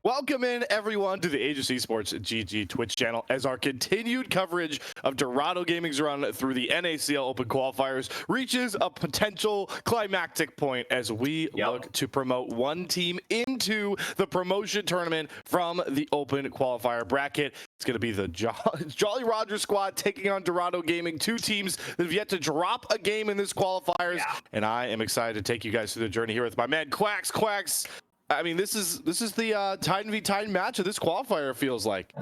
Welcome in, everyone, to the Age of Esports GG Twitch channel as our continued coverage of Dorado Gaming's run through the NACL Open Qualifiers reaches a potential climactic point as we look to promote one team into the promotion tournament from the Open Qualifier bracket. It's going to be the Jolly Roger squad taking on Dorado Gaming, two teams that have yet to drop a game in this qualifiers, and I am excited to take you guys through the journey here with my man Quacks. I mean, this is the Titan v Titan match of this qualifier, it feels like.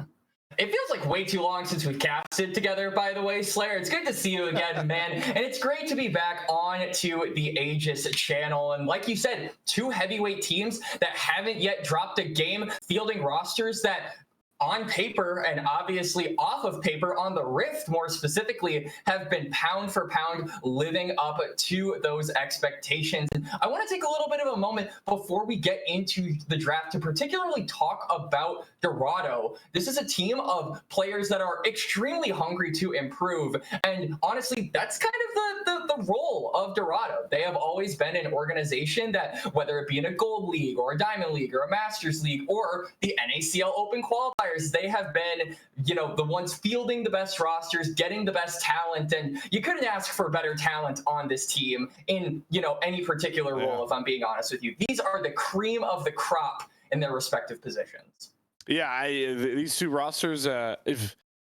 It feels like way too long since we've casted together, by the way, Slayer. It's good to see you again, man. And it's great to be back on to the Aegis channel. And like you said, two heavyweight teams that haven't yet dropped a game, fielding rosters that on paper and obviously off of paper on the Rift more specifically have been pound for pound living up to those expectations. And I want to take a little bit of a moment before we get into the draft to particularly talk about Dorado. This is a team of players that are extremely hungry to improve, and honestly that's kind of the role of Dorado. They have always been an organization that, whether it be in a gold league or a diamond league or a masters league or the NACL Open Qualifier, they have been, the ones fielding the best rosters, getting the best talent, and you couldn't ask for better talent on this team in, any particular role, if I'm being honest with you. These are the cream of the crop in their respective positions. Yeah, these two rosters, if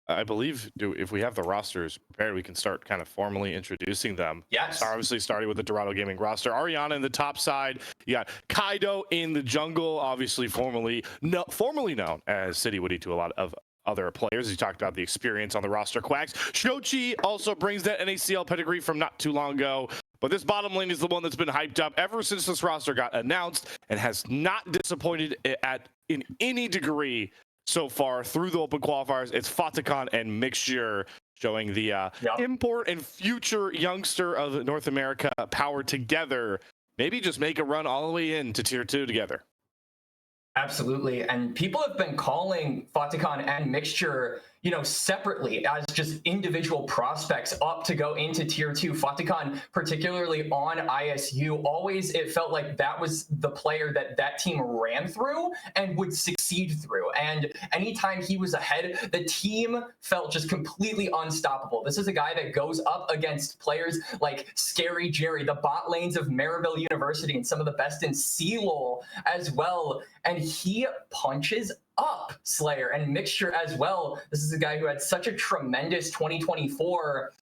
we have the rosters prepared, we can start kind of formally introducing them. Yes. So obviously starting with the Dorado Gaming roster. Ariana in the top side. You got Kaido in the jungle, obviously formerly known as City Woody to a lot of other players. He talked about the experience on the roster. Quacks. Shochi also brings that NACL pedigree from not too long ago. But this bottom lane is the one that's been hyped up ever since this roster got announced and has not disappointed in any degree so far through the Open Qualifiers. It's Fatikan and Mixture, showing the import and future youngster of North America power together. Maybe just make a run all the way into Tier 2 together. Absolutely. And people have been calling Fatikan and Mixture, separately as just individual prospects up to go into Tier 2. Fatikan, particularly on ISU, always it felt like that was the player that team ran through and would succeed through. And anytime he was ahead, the team felt just completely unstoppable. This is a guy that goes up against players like Scary Jerry, the bot lanes of Maryville University, and some of the best in CLOL as well. And he punches up, Slayer, and Mixture as well. This is a guy who had such a tremendous 2024,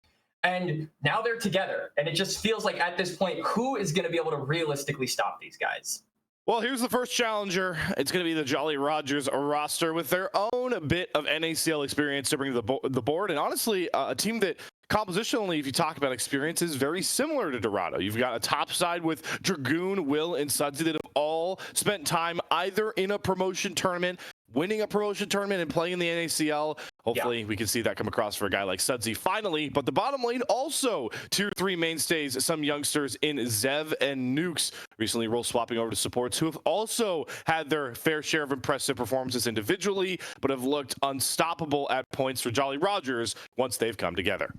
and now they're together. And it just feels like at this point, who is going to be able to realistically stop these guys? Well, here's the first challenger. It's going to be the Jolly Rogers roster with their own bit of NACL experience to bring to the board. And honestly, a team that compositionally, if you talk about experience, is very similar to Dorado. You've got a top side with Dragoon, Will, and Sudsy that have all spent time either in a promotion tournament, winning a promotion tournament, and playing in the NACL. Hopefully we can see that come across for a guy like Sudsy finally. But the bottom lane also Tier 3 mainstays, some youngsters in Zev and Nukes, recently role swapping over to supports, who have also had their fair share of impressive performances individually, but have looked unstoppable at points for Jolly Rogers once they've come together.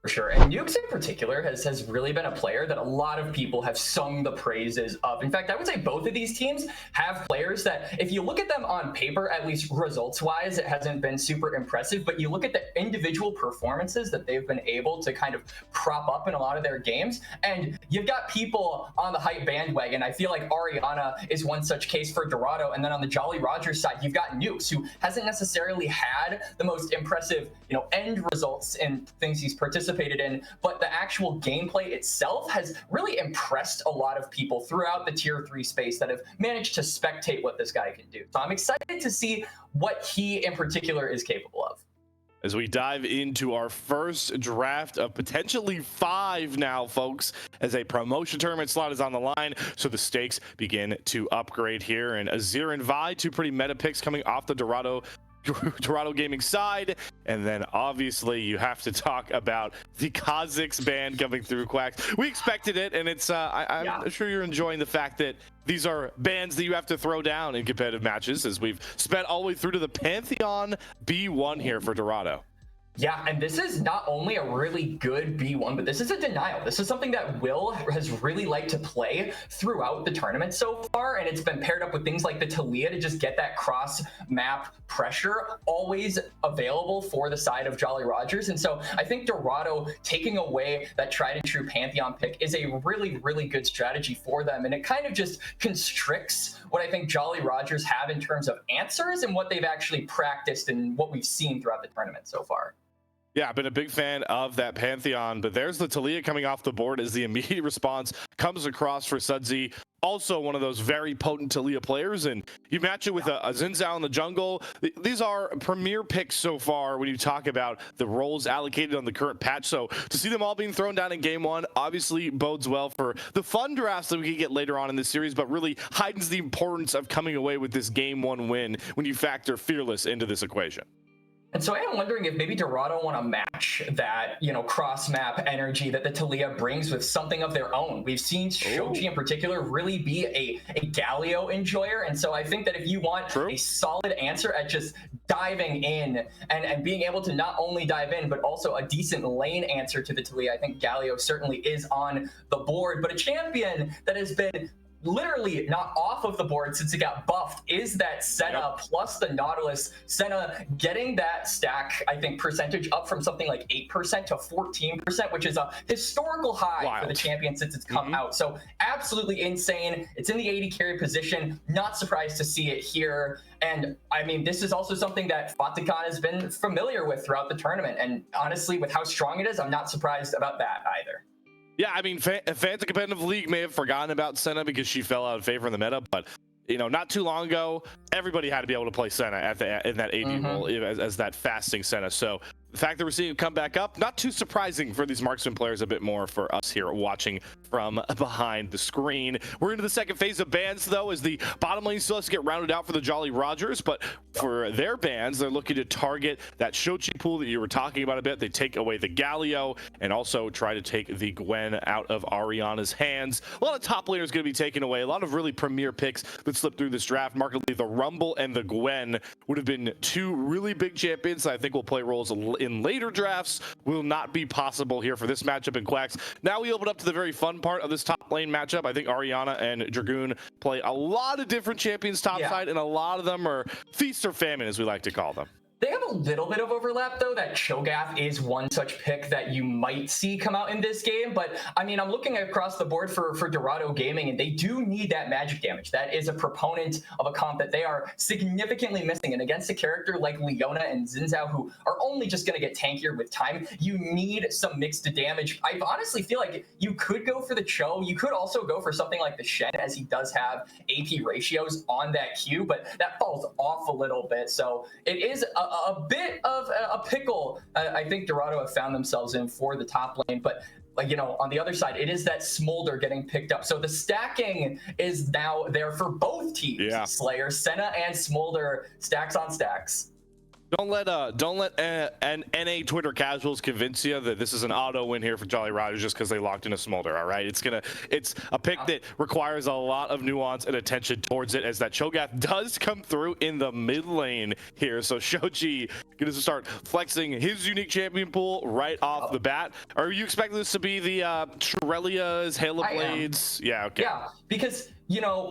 For sure. And Nukes in particular has really been a player that a lot of people have sung the praises of. In fact, I would say both of these teams have players that, if you look at them on paper, at least results-wise, it hasn't been super impressive, but you look at the individual performances that they've been able to kind of prop up in a lot of their games, and you've got people on the hype bandwagon. I feel like Ariana is one such case for Dorado, and then on the Jolly Rogers side, you've got Nukes, who hasn't necessarily had the most impressive, end results in things he's participated in, but the actual gameplay itself has really impressed a lot of people throughout the Tier 3 space that have managed to spectate what this guy can do. So I'm excited to see what he in particular is capable of. As we dive into our first draft of potentially 5 now, folks, as a promotion tournament slot is on the line, so the stakes begin to upgrade here. And Azir and Vi, two pretty meta picks coming off the Dorado Gaming side. And then obviously you have to talk about the Kha'Zix ban coming through, Quacks. We expected it, and it's I'm sure you're enjoying the fact that these are bans that you have to throw down in competitive matches, as we've spent all the way through to the Pantheon B1 here for Dorado. Yeah, and this is not only a really good B1, but this is a denial. This is something that Will has really liked to play throughout the tournament so far, and it's been paired up with things like the Talia to just get that cross-map pressure always available for the side of Jolly Rogers. And so I think Dorado taking away that tried and true Pantheon pick is a really, really good strategy for them, and it kind of just constricts what I think Jolly Rogers have in terms of answers and what they've actually practiced and what we've seen throughout the tournament so far. Yeah, I've been a big fan of that Pantheon, but there's the Talia coming off the board as the immediate response comes across for Sudsy. Also one of those very potent Talia players, and you match it with a Xin Zhao in the jungle. These are premier picks so far when you talk about the roles allocated on the current patch. So to see them all being thrown down in game one obviously bodes well for the fun drafts that we can get later on in this series, but really heightens the importance of coming away with this game one win when you factor Fearless into this equation. And so I am wondering if maybe Dorado want to match that, cross-map energy that the Talia brings with something of their own. We've seen Shoji in particular really be a Galio enjoyer. And so I think that if you want a solid answer at just diving in and being able to not only dive in, but also a decent lane answer to the Talia, I think Galio certainly is on the board. But a champion that has been literally not off of the board since it got buffed is that Senna plus the Nautilus. Senna getting that stack, I think, percentage up from something like 8% to 14%, which is a historical high for the champion since it's come out. So absolutely insane. It's in the 80 carry position. Not surprised to see it here. And I mean, this is also something that Fatikan has been familiar with throughout the tournament. And honestly, with how strong it is, I'm not surprised about that either. Yeah, I mean, fans of competitive league may have forgotten about Senna because she fell out of favor in the meta, but not too long ago, everybody had to be able to play Senna in that AD role as that fasting Senna. So the fact that we're seeing it come back up, not too surprising for these marksman players, a bit more for us here watching from behind the screen. We're into the second phase of bans, though, as the bottom lane still has to get rounded out for the Jolly Rogers, but for their bans, they're looking to target that Shochi pool that you were talking about a bit. They take away the Galio and also try to take the Gwen out of Ariana's hands. A lot of top laners going to be taken away. A lot of really premier picks that slipped through this draft. Markedly, the Rumble and the Gwen would have been two really big champions that I think will play roles in later drafts. Will not be possible here for this matchup in Quacks. Now we open up to the very fun part of this top lane matchup. I think Ariana and Dragoon play a lot of different champions topside, and a lot of them are feast or famine, as we like to call them. They have a little bit of overlap, though. That Cho'Gath is one such pick that you might see come out in this game. But, I mean, I'm looking across the board for Dorado Gaming, and they do need that magic damage. That is a proponent of a comp that they are significantly missing. And against a character like Leona and Xin Zhao, who are only just going to get tankier with time, you need some mixed damage. I honestly feel like you could go for the Cho. You could also go for something like the Shen, as he does have AP ratios on that Q, but that falls off a little bit. So it is a bit of a pickle I think Dorado have found themselves in for the top lane. But on the other side, it is that Smolder getting picked up. So the stacking is now there for both teams. Slayer, Senna, and Smolder, stacks on stacks. Don't let NA Twitter casuals convince you that this is an auto win here for Jolly Rogers just because they locked in a Smolder. All right, it's a pick that requires a lot of nuance and attention towards it, as that Cho'Gath does come through in the mid lane here. So Shoji going to start flexing his unique champion pool right off the bat. Are you expecting this to be the Shurelia's, Halo Blades? Yeah, okay. Yeah, because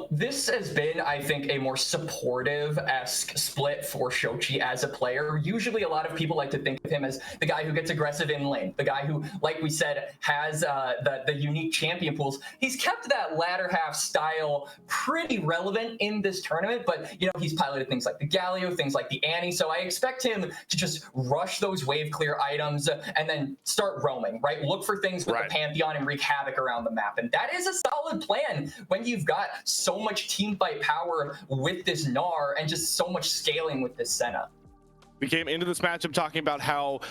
this has been, I think, a more supportive-esque split for Shochi as a player. Usually a lot of people like to think of him as the guy who gets aggressive in lane, the guy who, like we said, has the unique champion pools. He's kept that ladder half style pretty relevant in this tournament, but, he's piloted things like the Galio, things like the Annie, so I expect him to just rush those wave clear items and then start roaming, right? Look for things with the Pantheon and wreak havoc around the map, and that is a solid plan when you've got so much team fight power with this Gnar and just so much scaling with this Senna. We came into this matchup talking about how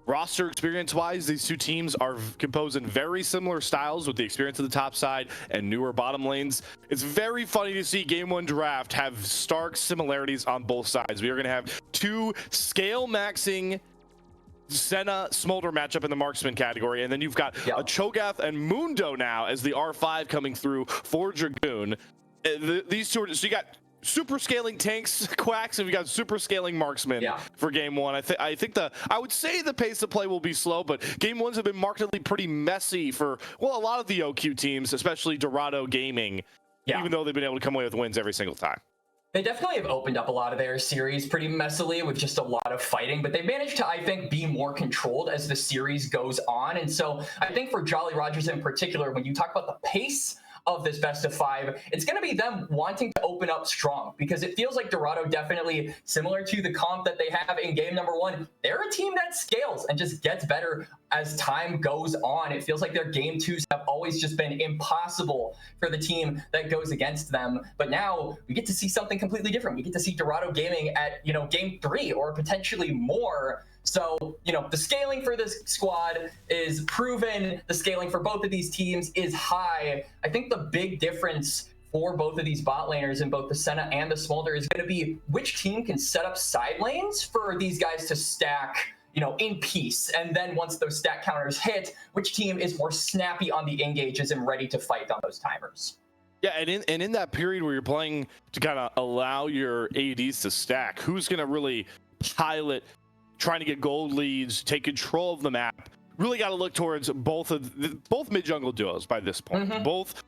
roster experience wise these two teams are composed in very similar styles, with the experience of the top side and newer bottom lanes. It's very funny to see game one draft have stark similarities on both sides. We are going to have two scale maxing Senna Smolder matchup in the marksman category, and then you've got a Cho'Gath and Mundo now as the R5 coming through for Dragoon. These two are, so you got super scaling tanks, quacks, and we got super scaling marksmen for game one. I think I would say the pace of play will be slow, but game ones have been markedly pretty messy for, well, a lot of the OQ teams, especially Dorado Gaming, even though they've been able to come away with wins every single time. They definitely have opened up a lot of their series pretty messily with just a lot of fighting, but they've managed to, I think, be more controlled as the series goes on. And so I think for Jolly Rogers in particular, when you talk about the pace of this best of 5, it's going to be them wanting to open up strong, because it feels like Dorado, definitely similar to the comp that they have in game number 1, they're a team that scales and just gets better as time goes on. It feels like their game 2s have always just been impossible for the team that goes against them. But now we get to see something completely different. We get to see Dorado Gaming at, game 3 or potentially more. So, the scaling for this squad is proven. The scaling for both of these teams is high. I think the big difference for both of these bot laners in both the Senna and the Smolder is going to be which team can set up side lanes for these guys to stack, in peace. And then once those stack counters hit, which team is more snappy on the engages and ready to fight on those timers. Yeah, and in that period where you're playing to kind of allow your ADs to stack, who's going to really pilot trying to get gold leads, take control of the map? Really got to look towards both mid jungle duos by this point. Both,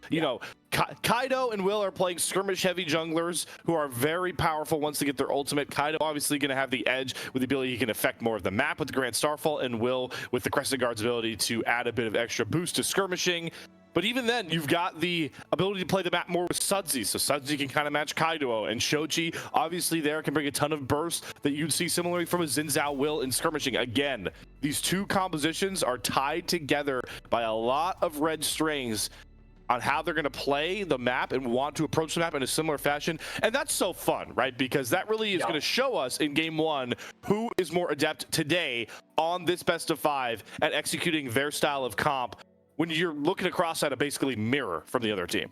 Kaido and Will are playing skirmish heavy junglers who are very powerful once they get their ultimate. Kaido obviously going to have the edge with the ability he can affect more of the map with the Grand Starfall, and Will with the Crescent Guard's ability to add a bit of extra boost to skirmishing. But even then, you've got the ability to play the map more with Sudsy, so Sudsy can kind of match Kaido, and Shoji obviously there can bring a ton of burst that you'd see similarly from a Xin Zhao Will in skirmishing. Again, these two compositions are tied together by a lot of red strings on how they're going to play the map and want to approach the map in a similar fashion. And that's so fun, right? Because that really is going to show us in game 1 who is more adept today on this best of 5 at executing their style of comp, when you're looking across at a basically mirror from the other team.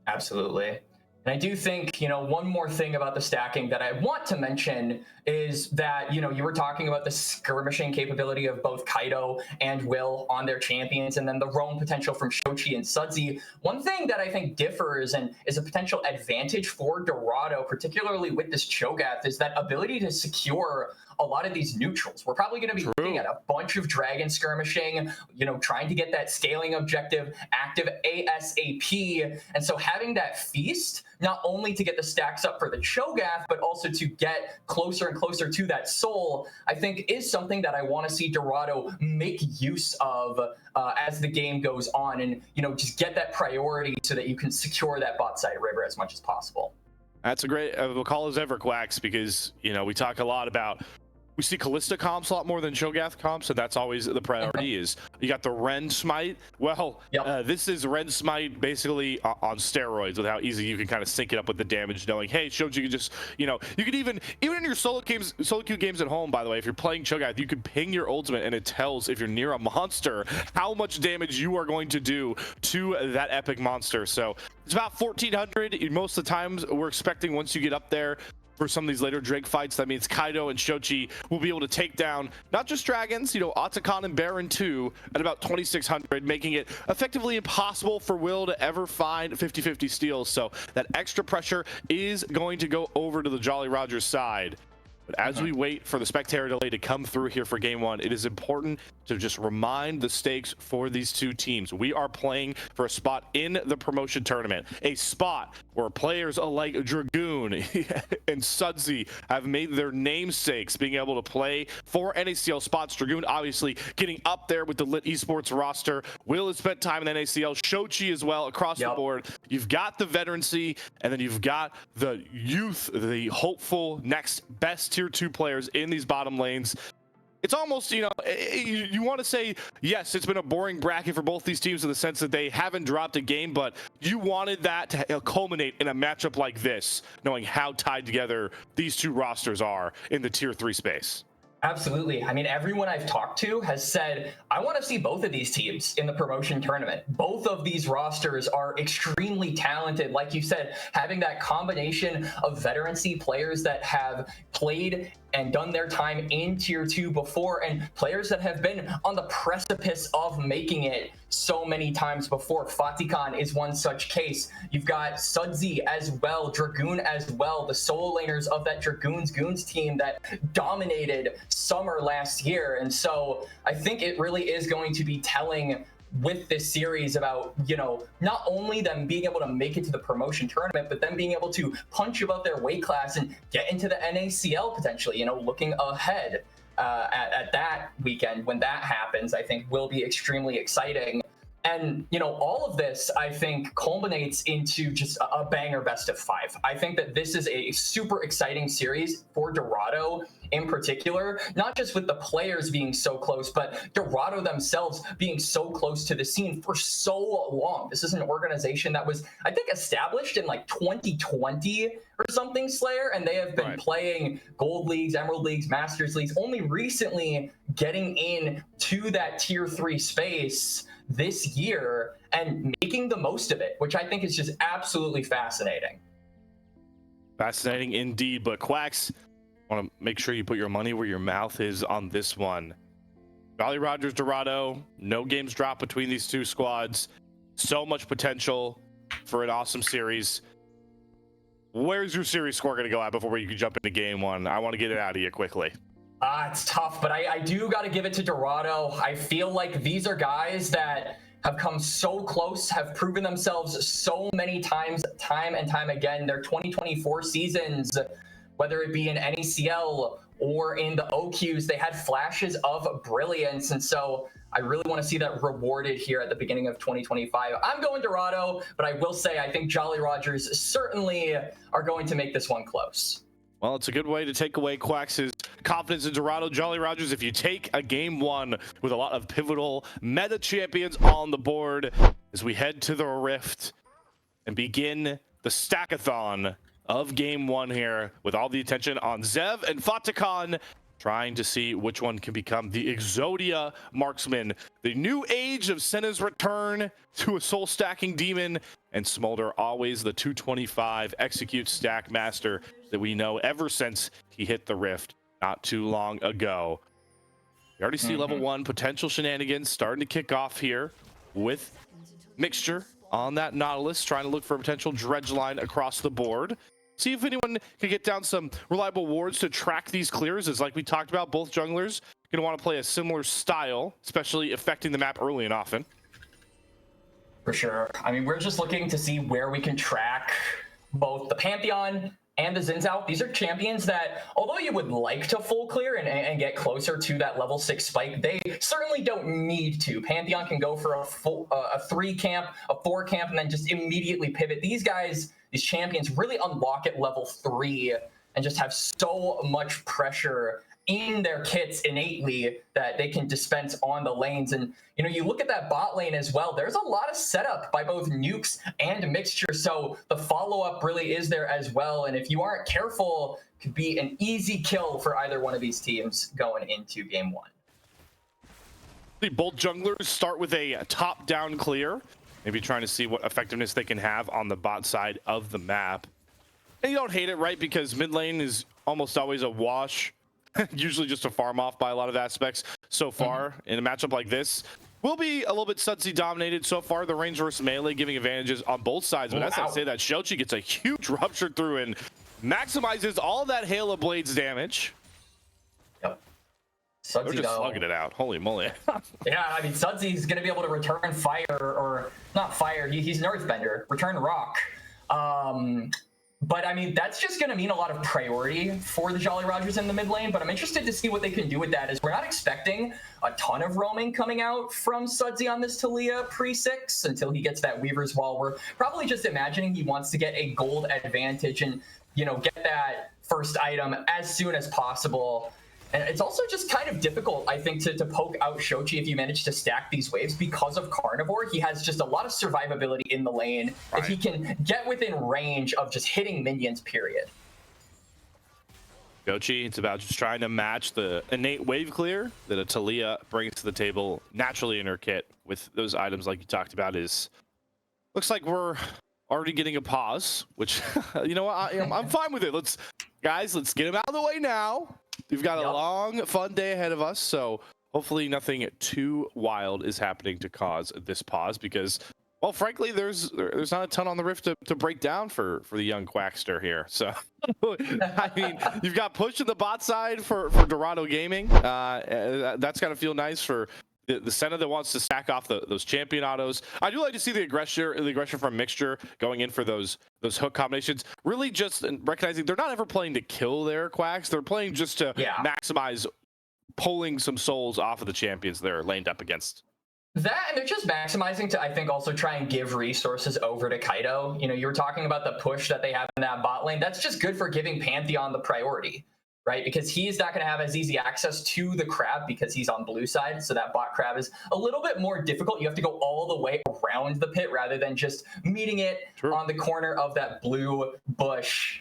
Absolutely. And I do think, one more thing about the stacking that I want to mention is that, you were talking about the skirmishing capability of both Kaido and Will on their champions, and then the roam potential from Shochi and Sudsy. One thing that I think differs and is a potential advantage for Dorado, particularly with this Cho'Gath, is that ability to secure a lot of these neutrals. We're probably going to be looking at a bunch of dragon skirmishing, trying to get that scaling objective active ASAP. And so having that feast, not only to get the stacks up for the Cho'Gath, but also to get closer and closer to that soul, I think is something that I want to see Dorado make use of as the game goes on, and, just get that priority so that you can secure that bot side river as much as possible. That's a great call as ever, Quacks, because, we talk a lot about, we see Callista comps a lot more than Cho'Gath comps, and that's always the priority. Is you got the Ren Smite. Well, this is Ren Smite basically on steroids, with how easy you can kind of sync it up with the damage, knowing, hey, Shoji can just, you could even in your solo queue games at home, by the way, if you're playing Cho'Gath, you could ping your ultimate and it tells if you're near a monster how much damage you are going to do to that epic monster. So it's about 1400 most of the times. We're expecting once you get up there for some of these later Drake fights, that means Kaido and Shochi will be able to take down not just dragons, Otacon and Baron too at about 2600, making it effectively impossible for Will to ever find 50-50 steals. So that extra pressure is going to go over to the Jolly Rogers side. But as we wait for the spectator delay to come through here for game 1, it is important to just remind the stakes for these two teams. We are playing for a spot in the promotion tournament, a spot where players like Dragoon and Sudsy have made their namesakes being able to play for NACL spots. Dragoon obviously getting up there with the lit esports roster. Will has spent time in NACL, Shochi as well across the board. You've got the veterancy, and then you've got the youth, the hopeful next best tier 2 players in these bottom lanes. It's almost, you want to say, yes, it's been a boring bracket for both these teams in the sense that they haven't dropped a game, but you wanted that to culminate in a matchup like this, knowing how tied together these two rosters are in the tier 3 space. Absolutely. I mean, everyone I've talked to has said, I want to see both of these teams in the promotion tournament. Both of these rosters are extremely talented. Like you said, having that combination of veterancy, players that have played and done their time in tier 2 before, and players that have been on the precipice of making it so many times before. Fatikan is one such case. You've got Sudsy as well, Dragoon as well, the solo laners of that Dragoon's Goons team that dominated Summer last year. And so I think it really is going to be telling with this series about, you know, not only them being able to make it to the promotion tournament, but them being able to punch above their weight class and get into the NACL potentially, you know, looking ahead at that weekend when that happens, I think will be extremely exciting. And, you know, all of this, I think, culminates into just a banger best of 5. I think that this is a super exciting series for Dorado in particular, not just with the players being so close, but Dorado themselves being so close to the scene for so long. This is an organization that was, I think, established in like 2020 or something, Slayer, and they have been playing Gold Leagues, Emerald Leagues, Masters Leagues, only recently getting in to that Tier 3 space this year and making the most of it, which I think is just absolutely fascinating. Fascinating indeed, but Quacks, I want to make sure you put your money where your mouth is on this one. Jolly Rogers, Dorado, no games dropped between these two squads. So much potential for an awesome series. Where's your series score going to go at before you can jump into game one? I want to get it out of you quickly. It's tough, but I do got to give it to Dorado. I feel like these are guys that have come so close, have proven themselves so many times, time and time again. Their 2024 seasons, whether it be in NACL or in the OQs, they had flashes of brilliance. And so I really want to see that rewarded here at the beginning of 2025. I'm going Dorado, but I will say I think Jolly Rogers certainly are going to make this one close. Well, it's a good way to take away Quacks' confidence in Dorado. Jolly Rogers, if you take a game one with a lot of pivotal meta champions on the board as we head to the Rift and begin the stackathon of game one here with all the attention on Zev and Fatikan, trying to see which one can become the Exodia marksman, the new age of Senna's return to a soul stacking demon, and Smolder always the 225 execute stack master that we know ever since he hit the Rift not too long ago. We already see level 1 potential shenanigans starting to kick off here with Mixture on that Nautilus, trying to look for a potential dredge line across the board. See if anyone can get down some reliable wards to track these clears, as like we talked about, both junglers going to want to play a similar style, especially affecting the map early and often. For sure. I mean, we're just looking to see where we can track both the Pantheon and the Zinzao. These are champions that, although you would like to full clear and get closer to that level 6 spike, they certainly don't need to. Pantheon can go for a 3 camp, a 4 camp, and then just immediately pivot. These guys, these champions really unlock at level 3 and just have so much pressure in their kits innately that they can dispense on the lanes. And, you know, you look at that bot lane as well, there's a lot of setup by both Nukes and Mixture. So the follow-up really is there as well. And if you aren't careful, it could be an easy kill for either one of these teams going into game one. Both junglers start with a top-down clear, maybe trying to see what effectiveness they can have on the bot side of the map. And you don't hate it, right? Because mid lane is almost always a wash. Usually just a farm off by a lot of aspects so far. In a matchup like this, will be a little bit Sudsy dominated so far. The range versus melee giving advantages on both sides. But as I say that, Shochi gets a huge rupture through and maximizes all that Hail of Blades damage. Yep. They're Sudsy, just slugging it out. Holy moly. Yeah, I mean, Sudsy's going to be able to return fire, or not fire, he's an earthbender, return rock. But I mean, that's just going to mean a lot of priority for the Jolly Rogers in the mid lane, but I'm interested to see what they can do with that, as we're not expecting a ton of roaming coming out from Sudsy on this Talia pre-6 until he gets that Weaver's Wall. We're probably just imagining he wants to get a gold advantage and, you know, get that first item as soon as possible. And it's also just kind of difficult, I think, to poke out Shochi if you manage to stack these waves because of Carnivore. He has just a lot of survivability in the lane if he can get within range of just hitting minions, period. Shochi, it's about just trying to match the innate wave clear that a Talia brings to the table naturally in her kit with those items like you talked about. Looks like we're already getting a pause, which, you know what, I'm fine with it. Let's get him out of the way now. We've got a long, fun day ahead of us, so Hopefully nothing too wild is happening to cause this pause because, well, frankly, there's not a ton on the Rift to break down for the young Quackster here. So, I mean, you've got push in the bot side for Dorado Gaming. That's got to feel nice for the Senna that wants to stack off those champion autos. I do like to see the aggression from Mixture going in for those hook combinations. Really just recognizing they're not ever playing to kill their Quacks. They're playing just to maximize pulling some souls off of the champions they're laned up against. That, and they're just maximizing to, I think, also try and give resources over to Kaido. You know, you were talking about the push that they have in that bot lane. That's just good for giving Pantheon the priority, right? Because he's not going to have as easy access to the crab because he's on blue side. So that bot crab is a little bit more difficult. You have to go all the way around the pit rather than just meeting it on the corner of that blue bush.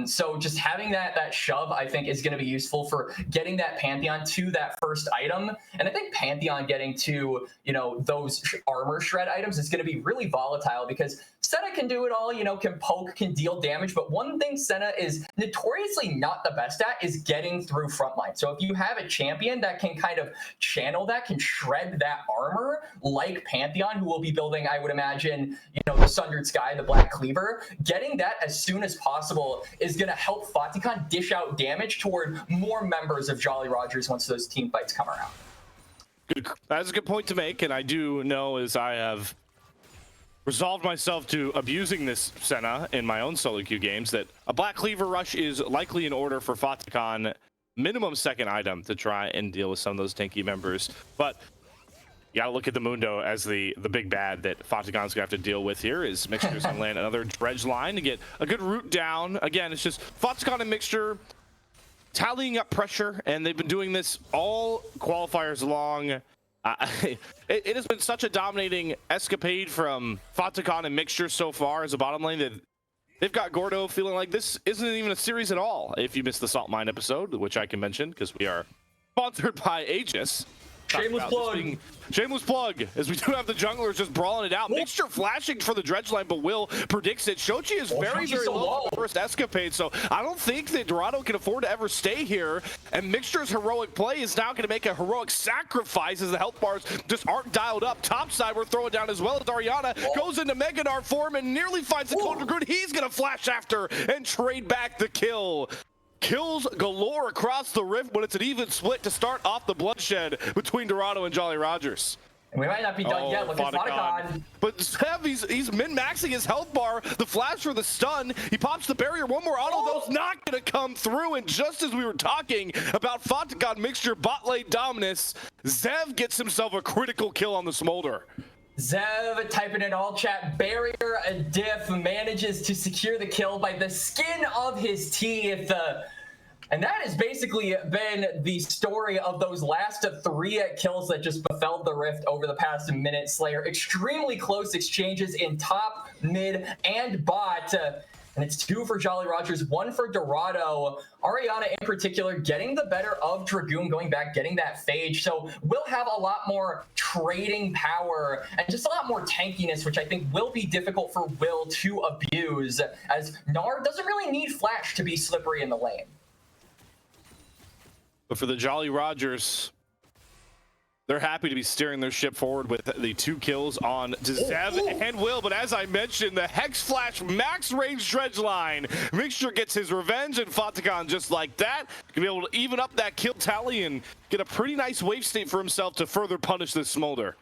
So just having that shove, I think, is going to be useful for getting that Pantheon to that first item. And I think Pantheon getting to, you know, those armor shred items is going to be really volatile because Senna can do it all, you know, can poke, can deal damage. But one thing Senna is notoriously not the best at is getting through frontline. So if you have a champion that can kind of channel that, can shred that armor, like Pantheon, who will be building, I would imagine, you know, the Sundered Sky, the Black Cleaver, getting that as soon as possible is going to help Fatikan dish out damage toward more members of Jolly Rogers once those team fights come around. Good. That's a good point to make, and I do know as I have resolved myself to abusing this Senna in my own solo queue games that a Black Cleaver rush is likely in order for Fatikan, minimum second item to try and deal with some of those tanky members. But you gotta look at the Mundo as the big bad that Fatikan's gonna have to deal with here. Is Mixture's gonna land another dredge line to get a good route down. Again, it's just Fatikan and Mixture tallying up pressure, and they've been doing this all qualifiers long. It has been such a dominating escapade from Fatikan and Mixture so far as a bottom lane that they've got Gordo feeling like this isn't even a series at all. If you missed the Salt Mine episode, which I can mention because we are sponsored by Aegis. Shameless plug. Shameless plug, as we do have the junglers just brawling it out. Mixture flashing for the dredge line, but Will predicts it. Shochi is very low on the first escapade, so I don't think that Dorado can afford to ever stay here. And Mixture's heroic play is now going to make a heroic sacrifice as the health bars just aren't dialed up. Top side, we're throwing down as well as Ariana goes into Megadar form and nearly finds the Cold Dragoon. He's going to flash after and trade back the kill. Kills galore across the rift when it's an even split to start off the bloodshed between Dorado and Jolly Rogers. And we might not be done yet. Look at Fatikan. But Sev, he's min-maxing his health bar. The flash for the stun. He pops the barrier. One more auto, though, is not going to come through. And just as we were talking about Fatikan Mixture bot lane dominance, Zev gets himself a critical kill on the Smolder. Zev typing in all chat, barrier a diff, manages to secure the kill by the skin of his teeth. And that has basically been the story of those last 3 kills that just befell the Rift over the past minute. Slayer, extremely close exchanges in top, mid, and bot. And it's 2 for Jolly Rogers, 1 for Dorado. Ariana in particular getting the better of Dragoon, going back, getting that phage. So we'll have a lot more trading power and just a lot more tankiness, which I think will be difficult for Will to abuse, as Gnar doesn't really need flash to be slippery in the lane. But for the Jolly Rogers, they're happy to be steering their ship forward with the 2 kills on Zev and Will. But as I mentioned, the Hex Flash max range dredge line. Mixture gets his revenge, and Fatikan just like that can be able to even up that kill tally and get a pretty nice wave state for himself to further punish this Smolder.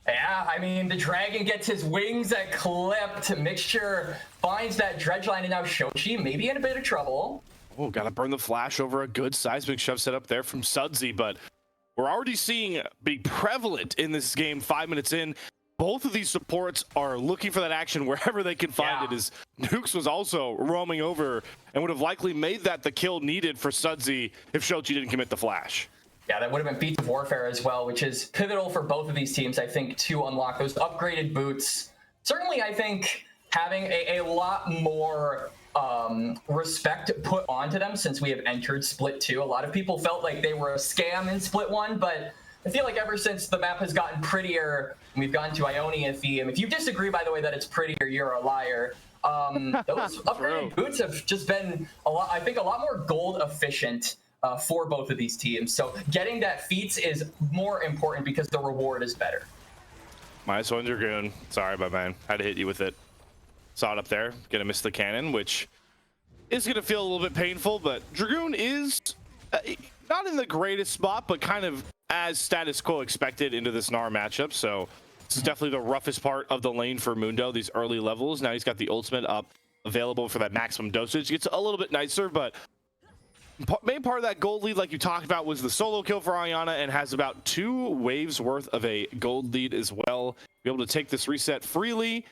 Yeah, I mean, the dragon gets his wings clipped. Mixture finds that dredge line, and now Shochi maybe in a bit of trouble. Oh, gotta burn the flash over a good seismic shove set up there from Sudsy, but we're already seeing be prevalent in this game 5 minutes in. Both of these supports are looking for that action wherever they can find it, as Nukes was also roaming over and would have likely made that the kill needed for Sudsy if Shochi didn't commit the flash. Yeah, that would have been Beats of Warfare as well, which is pivotal for both of these teams, I think, to unlock those upgraded boots. Certainly, I think having a lot more respect put onto them since we have entered Split 2. A lot of people felt like they were a scam in Split 1, but I feel like ever since the map has gotten prettier and we've gone to Ionian theme, if you disagree, by the way, that it's prettier, you're a liar. Those upgraded boots have just been a lot more gold efficient for both of these teams. So getting that feats is more important because the reward is better. -1 Dragoon. Sorry, my man. Had to hit you with it. Saw it up there. Gonna miss the cannon, which is gonna feel a little bit painful, but Dragoon is not in the greatest spot, but kind of as status quo expected into this Gnar matchup. So this is definitely the roughest part of the lane for Mundo, these early levels. Now he's got the ultimate up available for that maximum dosage. Gets a little bit nicer, but main part of that gold lead, like you talked about, was the solo kill for Orianna, and has about 2 waves worth of a gold lead as well. Be able to take this reset freely.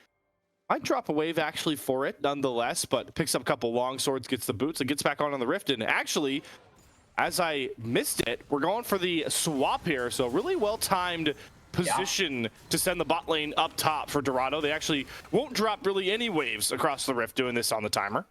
Might drop a wave actually for it nonetheless, but picks up a couple long swords, gets the boots, and gets back on the rift. And actually, as I missed it, we're going for the swap here. So really well-timed position to send the bot lane up top for Dorado. They actually won't drop really any waves across the rift doing this on the timer.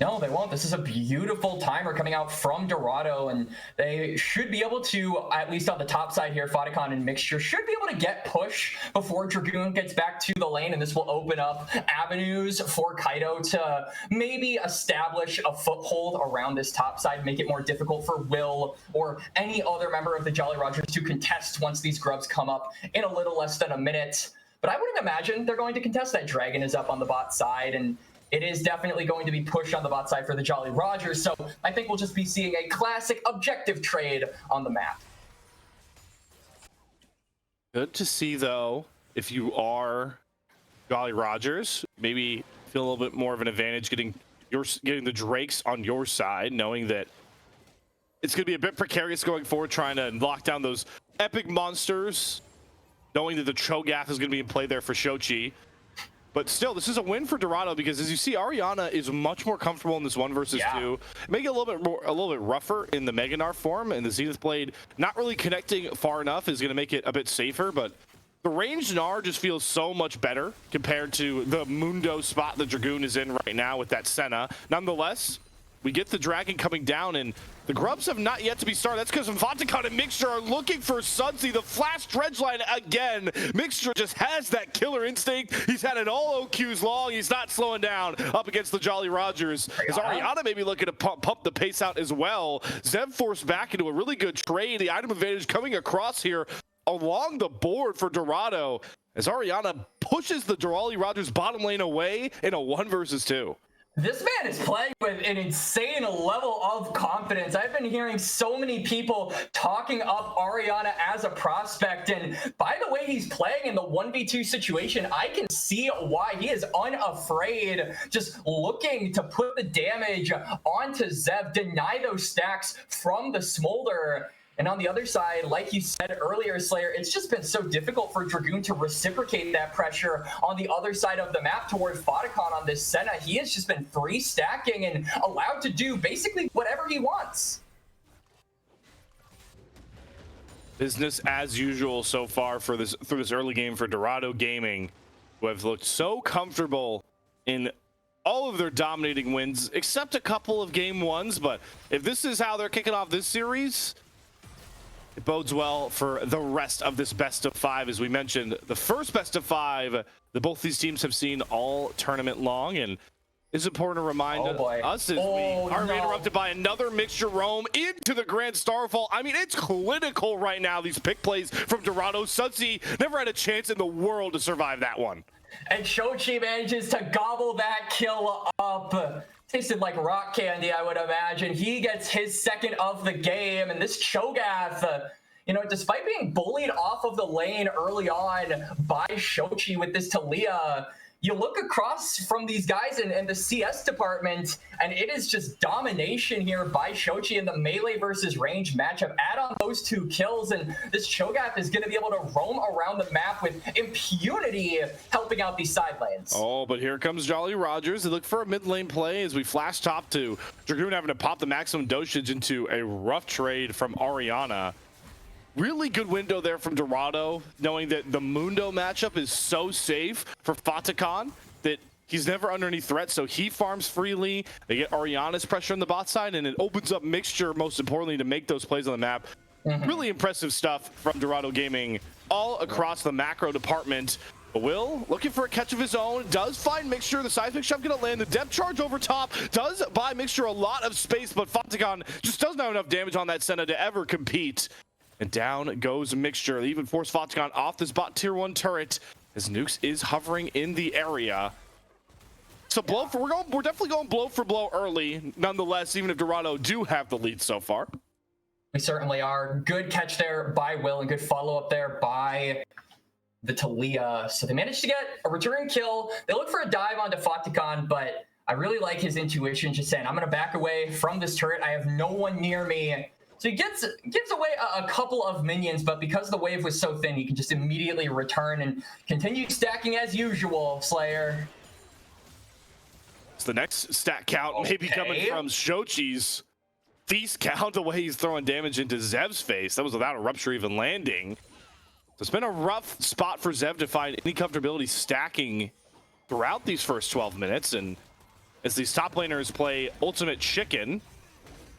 No, they won't. This is a beautiful timer coming out from Dorado, and they should be able to, at least on the top side here, Fotacon and Mixture should be able to get push before Dragoon gets back to the lane, and this will open up avenues for Kaido to maybe establish a foothold around this top side, make it more difficult for Will or any other member of the Jolly Rogers to contest once these grubs come up in a little less than a minute. But I wouldn't imagine they're going to contest. That dragon is up on the bot side, and it is definitely going to be pushed on the bot side for the Jolly Rogers, so I think we'll just be seeing a classic objective trade on the map. Good to see, though, if you are Jolly Rogers, maybe feel a little bit more of an advantage getting the Drakes on your side, knowing that it's going to be a bit precarious going forward, trying to lock down those epic monsters, knowing that the Cho'Gath is going to be in play there for Shochi. But still, this is a win for Dorado because, as you see, Orianna is much more comfortable in this 1 versus 2. Make it a little bit rougher in the Mega Gnar form, and the Zenith Blade not really connecting far enough is going to make it a bit safer. But the ranged Gnar just feels so much better compared to the Mundo spot the Dragoon is in right now with that Senna. Nonetheless, we get the dragon coming down, and the grubs have not yet to be started. That's because Fotacon and Mixture are looking for Sunsy. The flash dredge line again. Mixture just has that killer instinct. He's had it all OQs long. He's not slowing down up against the Jolly Rogers. As Orianna may be looking to pump the pace out as well. Zev forced back into a really good trade. The item advantage coming across here along the board for Dorado as Orianna pushes the Jolly Rogers bottom lane away in a 1 versus 2. This man is playing with an insane level of confidence. I've been hearing so many people talking up Orianna as a prospect, and by the way he's playing in the 1v2 situation, I can see why he is unafraid, just looking to put the damage onto Zev, deny those stacks from the Smolder. And on the other side, like you said earlier, Slayer, it's just been so difficult for Dragoon to reciprocate that pressure on the other side of the map toward Fotacon on this Senna. He has just been free stacking and allowed to do basically whatever he wants. Business as usual so far for through this early game for Dorado Gaming, who have looked so comfortable in all of their dominating wins, except a couple of game 1s. But if this is how they're kicking off this series, it bodes well for the rest of this best of 5. As we mentioned, the first best of 5 that both these teams have seen all tournament long, and it's important to remind us as we are interrupted by another Mixture roam into the Grand Starfall. I mean, it's clinical right now, these pick plays from Dorado. Sunsy never had a chance in the world to survive that one. And Shochi manages to gobble that kill up. Tasted like rock candy, I would imagine. He gets his second of the game, and this Cho'Gath, you know, despite being bullied off of the lane early on by Shochi with this Talia, you look across from these guys in the CS department, and it is just domination here by Shochi in the melee versus range matchup. Add on those 2 kills, and this Cho'Gath is going to be able to roam around the map with impunity, helping out these side lanes. Oh, but here comes Jolly Rogers. They look for a mid lane play as we flash top to Dragoon having to pop the maximum dosage into a rough trade from Orianna. Really good window there from Dorado, knowing that the Mundo matchup is so safe for Fotacon that he's never under any threat, so he farms freely. They get Orianna's pressure on the bot side, and it opens up Mixture, most importantly, to make those plays on the map. Really impressive stuff from Dorado Gaming all across the macro department. But Will, looking for a catch of his own, does find Mixture. The seismic shove gonna land. The depth charge over top does buy Mixture a lot of space, but Fatagon just doesn't have enough damage on that Senna to ever compete. And down goes Mixture. They even force Fatagon off this bot tier 1 turret as Nukes is hovering in the area. So we're definitely going blow for blow early, nonetheless, even if Dorado do have the lead so far. We certainly are. Good catch there by Will and good follow-up there by the Talia. So they managed to get a return kill. They look for a dive onto Fatagon, but I really like his intuition, just saying, I'm going to back away from this turret. I have no one near me. So he gives away a couple of minions, but because the wave was so thin, he can just immediately return and continue stacking as usual, Slayer. So the next stat count may be coming from Shochi's feast count, the way he's throwing damage into Zev's face. That was without a rupture even landing. So it's been a rough spot for Zev to find any comfortability stacking throughout these first 12 minutes. And as these top laners play Ultimate Chicken,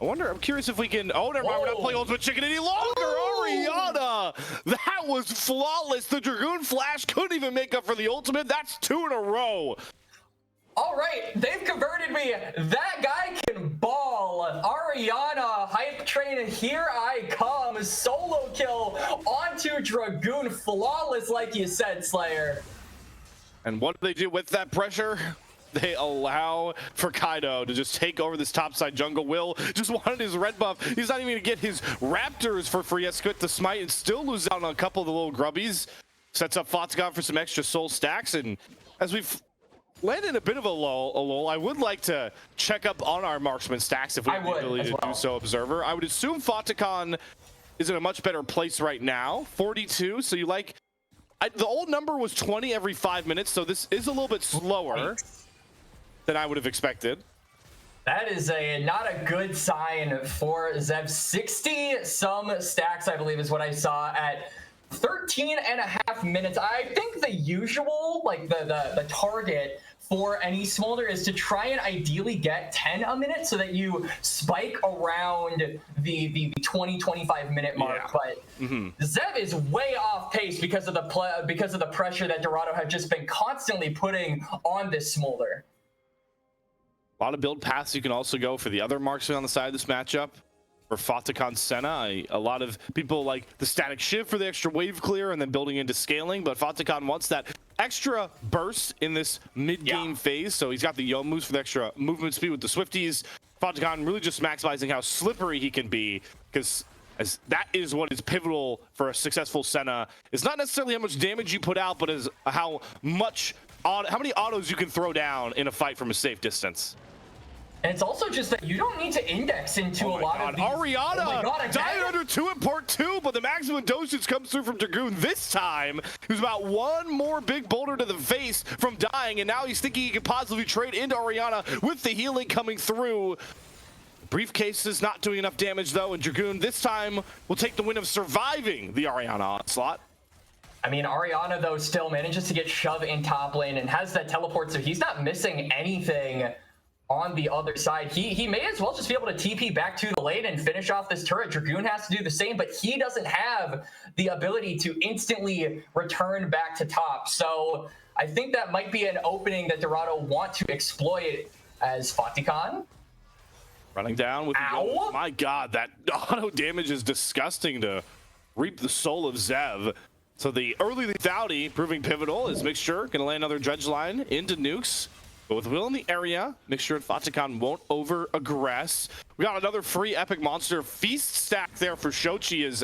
I'm curious if we can, oh, never mind, we're not playing Ultimate Chicken any longer. Orianna, that was flawless. The Dragoon Flash couldn't even make up for the ultimate. That's 2 in a row. All right, they've converted me. That guy can ball. Ariana, hype train, here I come. Solo kill onto Dragoon. Flawless, like you said, Slayer. And what do they do with that pressure? They allow for Kaido to just take over this topside jungle. Will just wanted his red buff. He's not even going to get his Raptors for free. Esquit the smite and still lose out on a couple of the little grubbies. Sets up Fatagon for some extra soul stacks. And as we've landed in a bit of a lull, I would like to check up on our marksman stacks if we have the ability to do so, Observer. I would assume Fatagon is in a much better place right now. 42, so you like... the old number was 20 every 5 minutes, so this is a little bit slower than I would have expected. That is not a good sign for Zev. 60 some stacks, I believe, is what I saw at 13 and a half minutes. I think the usual, like the target for any smolder is to try and ideally get 10 a minute so that you spike around the 20-25 minute mark. Yeah. But Zev is way off pace because of the pressure that Dorado have just been constantly putting on this smolder. A lot of build paths you can also go for the other marksman on the side of this matchup. For Fatagon Senna, a lot of people like the static shift for the extra wave clear and then building into scaling, but Fatagon wants that extra burst in this mid-game phase, so he's got the Yo moves for the extra movement speed with the Swifties. Fatagon really just maximizing how slippery he can be, because as that is what is pivotal for a successful Senna. It's not necessarily how much damage you put out, but is how many autos you can throw down in a fight from a safe distance. And it's also just that you don't need to index into a lot of these. Ariana died under 2 in part 2, but the maximum dosage comes through from Dragoon this time. He was about one more big boulder to the face from dying, and now he's thinking he could possibly trade into Ariana with the healing coming through. Briefcase is not doing enough damage, though, and Dragoon this time will take the win of surviving the Ariana onslaught. I mean, Ariana, though, still manages to get shoved in top lane and has that teleport, so he's not missing anything on the other side. He may as well just be able to TP back to the lane and finish off this turret. Dragoon has to do the same, but he doesn't have the ability to instantly return back to top. So I think that might be an opening that Dorado want to exploit as Fatagon. Running down with the, my god, that auto damage is disgusting to reap the soul of Zev. So the early lethality proving pivotal is Mixture gonna land another dredge line into Nukes. But with Will in the area, Mixture and Fatagon won't over-aggress. We got another free Epic Monster Feast stack there for Shochi as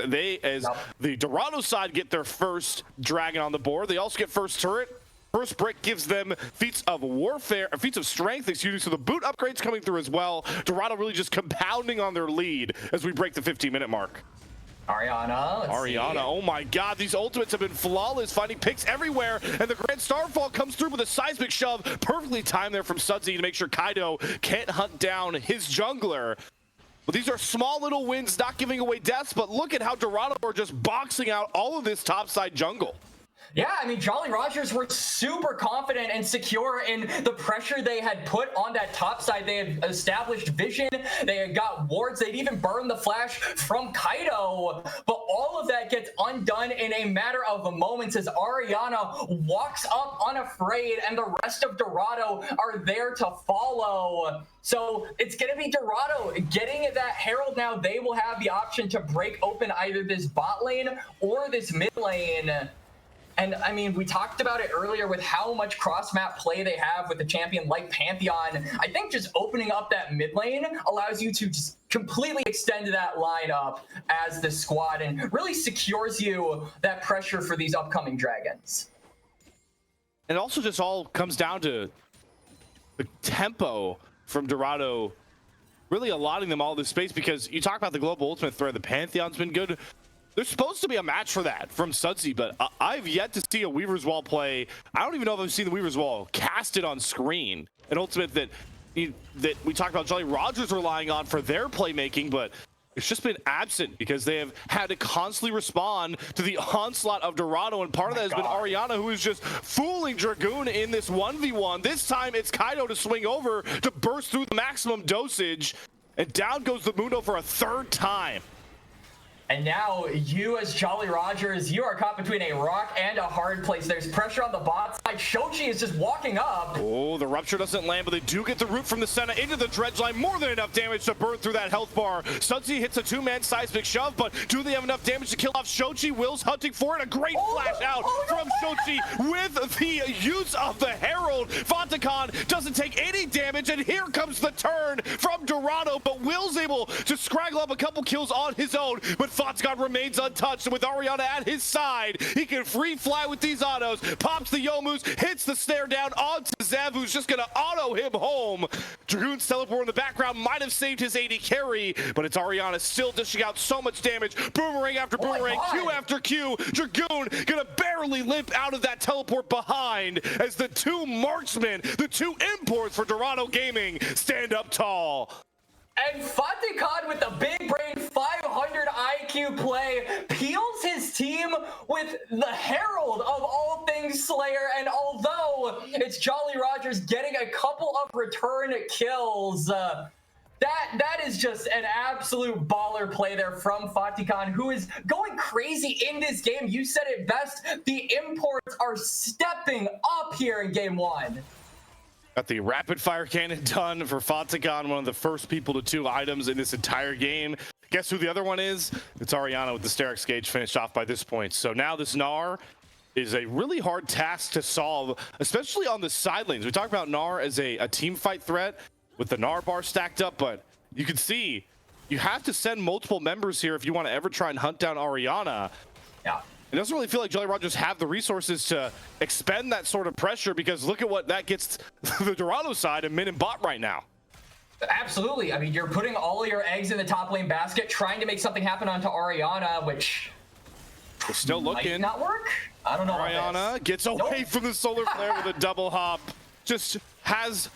the Dorado side get their first dragon on the board. They also get first turret. First brick gives them feats of warfare, feats of strength, excuse me. So the boot upgrades coming through as well. Dorado really just compounding on their lead as we break the 15-minute mark. Ariana, oh my god, these ultimates have been flawless, finding picks everywhere, and the Grand Starfall comes through with a seismic shove. Perfectly timed there from Sudsy to make sure Kaido can't hunt down his jungler. But these are small little wins, not giving away deaths, but look at how Dorado are just boxing out all of this topside jungle. Yeah, I mean, Jolly Rogers were super confident and secure in the pressure they had put on that top side. They had established vision. They had got wards. They'd even burned the flash from Kaido. But all of that gets undone in a matter of moments as Ariana walks up unafraid and the rest of Dorado are there to follow. So it's going to be Dorado getting that Herald now. They will have the option to break open either this bot lane or this mid lane. And I mean, we talked about it earlier with how much cross-map play they have with a champion like Pantheon. I think just opening up that mid lane allows you to just completely extend that lineup as the squad and really secures you that pressure for these upcoming dragons. And also just all comes down to the tempo from Dorado, really allotting them all this space, because you talk about the global ultimate threat, the Pantheon's been good. There's supposed to be a match for that from Sudsy, but I've yet to see a Weaver's Wall play. I don't even know if I've seen the Weaver's Wall casted on screen. An ultimate that we talked about Jolly Rogers relying on for their playmaking, but it's just been absent because they have had to constantly respond to the onslaught of Dorado, and part of that has been Ariana, who is just fooling Dragoon in this 1v1. This time it's Kaido to swing over to burst through the maximum dosage, and down goes the Mundo for a third time. And now you as Jolly Rogers, you are caught between a rock and a hard place. There's pressure on the bot side. Shochi is just walking up. Oh, the rupture doesn't land, but they do get the root from the Senna into the dredge line. More than enough damage to burn through that health bar. Sudsy hits a two-man seismic shove, but do they have enough damage to kill off Shochi? Will's hunting for it. A great flash out from Shochi with the use of the Herald. Fonticon doesn't take any damage, and here comes the turn from Dorado, but Will's able to scraggle up a couple kills on his own, but Fonticon remains untouched, and with Ariana at his side, he can free fly with these autos, pops the Yomus, hits the snare down onto Zev, who's just gonna auto him home. Dragoon's teleport in the background might have saved his AD carry, but it's Ariana still dishing out so much damage. Boomerang after boomerang, Q after Q. Dragoon gonna barely limp out of that teleport behind as the two marksmen, the two imports for Dorado Gaming, stand up tall. And Fonticon with the big brain 500 IQ play peels his team with the Herald of all things Slayer. And although it's Jolly Rogers getting a couple of return kills, that is just an absolute baller play there from Fonticon, who is going crazy in this game. You said it best. The imports are stepping up here in game one. Got the rapid fire cannon done for Fonticon, one of the first people to 2 items in this entire game. Guess who the other one is? It's Ariana with the Sterix Gauge finished off by this point. So now this Gnar is a really hard task to solve, especially on the side lanes. We talk about Gnar as a team fight threat with the Gnar bar stacked up, but you can see you have to send multiple members here if you want to ever try and hunt down Ariana. Yeah. It doesn't really feel like Jolly Rogers have the resources to expend that sort of pressure, because look at what that gets the Dorado side and mid and bot right now. Absolutely. I mean, you're putting all of your eggs in the top lane basket, trying to make something happen onto Ariana, which We're still looking. might not work. I don't know. Ariana gets away from the solar flare with a double hop. Just has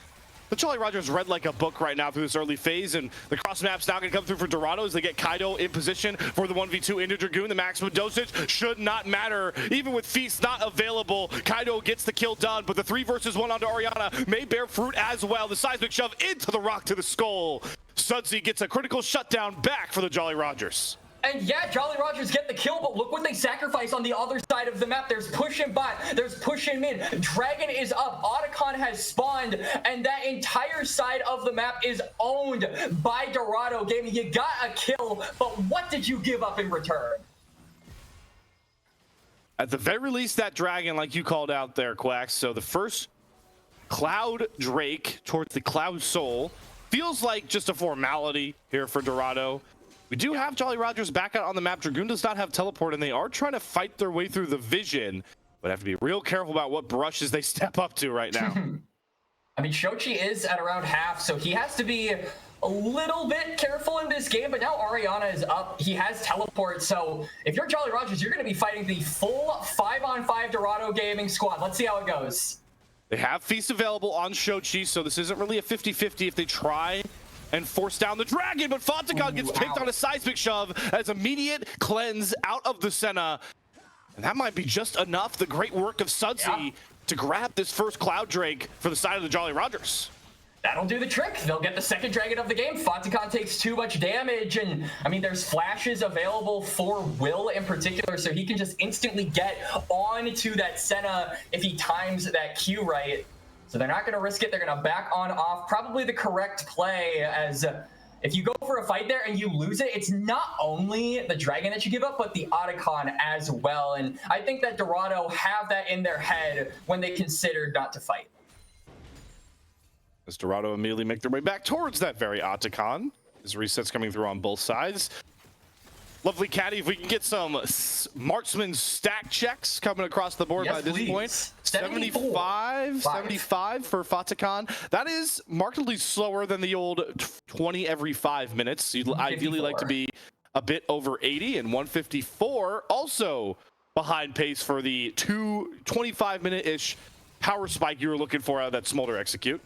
the Jolly Rogers read like a book right now through this early phase, and the cross map's now going to come through for Dorado as they get Kaido in position for the 1v2 into Dragoon. The maximum dosage should not matter. Even with Feast not available, Kaido gets the kill done, but the 3 versus 1 onto Ariana may bear fruit as well. The seismic shove into the rock to the skull. Sudsy gets a critical shutdown back for the Jolly Rogers. And yeah, Jolly Rogers get the kill, but look what they sacrifice on the other side of the map. There's push in bot, there's push in mid. Dragon is up, Otacon has spawned, and that entire side of the map is owned by Dorado Gaming. You got a kill, but what did you give up in return? At the very least, that dragon, like you called out there, Quax. So the first Cloud Drake towards the Cloud Soul feels like just a formality here for Dorado. We do have Jolly Rogers back out on the map. Dragoon does not have teleport, and they are trying to fight their way through the vision, but have to be real careful about what brushes they step up to right now. I mean, Shochi is at around half, so he has to be a little bit careful in this game, but now Ariana is up. He has teleport, so if you're Jolly Rogers, you're going to be fighting the full 5-on-5 Dorado Gaming squad. Let's see how it goes. They have Feast available on Shochi, so this isn't really a 50-50 if they try and force down the dragon, but Fonticon gets picked on a seismic shove as immediate cleanse out of the Senna. And that might be just enough. The great work of Sudsy to grab this first Cloud Drake for the side of the Jolly Rogers. That'll do the trick. They'll get the second dragon of the game. Fatikan takes too much damage, and I mean, there's flashes available for Will in particular, so he can just instantly get onto that Senna if he times that Q right. So they're not going to risk it. They're going to back on off. Probably the correct play, as if you go for a fight there and you lose it, it's not only the dragon that you give up, but the Otacon as well. And I think that Dorado have that in their head when they considered not to fight. As Dorado immediately make their way back towards that very Otacon. As resets coming through on both sides. Lovely Caddy, if we can get some marksman stack checks coming across the board by this point. 75 for Fatikan. That is markedly slower than the old 20 every 5 minutes. You'd ideally like to be a bit over 80, and 154 also behind pace for the 25-minute-ish power spike you were looking for out of that Smolder execute.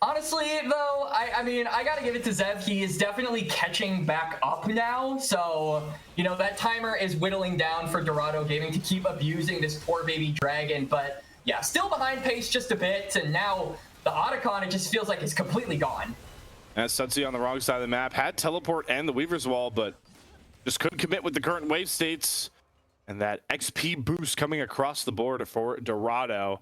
Honestly, though, I mean, I gotta give it to Zev. He is definitely catching back up now. So, you know, that timer is whittling down for Dorado Gaming to keep abusing this poor baby dragon. But yeah, still behind pace just a bit. And now the Otacon, it just feels like it's completely gone. As Sudsy on the wrong side of the map had teleport and the Weaver's Wall, but just couldn't commit with the current wave states. And that XP boost coming across the board for Dorado.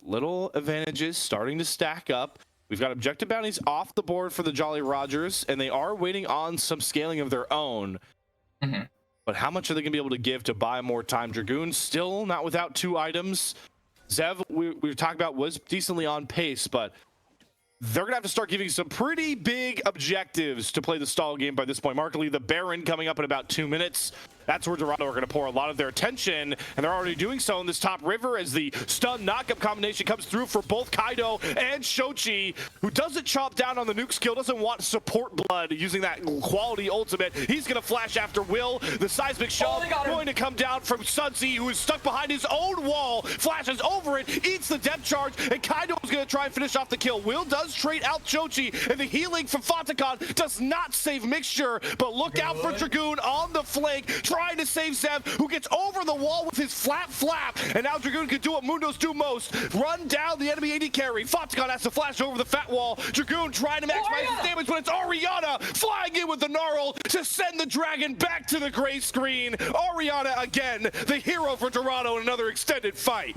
Little advantages starting to stack up. We've got objective bounties off the board for the Jolly Rogers, and they are waiting on some scaling of their own. But how much are they going to be able to give to buy more time? Dragoon still not without 2 items. Zev, we were talking about, was decently on pace, but they're going to have to start giving some pretty big objectives to play the stall game by this point. Markedly, the Baron coming up in about 2 minutes. That's where Dorado are going to pour a lot of their attention, and they're already doing so in this top river as the stun knockup combination comes through for both Kaido and Shochi, who doesn't chop down on the nuke skill, doesn't want support blood using that quality ultimate. He's going to flash after Will. The seismic shove going to come down from Sudsy, who is stuck behind his own wall, flashes over it, eats the depth charge, and Kaido is going to try and finish off the kill. Will does trade out Shochi, and the healing from Fatikan does not save Mixture, but look out for Dragoon on the flank, trying to save Zev, who gets over the wall with his flap, and now Dragoon can do what Mundos do most, run down the enemy AD carry. Fatikan has to flash over the fat wall. Dragoon trying to maximize his damage, but it's Ariana flying in with the gnarl to send the dragon back to the gray screen. Ariana again, the hero for Dorado in another extended fight.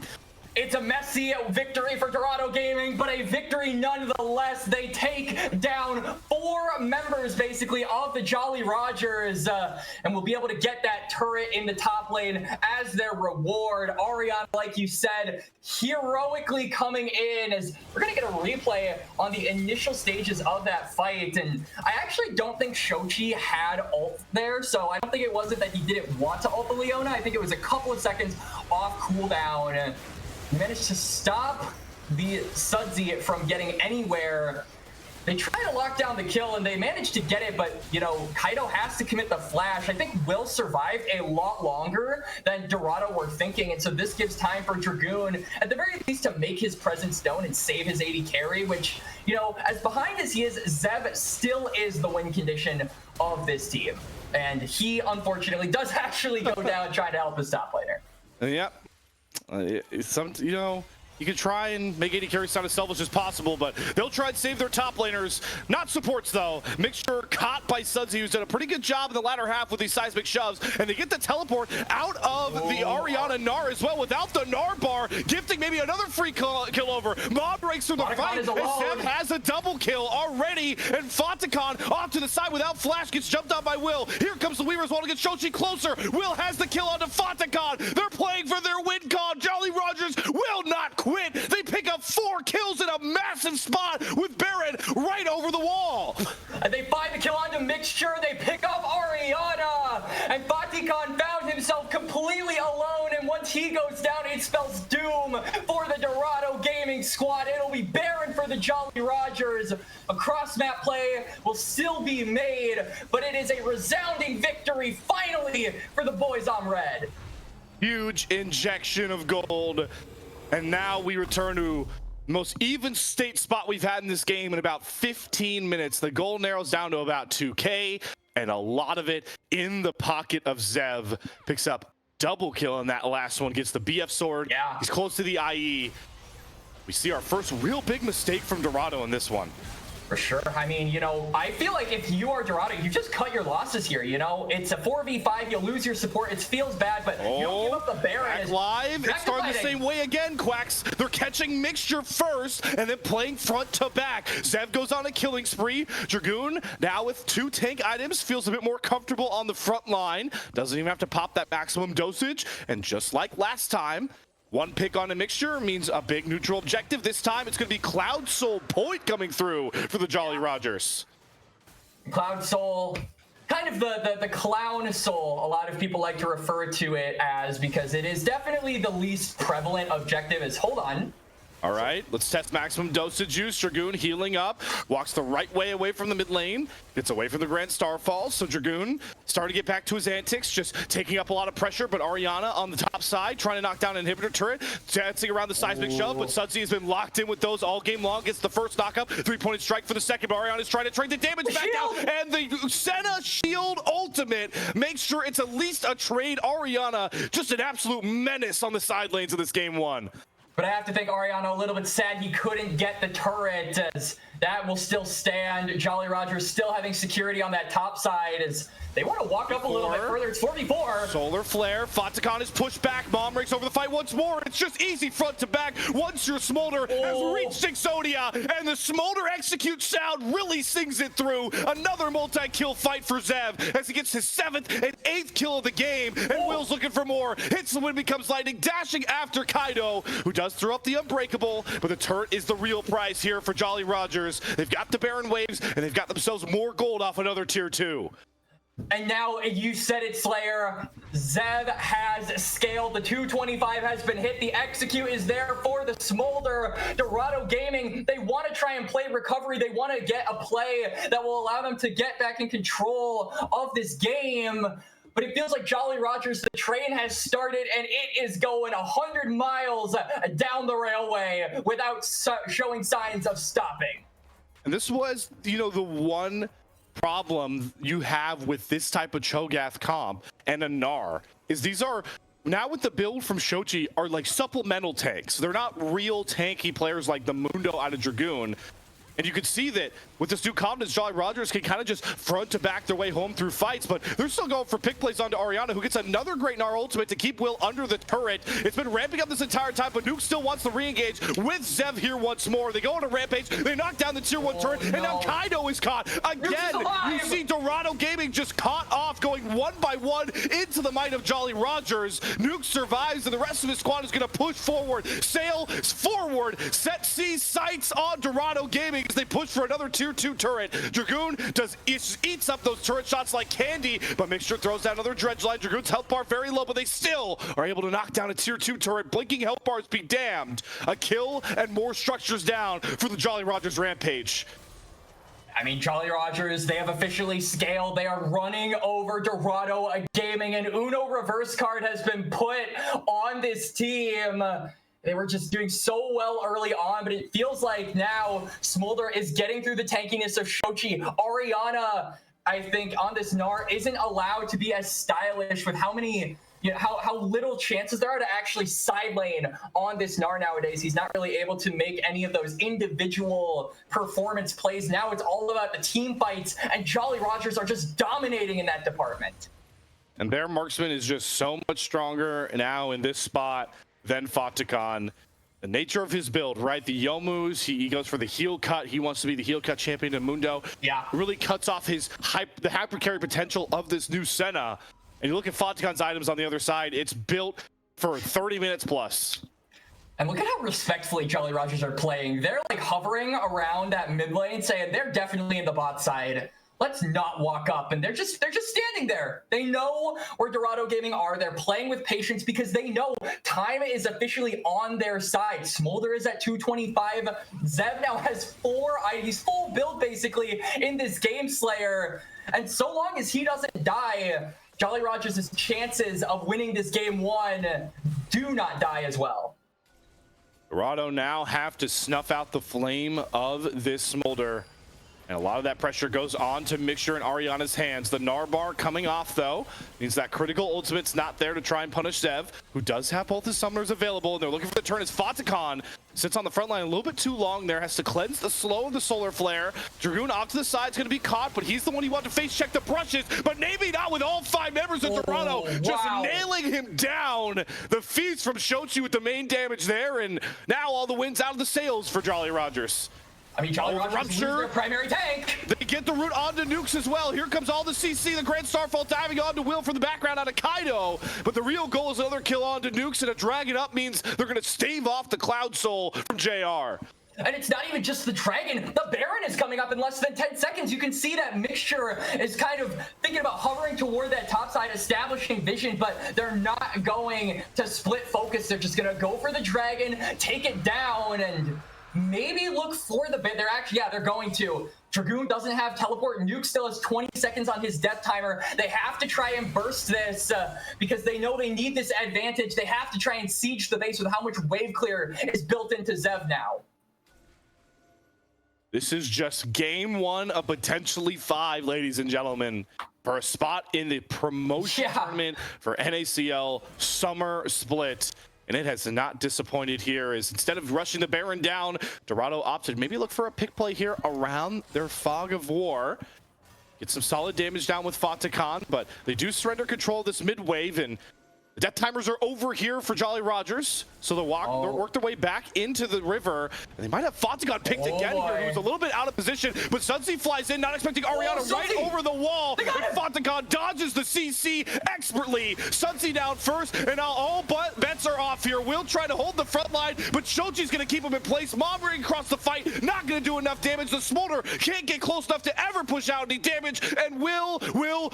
It's a messy victory for Dorado Gaming, but a victory nonetheless. They take down 4 members, basically, of the Jolly Rogers, and will be able to get that turret in the top lane as their reward. Ariana, like you said, heroically coming in, as we're going to get a replay on the initial stages of that fight. And I actually don't think Shochi had ult there, so I don't think it wasn't that he didn't want to ult the Leona. I think it was a couple of seconds off cooldown. Managed to stop the Sudsy from getting anywhere. They try to lock down the kill, and they managed to get it, but, you know, Kaido has to commit the flash. I think Will survive a lot longer than Dorado were thinking, and so this gives time for Dragoon, at the very least, to make his presence known and save his AD carry, which, you know, as behind as he is, Zev still is the win condition of this team. And he, unfortunately, does actually go down trying to help his top laner. Yep. You know, you can try and make AD carry sound as selfish as possible, but they'll try and save their top laners. Not supports, though. Mixture caught by Sudsy, who's done a pretty good job in the latter half with these seismic shoves, and they get the teleport out of the Ariana Gnar as well without the Gnar bar, gifting maybe another free kill over. Mob breaks through the fight, and Zev has a double kill already, and Fatikan off to the side without flash, gets jumped on by Will. Here comes the Weaver's Wall to get Shochi closer. Will has the kill onto Fatikan. They're playing for their win con. Jolly Rogers will not quit. They pick up 4 kills in a massive spot with Baron right over the wall. And they find the kill onto Mixture. They pick up Ariana. And Fatikan found himself completely alone. And once he goes down, it spells doom for the Dorado Gaming squad. It'll be Baron for the Jolly Rogers. A cross-map play will still be made, but it is a resounding victory, finally, for the boys on red. Huge injection of gold. And now we return to the most even state spot we've had in this game in about 15 minutes. The gold narrows down to about 2K, and a lot of it in the pocket of Zev. Picks up double kill in that last one. Gets the BF sword. Yeah. He's close to the IE. We see our first real big mistake from Dorado in this one. For sure. I mean, you know, I feel like if you are Dorado, you just cut your losses here, you know? It's a 4v5, you lose your support, it feels bad, but you don't give up the Baron. Back live, it's starting the same way again, Quacks. They're catching Mixture first, and then playing front to back. Zev goes on a killing spree. Dragoon, now with 2 tank items, feels a bit more comfortable on the front line. Doesn't even have to pop that maximum dosage, and just like last time, 1 pick on a Mixture means a big neutral objective. This time it's going to be Cloud Soul point coming through for the Jolly Rogers. Cloud Soul, kind of the clown soul, a lot of people like to refer to it as, because it is definitely the least prevalent objective. Is hold on. All right, let's test maximum dosage use. Dragoon healing up, walks the right way away from the mid lane, gets away from the Grand Starfall. So Dragoon starting to get back to his antics, just taking up a lot of pressure, but Ariana on the top side trying to knock down an inhibitor turret, dancing around the seismic shove, but Sudsy has been locked in with those all game long, gets the first knockup, 3-pointed strike for the second, but Ariana's trying to trade the damage back down, and the Senna shield ultimate makes sure it's at least a trade. Ariana, just an absolute menace on the side lanes of this game 1. But I have to think Ariana a little bit sad he couldn't get the turret, as that will still stand. Jolly Rogers still having security on that top side as they want to walk up a little bit further. It's 4v4. Solar Flare, Fatakan is pushed back. Mom breaks over the fight once more. It's just easy front to back once your Smolder has reached Exodia, and the Smolder execute sound really sings it through. Another multi-kill fight for Zev as he gets his 7th and 8th kill of the game, and Will's looking for more. Hits the wind, becomes lightning, dashing after Kaido, who does throw up the unbreakable, but the turret is the real prize here for Jolly Rogers. They've got the Baron waves, and they've got themselves more gold off another tier 2. And now, you said it, Slayer, Zev has scaled. The 225 has been hit. The execute is there for the Smolder. Dorado Gaming, they want to try and play recovery. They want to get a play that will allow them to get back in control of this game. But it feels like Jolly Rogers, the train has started, and it is going 100 miles down the railway without showing signs of stopping. And this was, you know, the one problem you have with this type of Cho'Gath comp and a Gnar is these are, now with the build from Shochi, are like supplemental tanks. They're not real tanky players like the Mundo out of Dragoon. And you can see that with this new confidence, Jolly Rogers can kind of just front to back their way home through fights, but they're still going for pick plays onto Ariana, who gets another great Gnar ultimate to keep Will under the turret. It's been ramping up this entire time, but Nuke still wants to re-engage with Zev here once more. They go on a rampage, they knock down the tier 1 turret, and now Kaido is caught. Again, you see Dorado Gaming just caught off, going 1 by 1 into the might of Jolly Rogers. Nuke survives, and the rest of his squad is going to push forward, sail forward, set C sights on Dorado Gaming as they push for another tier 2 turret. Dragoon eats up those turret shots like candy, but Mixture throws down another dredge line. Dragoon's health bar very low, but they still are able to knock down a tier 2 turret. Blinking health bars be damned. A kill and more structures down for the Jolly Rogers rampage. I mean, Jolly Rogers, they have officially scaled. They are running over Dorado Gaming, and Uno reverse card has been put on this team. They were just doing so well early on, but it feels like now Smolder is getting through the tankiness of Shochi. Ariana, I think, on this Gnar isn't allowed to be as stylish with how many, you know, how little chances there are to actually side lane on this Gnar nowadays. He's not really able to make any of those individual performance plays. Now it's all about the team fights, and Jolly Rogers are just dominating in that department. And their marksman is just so much stronger now in this spot than Fatakan. The nature of his build, right? The Yomus, he goes for the heel cut. He wants to be the heel cut champion in Mundo. Yeah. Really cuts off the hyper carry potential of this new Senna. And you look at Fatakan's items on the other side, it's built for 30 minutes plus. And look at how respectfully Jolly Rogers are playing. They're like hovering around that mid lane, saying they're definitely in the bot side. Let's not walk up, and they're just standing there. They know where Dorado Gaming are. They're playing with patience because they know time is officially on their side. Smolder is at 225. Zev now has 4 IDs, full build basically in this game, Slayer. And so long as he doesn't die, Jolly Rogers' chances of winning this game 1 do not die as well. Dorado now have to snuff out the flame of this Smolder. And a lot of that pressure goes on to Mixture and Ariana's hands. The Narbar coming off, though, means that critical ultimate's not there to try and punish Zev, who does have both his summoners available, and they're looking for the turn as Fatakon sits on the front line a little bit too long there, has to cleanse the slow of the Solar Flare. Dragoon off to the side is going to be caught, but he's the one you want to face check the brushes, but maybe not with all 5 members of Dorado, just nailing him down. The feast from Shochi with the main damage there, and now all the wind's out of the sails for Jolly Rogers. I mean, Jolly Rogers lose their primary tank. They get the root onto Nukes as well. Here comes all the CC, the Grand Starfall diving onto Will from the background out of Kaido. But the real goal is another kill onto Nukes, and a dragon up means they're going to stave off the Cloud Soul from JR. And it's not even just the dragon. The Baron is coming up in less than 10 seconds. You can see that Mixture is kind of thinking about hovering toward that top side, establishing vision, but they're not going to split focus. They're just going to go for the dragon, take it down, and maybe look for the bit. They're going to. Dragoon doesn't have teleport. Nuke still has 20 seconds on his death timer. They have to try and burst this because they know they need this advantage. They have to try and siege the base with how much wave clear is built into Zev now. This is just game 1 of potentially 5, ladies and gentlemen, for a spot in the promotion tournament for NACL Summer Split. And it has not disappointed here, as instead of rushing the Baron down, Dorado opted maybe look for a pick play here around their Fog of War. Get some solid damage down with Fatakon, but they do surrender control of this mid wave, and the death timers are over here for Jolly Rogers, so they'll work their way back into the river, and they might have Fatakon picked again here, who's a little bit out of position, but Sunsi flies in, not expecting Ariana right over the wall, and Fatakon dodges the CC expertly. Sunsi down first, and now all but bets are off here. Will try to hold the front line, but Shochi's going to keep him in place. Mombering across the fight, not going to do enough damage. The Smolder can't get close enough to ever push out any damage, and will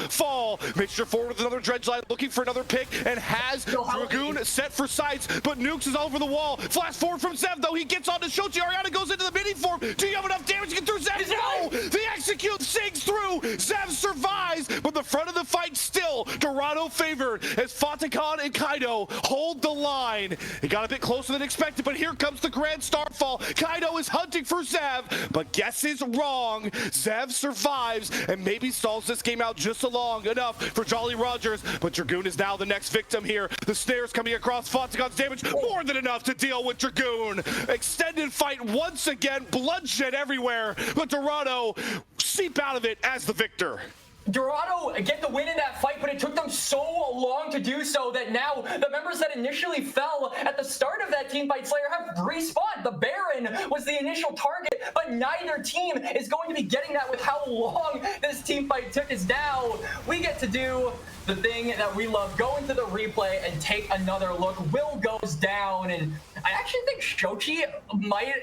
fall. Mixture forward with another dredge line, looking for another pick, and has Dragoon set for sights, but Nukes is over the wall. Flash forward from Zev, though. He gets onto Shochi. Ariana goes into the mini form. Do you have enough damage to get through Zev? No! The execute sings through. Zev survives, but the front of the fight still Dorado favored as Fatakon and Kaido hold the line. It got a bit closer than expected, but here comes the Grand Starfall. Kaido is hunting for Zev, but guesses wrong. Zev survives and maybe stalls this game out just long enough for Jolly Rogers, but Dragoon is now the next victim here. The snares coming across. Fatakon's damage more than enough to deal with Dragoon. Extended fight once again, bloodshed everywhere, but Dorado seep out of it as the victor. Dorado get the win in that fight, but it took them so long to do so that now the members that initially fell at the start of that team fight, Slayer, have respawned. The Baron was the initial target, but neither team is going to be getting that with how long this team fight took. Is now we get to do the thing that we love, go into the replay and take another look. Will goes down, and I actually think Shochi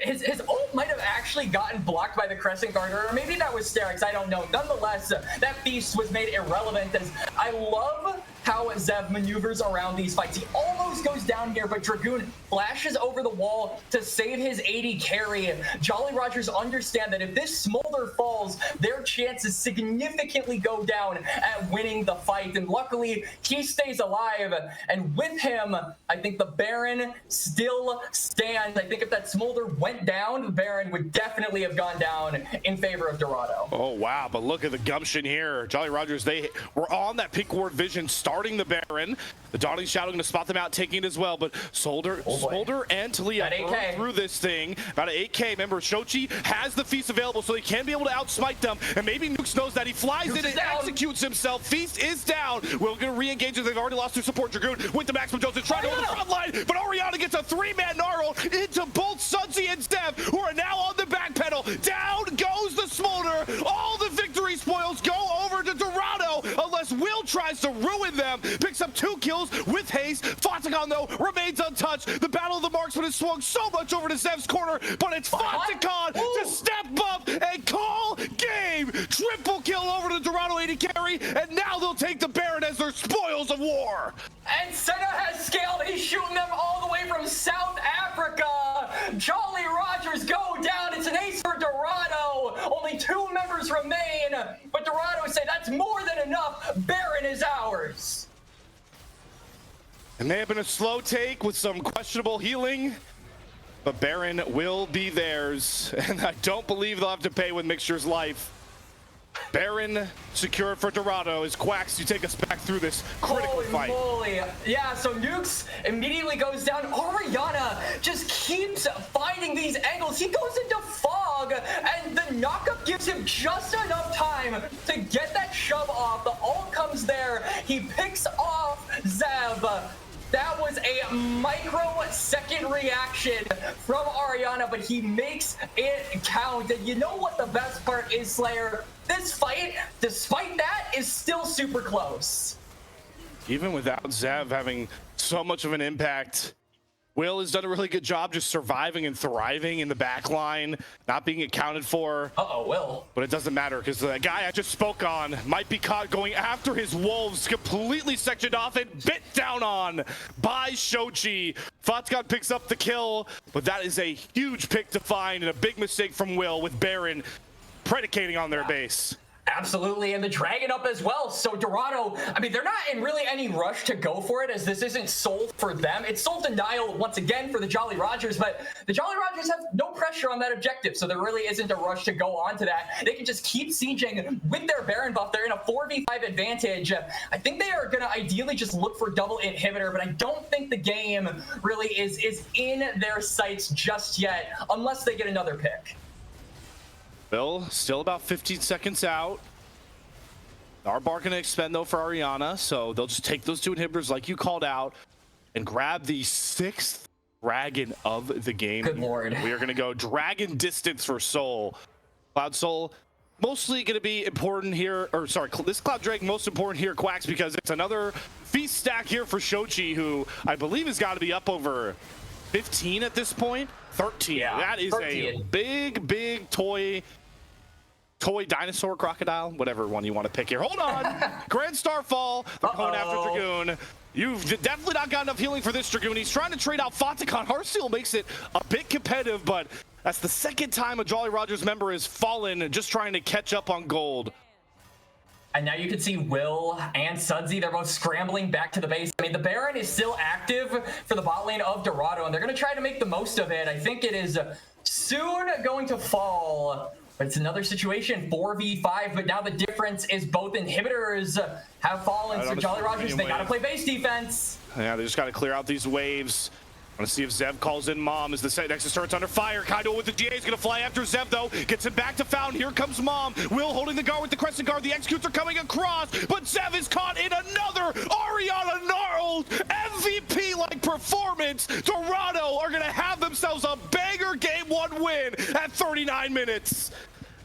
his ult might have actually gotten blocked by the Crescent Guard, or maybe that was Sterix, I don't know. Nonetheless, that feast was made irrelevant, as I love how Zev maneuvers around these fights. He almost goes down here, but Dragoon flashes over the wall to save his AD carry. Jolly Rogers understand that if this Smolder falls, their chances significantly go down at winning the fight. And luckily, he stays alive. And with him, I think the Baron still stands. I think if that Smolder went down, the Baron would definitely have gone down in favor of Dorado. Oh, wow. But look at the gumption here. Jolly Rogers, they were on that pick ward vision, starting the Baron. The Dawning Shadow going to spot them out, taking it as well. But Smolder and Talia burn through this thing. About an 8K. Remember, Shochi has the feast available, so he can be able to outsmite them. And maybe Nukes knows that. He flies in and executes himself. Feast is down. We're going to re-engage as they've already lost their support. Dragoon with the maximum dose. Trying to hold the front line, but Oriana gets a 3-man gnarl into both Sunsi and Zev, who are now on the back pedal. Down goes the Smolder. All the victory spoils go over to Dorado, unless Will tries to ruin them. Picks up 2 kills with haste. Fatakon, though, remains untouched. The Battle of the Marksman has swung so much over to Zev's corner, but it's Fatakon to step up and call game. Triple kill over to Dorado AD carry, and now they'll take the Baron as their spoils of war. And Senna has scaled. He's shooting them all the way from South Africa. Jolly Rogers go down. It's an ace for Dorado. Only 2 members remain, but Dorado say that's more than enough. Baron is ours. It may have been a slow take with some questionable healing, but Baron will be theirs, and I don't believe they'll have to pay with Mixture's life. Baron secured for Dorado. As Quacks, you take us back through this critical fight. Holy moly. Yeah, so Nukes immediately goes down. Oriana just keeps finding these angles. He goes into fog, and the knockup gives him just enough time to get that shove off. The ult comes there. He picks off Zev. That was a microsecond reaction from Ariana, but he makes it count. And you know what the best part is, Slayer? This fight, despite that, is still super close. Even without Zev having so much of an impact, Will has done a really good job just surviving and thriving in the back line, not being accounted for. Uh-oh, Will. But it doesn't matter because the guy I just spoke on might be caught going after his wolves, completely sectioned off and bit down on by Shochi. Fatgon picks up the kill, but that is a huge pick to find and a big mistake from Will with Baron predicating on their base. Absolutely, and the Dragon up as well. So Dorado, I mean, they're not in really any rush to go for it, as this isn't sold for them. It's sold to NACL once again for the Jolly Rogers, but the Jolly Rogers have no pressure on that objective, so there really isn't a rush to go on to that. They can just keep sieging with their Baron buff. They're in a 4v5 advantage. I think they are going to ideally just look for double inhibitor, but I don't think the game really is in their sights just yet, unless they get another pick. Bill, still about 15 seconds out. Narbar gonna expend though for Ariana, so they'll just take those 2 inhibitors like you called out and grab the 6th dragon of the game. Good lord. We are gonna go dragon distance for Soul. Cloud Soul mostly gonna be important here, or sorry, this Cloud Dragon most important here, Quacks, because it's another feast stack here for Shochi, who I believe has got to be up over 15 at this point. 13. Yeah, that is 13. a big toy dinosaur, crocodile, whatever one you want to pick here. Hold on. Grand Starfall. They're going after Dragoon. You've definitely not got enough healing for this Dragoon. He's trying to trade out Fatacon. Heartsteel makes it a bit competitive, but that's the second time a Jolly Rogers member has fallen just trying to catch up on gold. And now you can see Will and Sudsy, they're both scrambling back to the base. I mean, the Baron is still active for the bot lane of Dorado, and they're going to try to make the most of it. I think it is soon going to fall, but it's another situation, 4v5, but now the difference is both inhibitors have fallen, so Jolly Rogers, they got to play base defense. Yeah, they just got to clear out these waves. I want to see if Zev calls in Mom as the Nexus starts under fire. Kaido with the GA is going to fly after Zev, though. Gets him back to Fountain. Here comes Mom. Will holding the guard with the Crescent Guard. The Executes are coming across, but Zev is caught in another Ariana gnarled MVP-like performance. Dorado are going to have themselves a banger Game 1 win at 39 minutes.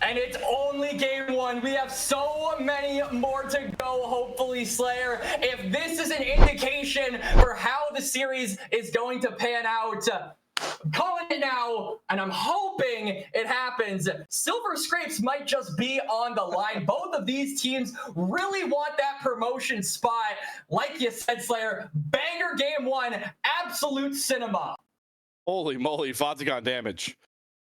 And it's only game 1. We have so many more to go, hopefully, Slayer. If this is an indication for how the series is going to pan out, I'm calling it now, and I'm hoping it happens. Silver Scrapes might just be on the line. Both of these teams really want that promotion spot. Like you said, Slayer, banger game 1, absolute cinema. Holy moly, Fatagon damage.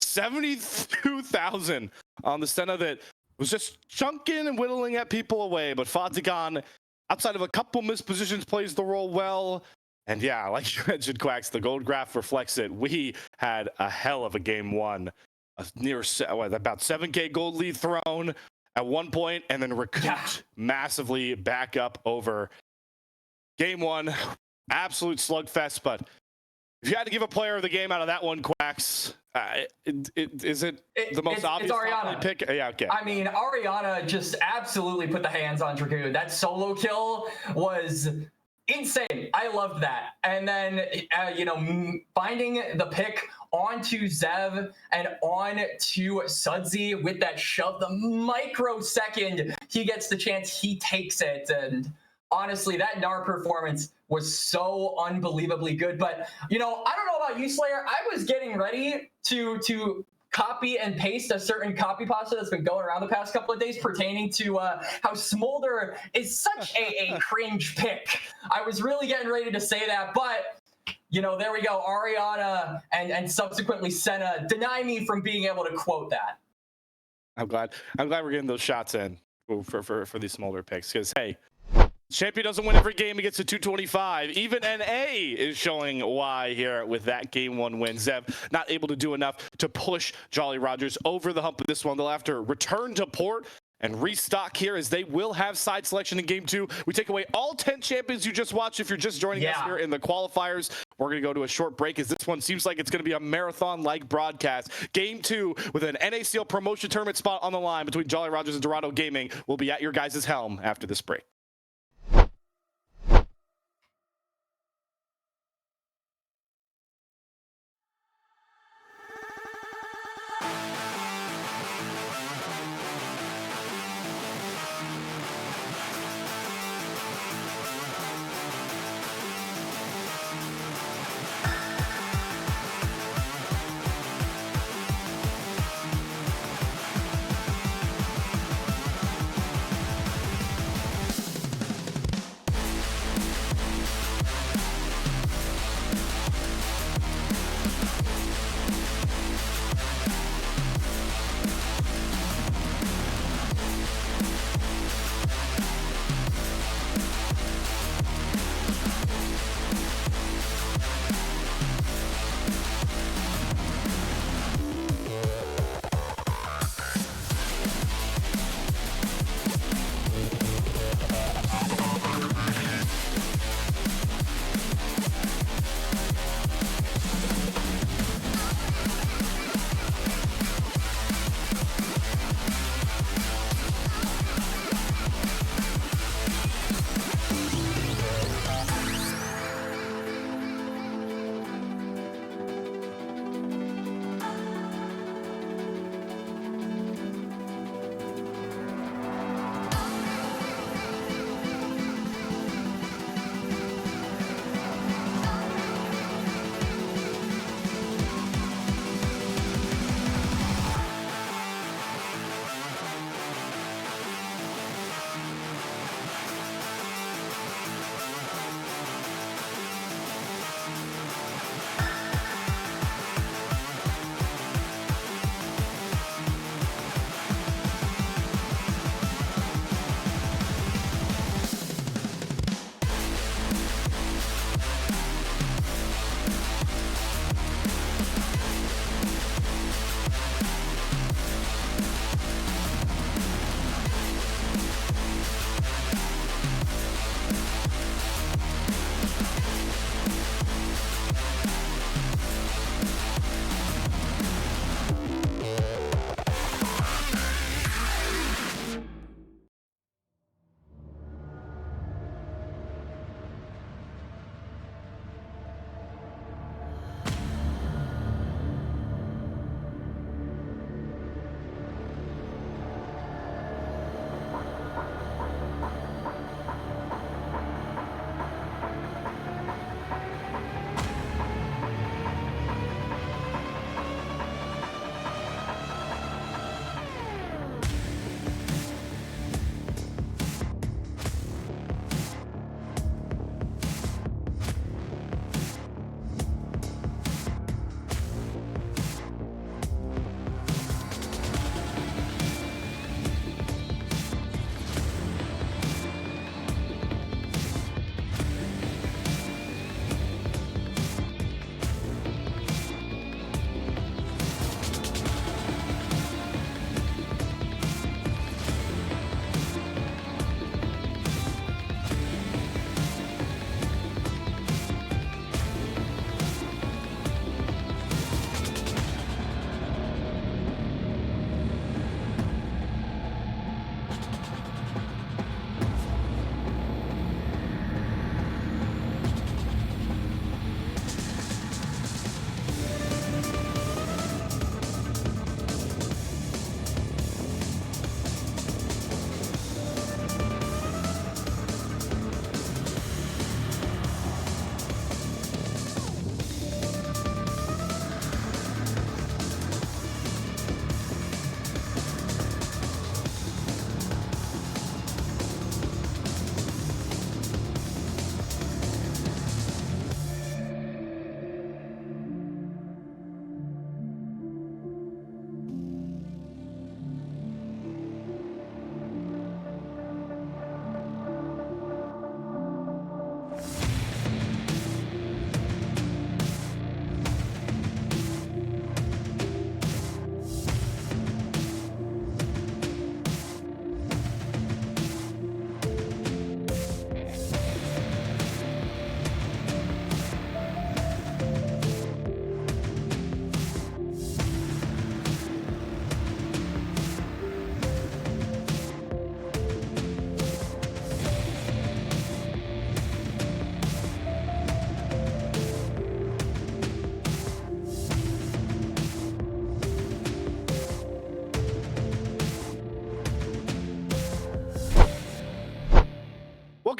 72,000 on the Senna that was just chunking and whittling at people away, but Fatagon, outside of a couple mispositions, plays the role well. And yeah, like you mentioned, Quacks, the gold graph reflects it. We had a hell of a game 1, a near about 7K gold lead thrown at one point, and then recouped massively back up over game 1. Absolute slugfest, but if you had to give a player of the game out of that one, Quacks, is it the most obvious Ariana pick? Yeah, okay. I mean, Ariana just absolutely put the hands on Dragoon. That solo kill was insane. I loved that. And then, finding the pick onto Zev and onto Sudsy with that shove, the microsecond he gets the chance, he takes it. And honestly, that Gnar performance was so unbelievably good. But, I don't know about you, Slayer. I was getting ready to copy and paste a certain copy pasta that's been going around the past couple of days pertaining to how Smolder is such a cringe pick. I was really getting ready to say that, but there we go. Ariana and subsequently Senna deny me from being able to quote that. I'm glad we're getting those shots in for these Smolder picks, because hey, Champion doesn't win every game. He gets to 225. Even NA is showing why here with that game 1 win. Zev not able to do enough to push Jolly Rogers over the hump of this one. They'll have to return to port and restock here, as they will have side selection in game 2. We take away all 10 champions you just watched. If you're just joining us here in the qualifiers, we're going to go to a short break, as this one seems like it's going to be a marathon-like broadcast. Game 2 with an NACL promotion tournament spot on the line between Jolly Rogers and Dorado Gaming will be at your guys' helm after this break.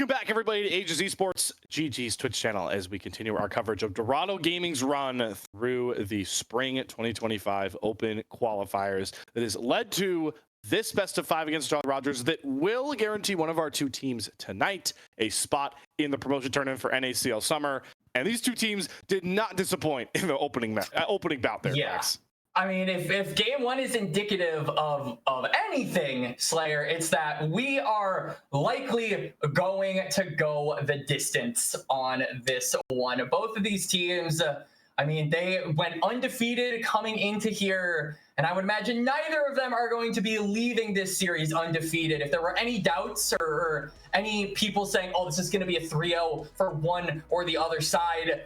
Welcome back, everybody, to Ages Esports, GG's Twitch channel, as we continue our coverage of Dorado Gaming's run through the spring 2025 Open Qualifiers that has led to this best of 5 against Jolly Rogers that will guarantee one of our two teams tonight a spot in the promotion tournament for NACL Summer. And these two teams did not disappoint in the opening bout there. Yeah. Max. I mean, if game one is indicative of anything, Slayer, it's that we are likely going to go the distance on this one. Both of these teams, I mean, they went undefeated coming into here, and I would imagine neither of them are going to be leaving this series undefeated. If there were any doubts or any people saying, oh, this is going to be a 3-0 for one or the other side,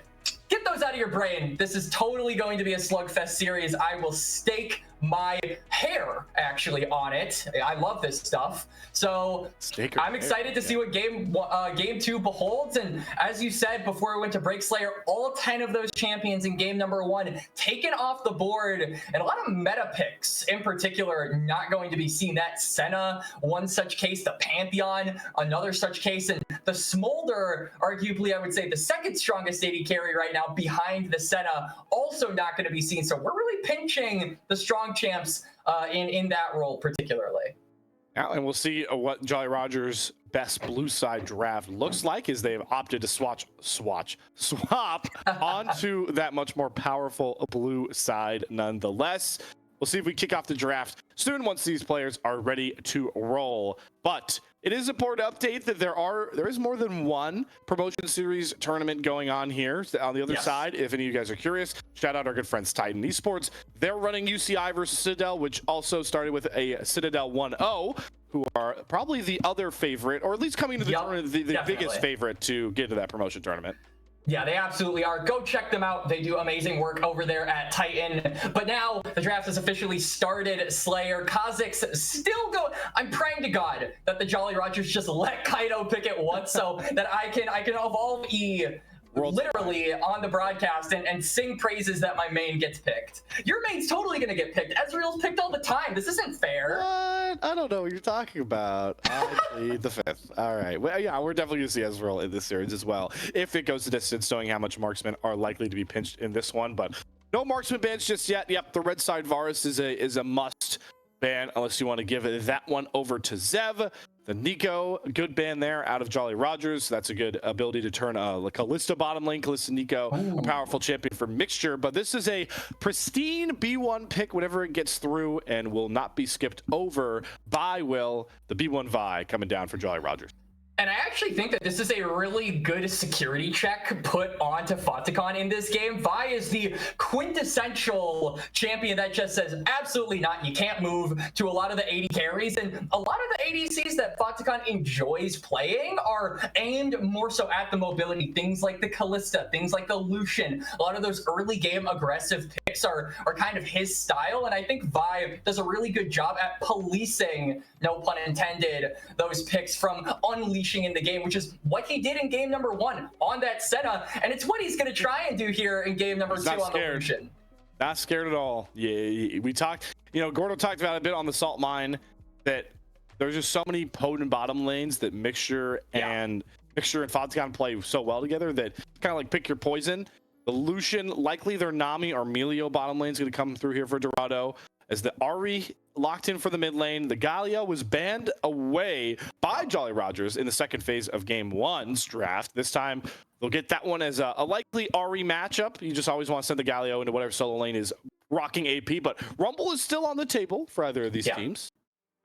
get those out of your brain. This is totally going to be a slugfest series. I will stake my hair actually on it. I love this stuff. So I'm excited to see what game two beholds. And as you said before we went to break, Slayer, all 10 of those champions in game number one taken off the board, and a lot of meta picks in particular not going to be seen. That Senna, one such case, the Pantheon, another such case, and the Smolder, arguably I would say the second strongest AD carry right now behind the Senna, also not going to be seen. So we're really pinching the strong champs in that role particularly. Now, and we'll see what Jolly Rogers' best blue side draft looks like, as they've opted to swap onto that much more powerful blue side nonetheless. We'll see if we kick off the draft soon once these players are ready to roll. But it is important to update that there is more than one promotion series tournament going on here on the other side. If any of you guys are curious, shout out our good friends Titan Esports. They're running UCI versus Citadel, which also started with a Citadel 1-0, who are probably the other favorite, or at least coming to the tournament, the biggest favorite to get to that promotion tournament. Yeah, they absolutely are. Go check them out. They do amazing work over there at Titan. But now the draft has officially started, Slayer. Kha'Zix still go. I'm praying to God that the Jolly Rogers just let Kaido pick it once so that I can evolve E literally on the broadcast and sing praises that my main gets picked. Your main's totally going to get picked. Ezreal's picked all the time. This isn't fair. What? I don't know what you're talking about. I plead the fifth. All right. Well, yeah, we're definitely going to see Ezreal in this series as well, if it goes the distance, knowing how much marksmen are likely to be pinched in this one. But no marksman bans just yet. Yep, the red side Varus is a must ban, unless you want to give that one over to Zev. The Nico, good ban there out of Jolly Rogers. That's a good ability to turn a Kalista bottom lane. Kalista Nico, a powerful champion for Mixture. But this is a pristine B1 pick whenever it gets through and will not be skipped over by Will, the B1 Vi coming down for Jolly Rogers. And I actually think that this is a really good security check put onto Faticon in this game. Vi is the quintessential champion that just says, absolutely not, you can't move, to a lot of the AD carries. And a lot of the ADCs that Faticon enjoys playing are aimed more so at the mobility. Things like the Kalista, things like the Lucian. A lot of those early game aggressive picks are kind of his style. And I think Vi does a really good job at policing, no pun intended, those picks from unleashing in the game, which is what he did in game number one on that Senna, and it's what he's going to try and do here in game number two on the Lucian. Not scared at all. Yeah, we talked, Gordo talked about a bit on the Salt Mine that there's just so many potent bottom lanes that Mixture and Faticon play so well together that kind of like pick your poison. The Lucian, likely their Nami or Melio bottom lane is going to come through here for Dorado, as the Ahri locked in for the mid lane. The Galio was banned away by Jolly Rogers in the second phase of game one's draft. This time they'll get that one as a likely Ahri matchup. You just always want to send the Galio into whatever solo lane is rocking AP, but Rumble is still on the table for either of these teams.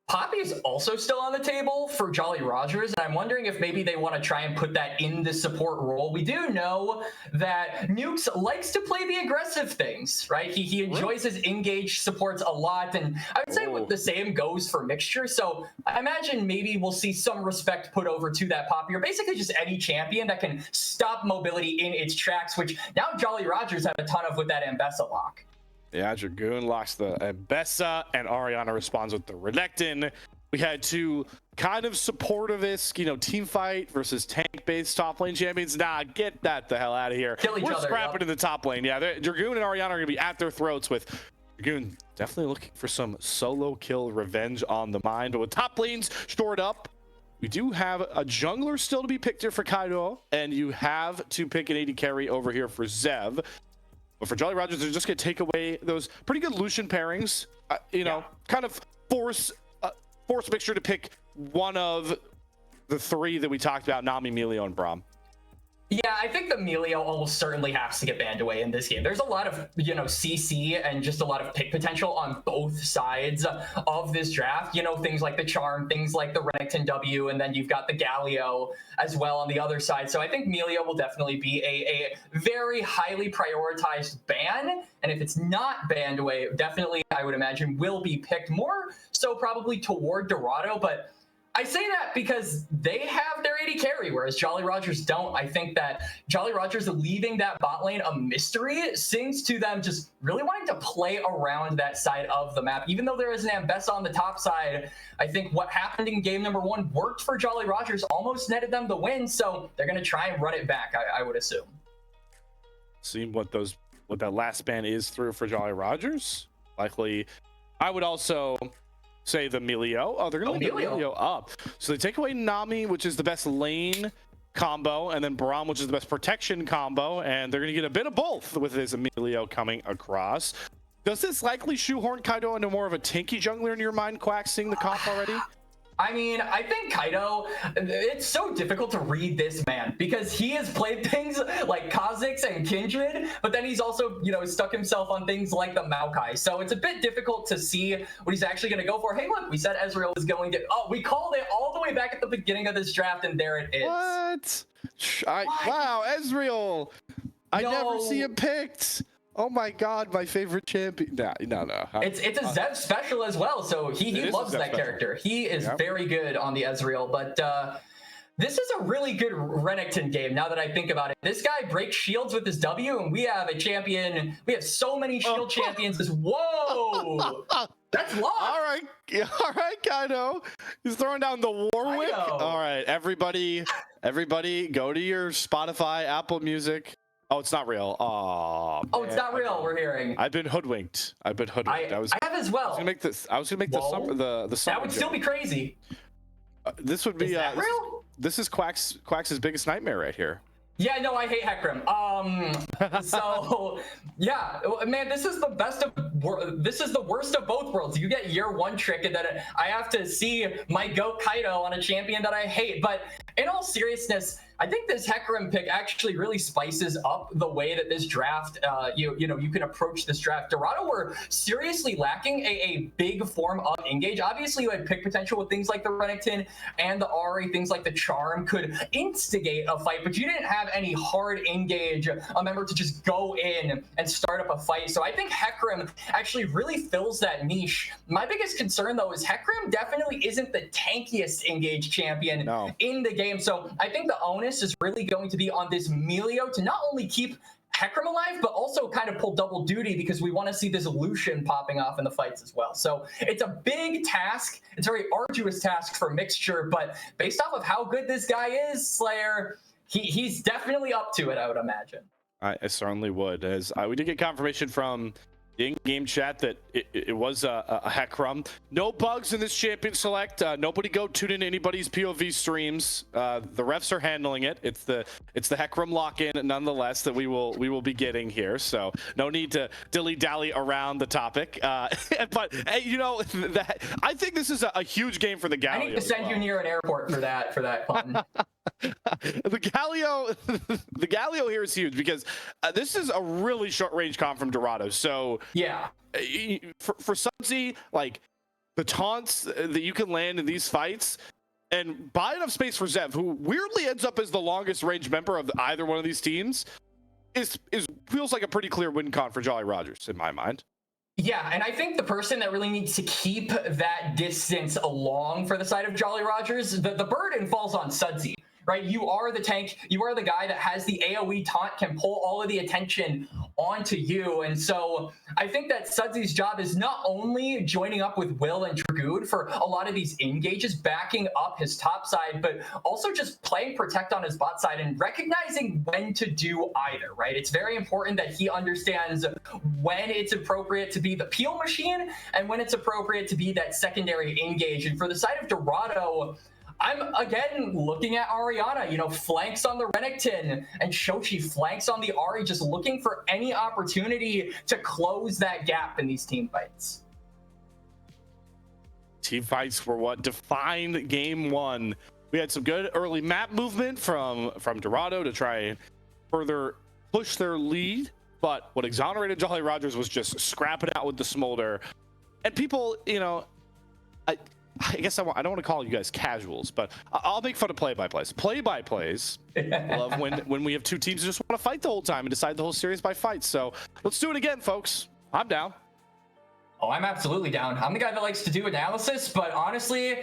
Poppy is also still on the table for Jolly Rogers, and I'm wondering if maybe they want to try and put that in the support role. We do know that Nukes likes to play the aggressive things, right? He enjoys his engage supports a lot, and I would say the same goes for Mixture. So I imagine maybe we'll see some respect put over to that Poppy, or basically just any champion that can stop mobility in its tracks, which now Jolly Rogers have a ton of with that Ambessa lock. Yeah, Dragoon locks the Ambessa, and Ariana responds with the Renekton. We had two kind of supportivist, team fight versus tank-based top lane champions. Nah, get that the hell out of here. We're scrapping in the top lane. Yeah, Dragoon and Ariana are going to be at their throats, with Dragoon definitely looking for some solo kill revenge on the mind. But with top lanes shored up, we do have a jungler still to be picked here for Kaido, and you have to pick an AD carry over here for Zev. But for Jolly Rogers, they're just going to take away those pretty good Lucian pairings. You know, kind of force mixture to pick one of the three that we talked about: Nami, Melio, and Braum. Yeah, I think the Melio almost certainly has to get banned away in this game. There's a lot of, you know, CC and just a lot of pick potential on both sides of this draft. You know, things like the Charm, things like the Renekton W, and then you've got the Galio as well on the other side. So I think Melio will definitely be a very highly prioritized ban. And if it's not banned away, definitely, I would imagine, will be picked more so probably toward Dorado. But I say that because they have their AD carry, whereas Jolly Rogers don't. I think that Jolly Rogers leaving that bot lane a mystery sings to them just really wanting to play around that side of the map. Even though there is an Ambessa on the top side, I think what happened in game number 1 worked for Jolly Rogers, almost netted them the win, so they're going to try and run it back, I would assume. See what that last ban is through for Jolly Rogers. Likely, I would also say the Melio. Oh, they're going to leave Melio up. So they take away Nami, which is the best lane combo, and then Braum, which is the best protection combo, and they're going to get a bit of both with this Melio coming across. Does this likely shoehorn Kaido into more of a tanky jungler in your mind, Quack, seeing the comp already? I mean, I think Kaido, it's so difficult to read this man because he has played things like Kha'Zix and Kindred, but then he's also, you know, stuck himself on things like the Maokai. So it's a bit difficult to see what he's actually going to go for. Hey, look, we said Ezreal was going to, we called it all the way back at the beginning of this draft, and there it is. What? Wow, Ezreal. I never see him picked. Oh my God, my favorite champion. No. It's a Zev special as well, so he loves that character. He is very good on the Ezreal, but this is a really good Renekton game now that I think about it. This guy breaks shields with his W, and we have a champion. We have so many shield champions. Whoa! That's locked. All right, Kaido. He's throwing down the Warwick. All right, everybody go to your Spotify, Apple Music. Oh, it's not real. Oh, it's not real. We're hearing. I've been hoodwinked. I have as well. I was gonna make this. I was gonna make the summer. That would still be crazy. This would be. Is that real? This is Quack's biggest nightmare right here. Yeah, no, I hate Hecarim. So yeah, man, this is the best of. This is the worst of both worlds. You get year 1 trick, and then I have to see my goat Kaido on a champion that I hate. But in all seriousness, I think this Hecarim pick actually really spices up the way that this draft, you can approach this draft. Dorado were seriously lacking a big form of engage. Obviously, you had pick potential with things like the Renekton and the Ahri, things like the Charm could instigate a fight, but you didn't have any hard engage, a member to just go in and start up a fight. So I think Hecarim actually really fills that niche. My biggest concern, though, is Hecarim definitely isn't the tankiest engage champion in the game. So I think the onus is really going to be on this Melio to not only keep Hecarim alive, but also kind of pull double duty because we want to see this Lucian popping off in the fights as well. So it's a big task. It's a very arduous task for Mixture, but based off of how good this guy is, Slayer, he's definitely up to it, I would imagine. I certainly would. As we did get confirmation from the in-game chat that it was a Hecarim. No bugs in this champion select. Nobody go tune in anybody's POV streams. The refs are handling it. It's the Hecarim lock-in nonetheless that we will be getting here. So no need to dilly-dally around the topic. But hey, you know, I think this is a huge game for the Galio. I need to send you near an airport for that pun. The Galio here is huge because this is a really short range comp from Dorado. So yeah, for Sudsy, like the taunts that you can land in these fights and buy enough space for Zev, who weirdly ends up as the longest range member of either one of these teams, feels like a pretty clear win con for Jolly Rogers in my mind. Yeah, and I think the person that really needs to keep that distance along for the side of Jolly Rogers, the burden falls on Sudsy. Right, you are the tank. You are the guy that has the AOE taunt, can pull all of the attention onto you. And so I think that Sudsy's job is not only joining up with Will and Dragoon for a lot of these engages, backing up his top side, but also just playing protect on his bot side and recognizing when to do either. Right, it's very important that he understands when it's appropriate to be the peel machine and when it's appropriate to be that secondary engage. And for the side of Dorado, I'm again looking at Ariana, you know, flanks on the Renekton, and Shochi flanks on the Ari, just looking for any opportunity to close that gap in these team fights. Team fights were what defined game one. We had some good early map movement from Dorado to try and further push their lead, but what exonerated Jolly Rogers was just scrapping out with the smolder. And people, you know, I guess I don't want to call you guys casuals, but I'll make fun of play-by-plays. Play-by-plays love when we have two teams who just want to fight the whole time and decide the whole series by fights. So let's do it again, folks. I'm down. Oh, I'm absolutely down. I'm the guy that likes to do analysis, but honestly,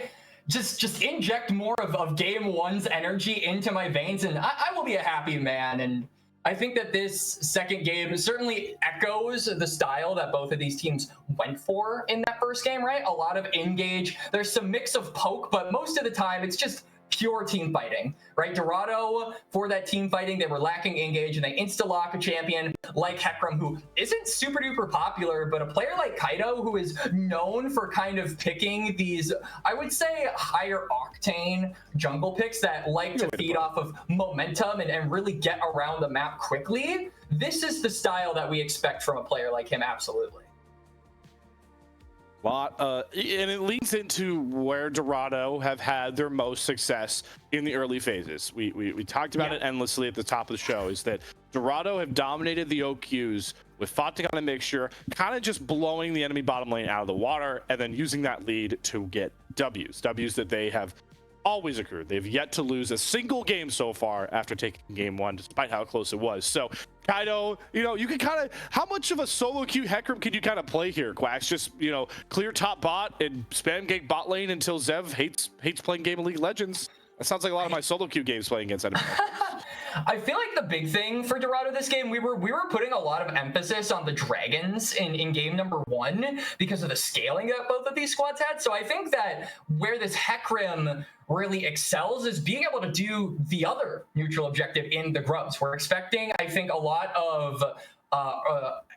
just inject more of game one's energy into my veins, and I will be a happy man. And I think that this second game certainly echoes the style that both of these teams went for in that first game, right? A lot of engage. There's some mix of poke, but most of the time it's just pure team fighting, right? Dorado, for that team fighting, they were lacking engage, and they insta-lock a champion like Hecarim, who isn't super duper popular, but a player like Kaido, who is known for kind of picking these, I would say, higher octane jungle picks that like to feed off of momentum and really get around the map quickly. This is the style that we expect from a player like him, absolutely. And it leads into where Dorado have had their most success in the early phases. We talked about it endlessly at the top of the show, is that Dorado have dominated the OQs with Fatik on a mixture, kind of just blowing the enemy bottom lane out of the water, and then using that lead to get W's that they have always accrued. They've yet to lose a single game so far after taking game one, despite how close it was. So Kaido, you know, you can kind of, how much of a solo queue Hecarim can you kind of play here, Quacks? Just, you know, clear top bot and spam gank bot lane until Zev hates playing Game of League Legends. That sounds like a lot of my solo queue games playing against enemy. I feel like the big thing for Dorado this game, we were putting a lot of emphasis on the dragons in game number one because of the scaling that both of these squads had. So I think that where this Hecarim really excels is being able to do the other neutral objective in the grubs. We're expecting, I think, a lot of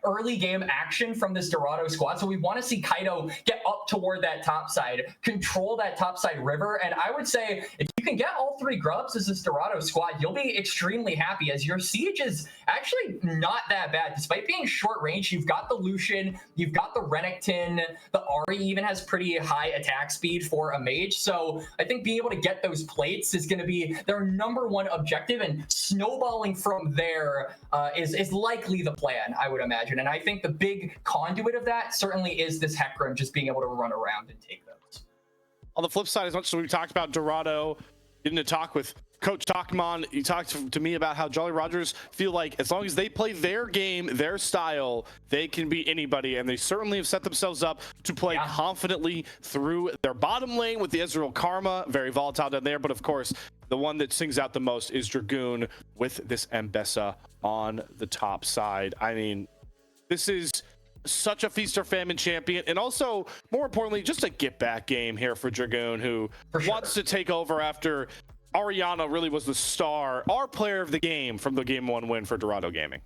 early game action from this Dorado squad. So we want to see Kaido get up toward that top side, control that top side river. And I would say if you can get all three grubs as this Dorado squad, you'll be extremely happy, as your siege is actually not that bad. Despite being short range, you've got the Lucian, you've got the Renekton, the Ari even has pretty high attack speed for a mage. So I think being able to get those plates is going to be their number one objective, and snowballing from there is likely the plan, I would imagine. And I think the big conduit of that certainly is this Hecarim just being able to run around and take those. On the flip side, as much as we talked about Dorado, getting to talk with Coach Takman, you talked to me about how Jolly Rogers feel like as long as they play their game, their style, they can beat anybody, and they certainly have set themselves up to play confidently through their bottom lane with the Ezreal Karma, very volatile down there, but of course, the one that sings out the most is Dragoon with this Mbessa on the top side. I mean, this is such a feast or famine champion, and also more importantly, just a get back game here for Dragoon, who wants to take over after Ariana really was the star, our player of the game from the game one win for Dorado Gaming.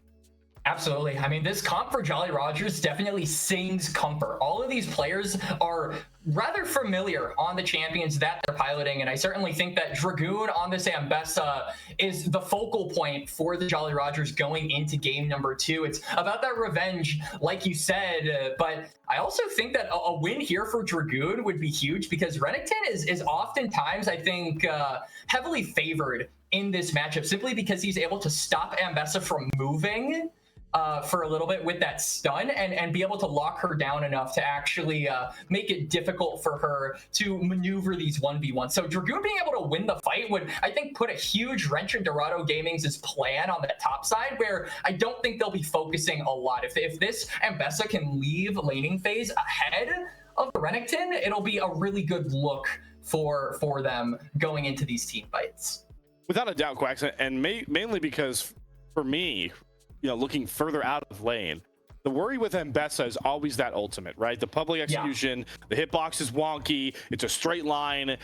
Absolutely. I mean, this comp for Jolly Rogers definitely sings comfort. All of these players are rather familiar on the champions that they're piloting, and I certainly think that Dragoon on this Ambessa is the focal point for the Jolly Rogers going into game number two. It's about that revenge, like you said, but I also think that a win here for Dragoon would be huge, because Renekton is oftentimes, I think, heavily favored in this matchup, simply because he's able to stop Ambessa from moving for a little bit with that stun, and be able to lock her down enough to actually make it difficult for her to maneuver these 1v1. So Dragoon being able to win the fight would, I think, put a huge wrench in Dorado Gaming's plan on that top side, where I don't think they'll be focusing a lot. If this Ambessa can leave laning phase ahead of the Renekton, it'll be a really good look for them going into these team fights. Without a doubt, Quacks, and mainly because for me, you know, looking further out of lane, the worry with Mbessa is always that ultimate, right? The public execution, the hitbox is wonky. It's a straight line.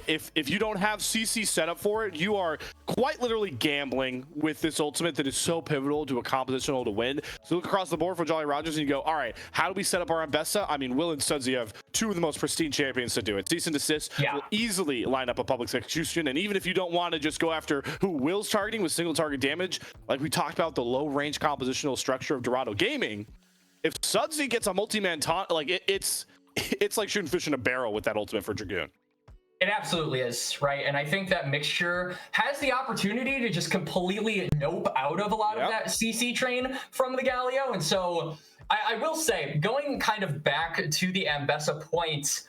If you don't have CC set up for it, you are quite literally gambling with this ultimate that is so pivotal to a compositional to win. So look across the board for Jolly Rogers and you go, all right, how do we set up our Mbessa? I mean, Will and Sudsy have two of the most pristine champions to do it. Cease and Desist will easily line up a public execution. And even if you don't want to just go after who Will's targeting with single target damage, like we talked about the low range compositional structure of Dorado Gaming, if Sudsy gets a multi-man taunt, like it's like shooting fish in a barrel with that ultimate for Dragoon. It absolutely is, right? And I think that Mixture has the opportunity to just completely nope out of a lot of that CC train from the Galio. And so I will say, going kind of back to the Mbessa points,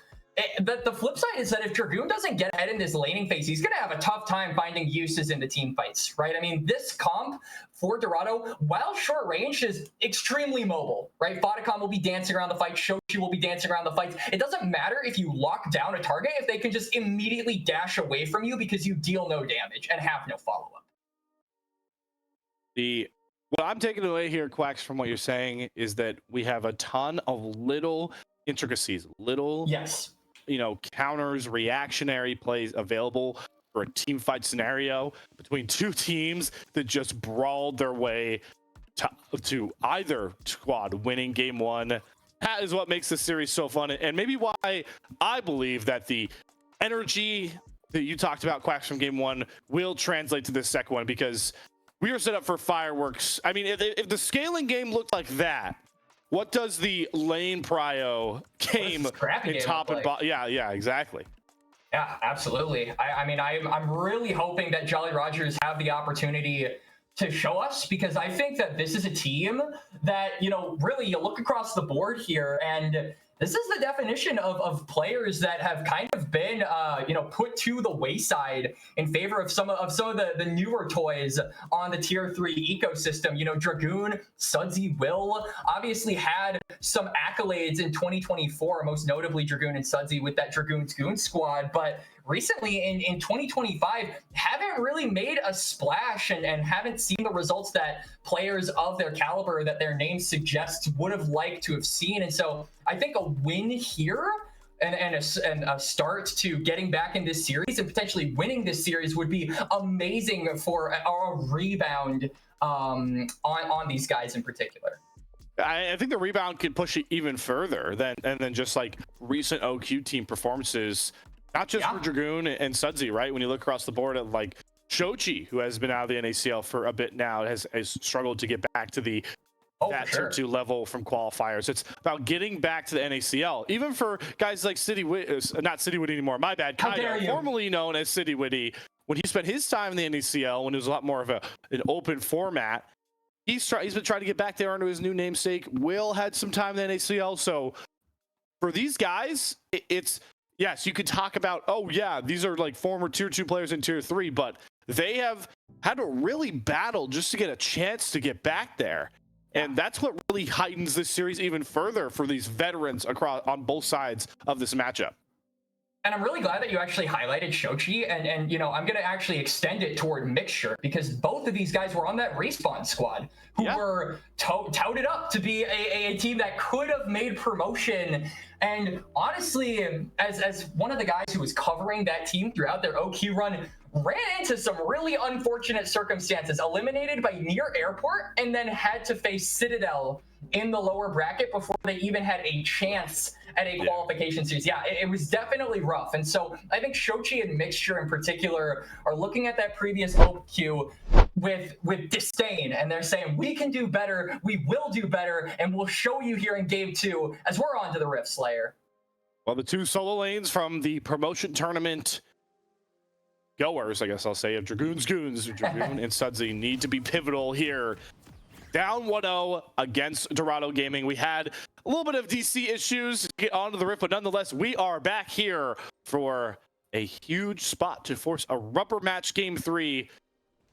the flip side is that if Dragoon doesn't get ahead in this laning phase, he's going to have a tough time finding uses in the team fights, right? I mean, this comp for Dorado, while short range, is extremely mobile, right? Fodicon will be dancing around the fight. Shochi will be dancing around the fights. It doesn't matter if you lock down a target if they can just immediately dash away from you because you deal no damage and have no follow-up. What I'm taking away here, Quacks, from what you're saying is that we have a ton of little intricacies, little counters, reactionary plays available for a team fight scenario between two teams that just brawled their way to either squad winning game one. That is what makes this series so fun, and maybe why I believe that the energy that you talked about, Quacks, from game one will translate to this second one, because we are set up for fireworks. I mean, if the scaling game looked like that, what does the lane prio game in top and bottom? Yeah, exactly. Yeah, absolutely. I mean, I'm really hoping that Jolly Rogers have the opportunity to show us, because I think that this is a team that, really you look across the board here, and this is the definition of players that have kind of been, put to the wayside in favor of some of the newer toys on the tier 3 ecosystem. Dragoon, Sudsy, Will obviously had some accolades in 2024, most notably Dragoon and Sudsy with that Dragoon's Goon squad, but recently in 2025 haven't really made a splash and haven't seen the results that players of their caliber that their names suggest would have liked to have seen. And so I think a win here and a start to getting back in this series and potentially winning this series would be amazing for a rebound on these guys in particular. I think the rebound could push it even further than just like recent OQ team performances. Not just for Dragoon and Sudsy, right? When you look across the board at like Shochi, who has been out of the NACL for a bit now, has struggled to get back to the tier 2 level from qualifiers. It's about getting back to the NACL. Even for guys like not City Witty anymore, my bad, Kyle, formerly known as City Witty, when he spent his time in the NACL, when it was a lot more of an open format, he's been trying to get back there under his new namesake. Will had some time in the NACL. So for these guys, it's yes, you could talk about, oh yeah, these are like former tier 2 players in tier 3, but they have had to really battle just to get a chance to get back there. And that's what really heightens this series even further for these veterans on both sides of this matchup. And I'm really glad that you actually highlighted Shochi, and I'm going to actually extend it toward Mixture, because both of these guys were on that Respawn squad who were touted up to be a team that could have made promotion. And honestly, as one of the guys who was covering that team throughout their OQ run, ran into some really unfortunate circumstances, eliminated by Near Airport, and then had to face Citadel in the lower bracket before they even had a chance at a qualification series. Yeah, it was definitely rough. And so I think Shochi and Mixture in particular are looking at that previous OQ with disdain, and they're saying, we can do better, we will do better, and we'll show you here in game 2 as we're on to the Rift Slayer. Well, the two solo lanes from the promotion tournament goers, I guess I'll say, of Dragoon's Goons, Dragoon and Sudsy, need to be pivotal here. Down 1-0 against Dorado Gaming. We had a little bit of DC issues to get onto the Rift, but nonetheless, we are back here for a huge spot to force a rubber match game 3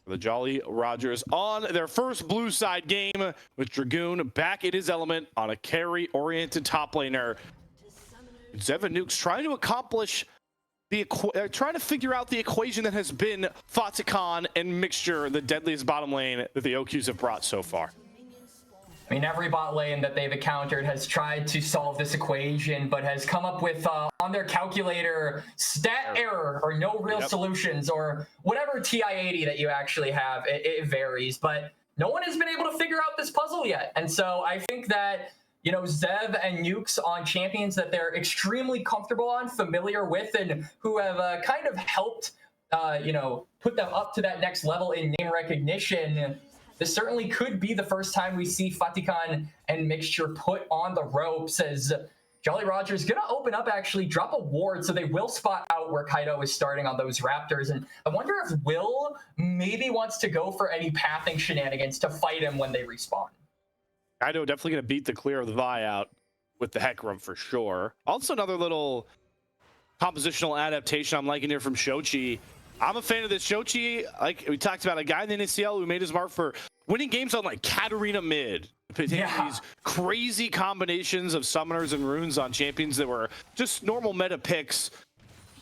for the Jolly Rogers on their first blue side game, with Dragoon back in his element on a carry-oriented top laner. Zevin Nukes trying to accomplish trying to figure out the equation that has been Fodicon and Mixture, the deadliest bottom lane that the OQs have brought so far. I mean, every bot lane that they've encountered has tried to solve this equation, but has come up with on their calculator stat error or no real solutions or whatever TI-80 that you actually have. It varies, but no one has been able to figure out this puzzle yet. And so I think that, you know, Zev and Nukes on champions that they're extremely comfortable on, familiar with, and who have kind of helped, you know, put them up to that next level in name recognition. This certainly could be the first time we see Fatikan and Mixture put on the ropes, as Jolly Roger's going to open up, actually drop a ward, so they will spot out where Kaido is starting on those Raptors. And I wonder if Will maybe wants to go for any pathing shenanigans to fight him when they respawn. Kaido definitely going to beat the clear of the Vi out with the Hecarim for sure. Also, another little compositional adaptation I'm liking here from Shochi. I'm a fan of this. Shochi, like we talked about, a guy in the NACL who made his mark for winning games on like Katarina mid. These crazy combinations of summoners and runes on champions that were just normal meta picks.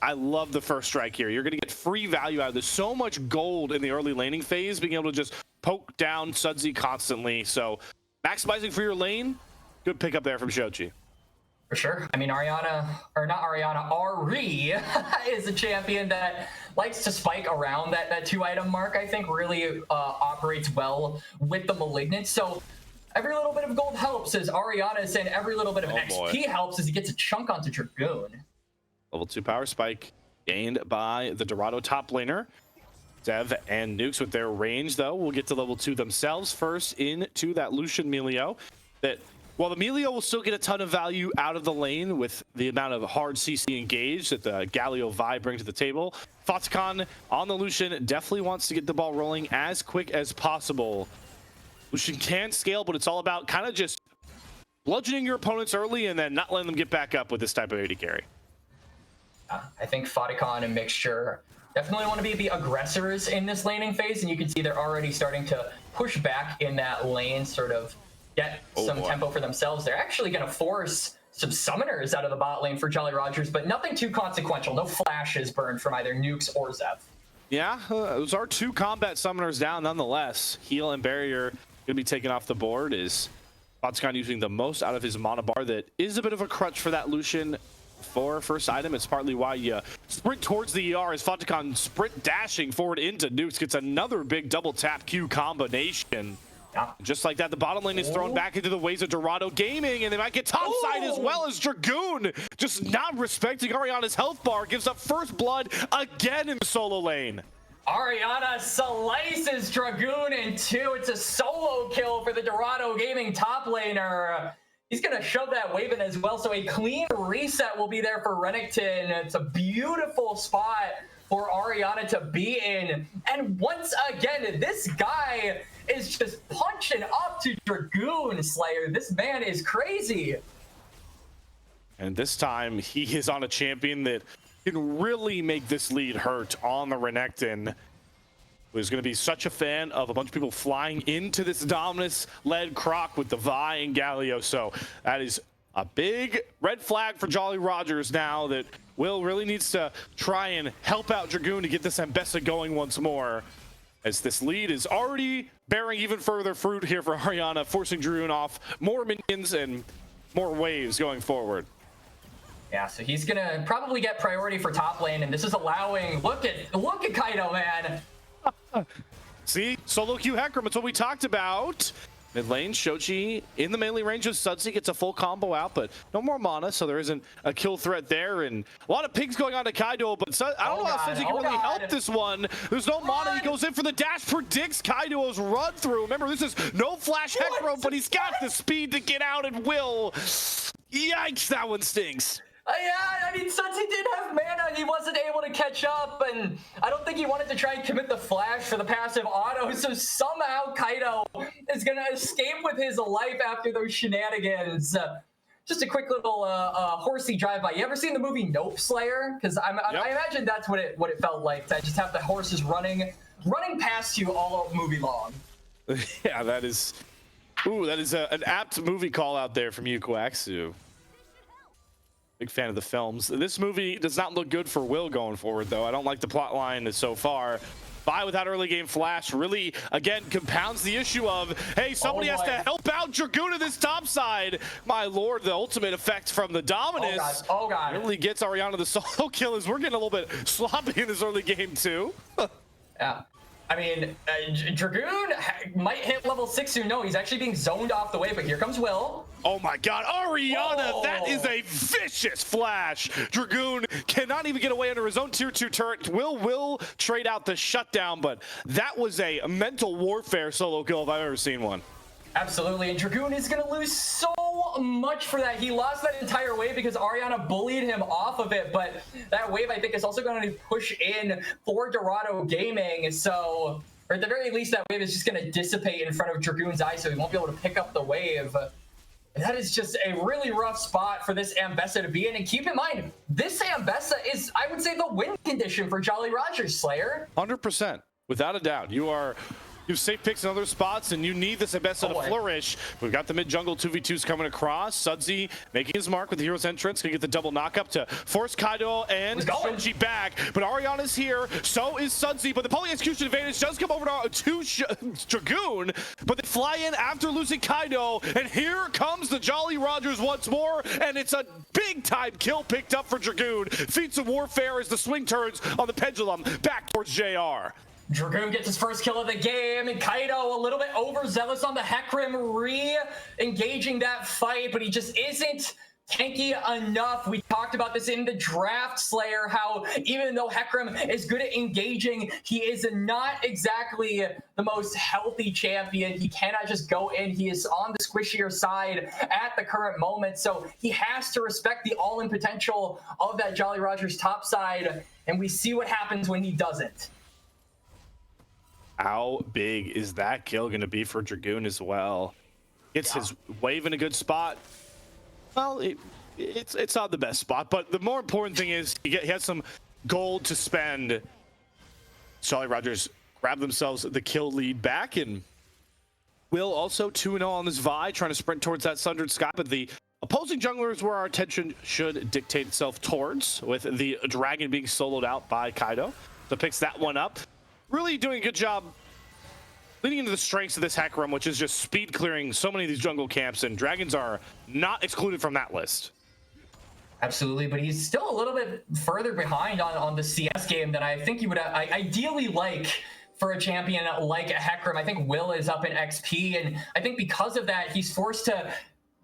I love the first strike here. You're going to get free value out of this. So much gold in the early laning phase, being able to just poke down Sudsy constantly. So maximizing for your lane, good pickup there from Shochi. For sure. I mean, Ariana, or not Ariana, Ari is a champion that likes to spike around that 2-item mark. I think really operates well with the Malignant. So every little bit of gold helps, as Ariana is saying. Every little bit of XP helps as he gets a chunk onto Dragoon. Level 2 power spike gained by the Dorado top laner. Dev and Nukes with their range, though, will get to level 2 themselves first into that Lucian Melio. That while the Melio will still get a ton of value out of the lane with the amount of hard CC engaged that the Galio Vi bring to the table, Fatikan on the Lucian definitely wants to get the ball rolling as quick as possible. Lucian can scale, but it's all about kind of just bludgeoning your opponents early and then not letting them get back up with this type of AD carry. I think Fatikan and Mixture definitely want to be the aggressors in this laning phase, and you can see they're already starting to push back in that lane, sort of get some tempo for themselves. They're actually going to force some summoners out of the bot lane for Jolly Rogers, but nothing too consequential. No flashes burned from either Nukes or Zev. Yeah, those are 2 combat summoners down nonetheless. Heal and Barrier going to be taken off the board, is Fatikan using the most out of his mana bar. That is a bit of a crutch for that Lucian for first item. It's partly why you sprint towards the ER, as Fatikan sprint dashing forward into Nukes gets another big double tap Q combination. Yeah. Just like that, the bottom lane is thrown back into the ways of Dorado Gaming, and they might get topside as well, as Dragoon, just not respecting Ariana's health bar, gives up first blood again in the solo lane. Ariana slices Dragoon in 2. It's a solo kill for the Dorado Gaming top laner. He's going to shove that wave in as well, so a clean reset will be there for Renekton. It's a beautiful spot for Ariana to be in. And once again, this guy is just punching up to Dragoon Slayer. This man is crazy. And this time, he is on a champion that can really make this lead hurt on the Renekton, who's going to be such a fan of a bunch of people flying into this Dominus-led Croc with the Vi and Galio. So that is a big red flag for Jolly Rogers now, that Will really needs to try and help out Dragoon to get this Ambessa going once more, as this lead is already bearing even further fruit here for Ariana, forcing Dragoon off more minions and more waves going forward. Yeah, so he's gonna probably get priority for top lane, and this is allowing, look at Kaido, man. See, solo Q Hecarim, it's what we talked about. Mid lane, Shochi in the melee range of Sudsy gets a full combo out, but no more mana, so there isn't a kill threat there. And a lot of pigs going on to Kaido, but I don't know how Sudsy can really help this one. There's no mana, he goes in for the dash, predicts Kaido's run through. Remember, this is no flash Hecarim, but he's got the speed to get out and will. Yikes, that one stings. Yeah, I mean, Sudsy did have mana. He wasn't able to catch up, and I don't think he wanted to try and commit the flash for the passive auto, so somehow Kaido is going to escape with his life after those shenanigans. Just a quick little horsey drive-by. You ever seen the movie Nope Slayer? Because I imagine that's what it felt like, to just have the horses running past you all movie long. Yeah, that is... Ooh, that is an apt movie call out there from you, Coaxu. Big fan of the films. This movie does not look good for Will going forward, though. I don't like the plot line so far. Vi without early game flash really, again, compounds the issue of, hey, somebody has to help out Dragoon in this top side. My lord, the ultimate effect from the Dominus really gets Ariana the solo kill as we're getting a little bit sloppy in this early game too. Yeah. I mean, Dragoon might hit level 6 soon. No, he's actually being zoned off the way, but here comes Will. Oh my god, Ariana, Whoa. that is a vicious flash. Dragoon cannot even get away under his own tier 2 turret. Will trade out the shutdown, but that was a mental warfare solo kill if I've ever seen one. Absolutely, and Dragoon is going to lose so much for that. He lost that entire wave because Ariana bullied him off of it, but that wave, I think, is also going to push in for Dorado Gaming, so, or at the very least, that wave is just going to dissipate in front of Dragoon's eye, so he won't be able to pick up the wave. That is just a really rough spot for this Ambessa to be in, and keep in mind, this Ambessa is, I would say, the win condition for Jolly Rogers, Slayer. 100%, without a doubt. You have safe picks in other spots, and you need this Ambessa to flourish. We've got the mid-jungle 2v2s coming across. Sudsy making his mark with the hero's entrance. Gonna get the double knock-up to force Kaido and Shoji back. But Ariana's here, so is Sudsy. But the poly execution advantage does come over to Dragoon, but they fly in after losing Kaido. And here comes the Jolly Rogers once more, and it's a big-time kill picked up for Dragoon. Feats of warfare as the swing turns on the pendulum back towards JR. Dragoon gets his first kill of the game, and Kaido a little bit overzealous on the Hecarim, re-engaging that fight, but he just isn't tanky enough. We talked about this in the draft, Slayer, how even though Hecarim is good at engaging, he is not exactly the most healthy champion. He cannot just go in. He is on the squishier side at the current moment, so he has to respect the all-in potential of that Jolly Rogers top side, and we see what happens when he doesn't. How big is that kill going to be for Dragoon as well? Gets his wave in a good spot. Well, it's not the best spot, but the more important thing is he has some gold to spend. Jolly Rogers grab themselves the kill lead back, and Will also 2-0 on this Vi, trying to sprint towards that Sundered Sky, but the opposing junglers where our attention should dictate itself towards, with the Dragon being soloed out by Kaido. So picks that one up. Really doing a good job leading into the strengths of this Hecarim, which is just speed clearing so many of these jungle camps, and Dragons are not excluded from that list. Absolutely, but he's still a little bit further behind on the CS game than I think you would ideally like for a champion like Hecarim. I think Will is up in XP, and I think because of that, he's forced to,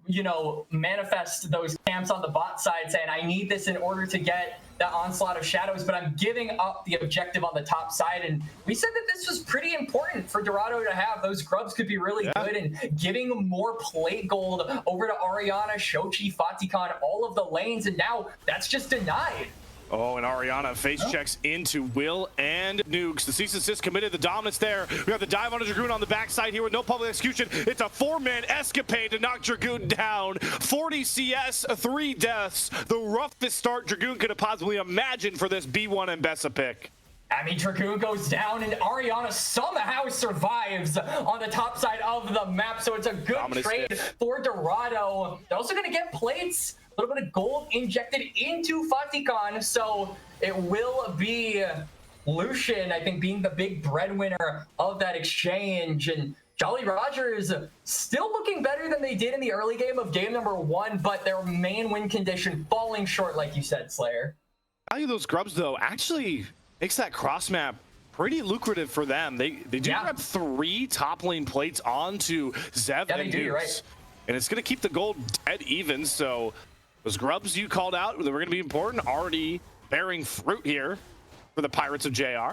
you know, manifest those camps on the bot side, saying, I need this in order to get that onslaught of shadows, but I'm giving up the objective on the top side. And we said that this was pretty important for Dorado to have. Those grubs could be really good, and giving more plate gold over to Ariana, Shochi, Fatikan, all of the lanes, and now that's just denied. Oh, and Ariana face checks into Will and Nukes. The cease and desist committed, the dominance there. We have the dive on Dragoon on the backside here with no public execution. It's a 4-man escapade to knock Dragoon down. 40 CS, 3 deaths. The roughest start Dragoon could have possibly imagined for this B1 Ambessa pick. I mean, Dragoon goes down, and Ariana somehow survives on the top side of the map, so it's a good trade for Dorado. They're also going to get plates. A little bit of gold injected into Fatikan, so it will be Lucian, I think, being the big breadwinner of that exchange. And Jolly Rogers still looking better than they did in the early game of game number 1, but their main win condition falling short, like you said, Slayer. Value of those grubs, though, actually makes that cross map pretty lucrative for them. They do grab 3 top lane plates onto Zev and Dukes. Right. And it's going to keep the gold dead even, so those grubs you called out, they were going to be important, already bearing fruit here for the Pirates of JR.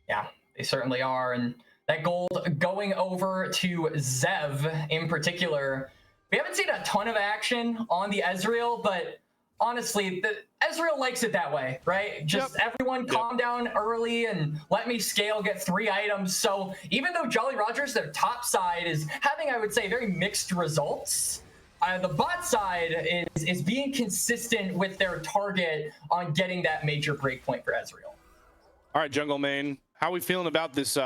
Yeah, they certainly are. And that gold going over to Zev in particular. We haven't seen a ton of action on the Ezreal, but honestly, Ezreal likes it that way, right? Just everyone calm down early and let me scale, get 3 items. So even though Jolly Rogers, their top side, is having, I would say, very mixed results, the bot side is being consistent with their target on getting that major breakpoint for Ezreal. All right, Jungle Main, how are we feeling about this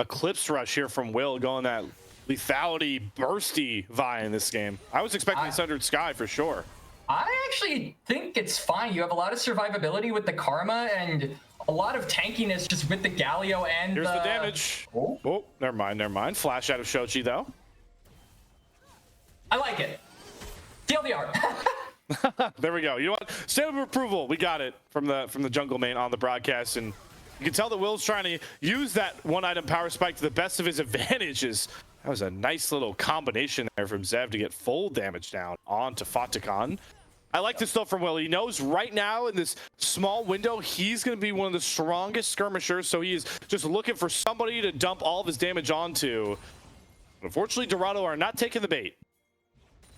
Eclipse Rush here from Will going that lethality, bursty Vi in this game? I was expecting Sundered Sky for sure. I actually think it's fine. You have a lot of survivability with the Karma, and a lot of tankiness just with the Galio and Here's the damage. Oh, never mind. Flash out of Shochi, though. I like it. TLDR. There we go. You know what? Stamp of approval. We got it from the jungle main on the broadcast, and you can tell that Will's trying to use that one-item power spike to the best of his advantages. That was a nice little combination there from Zev to get full damage down onto Fatikan. I like this though from Will. He knows right now in this small window, he's going to be one of the strongest skirmishers, so he is just looking for somebody to dump all of his damage onto. Unfortunately, Dorado are not taking the bait.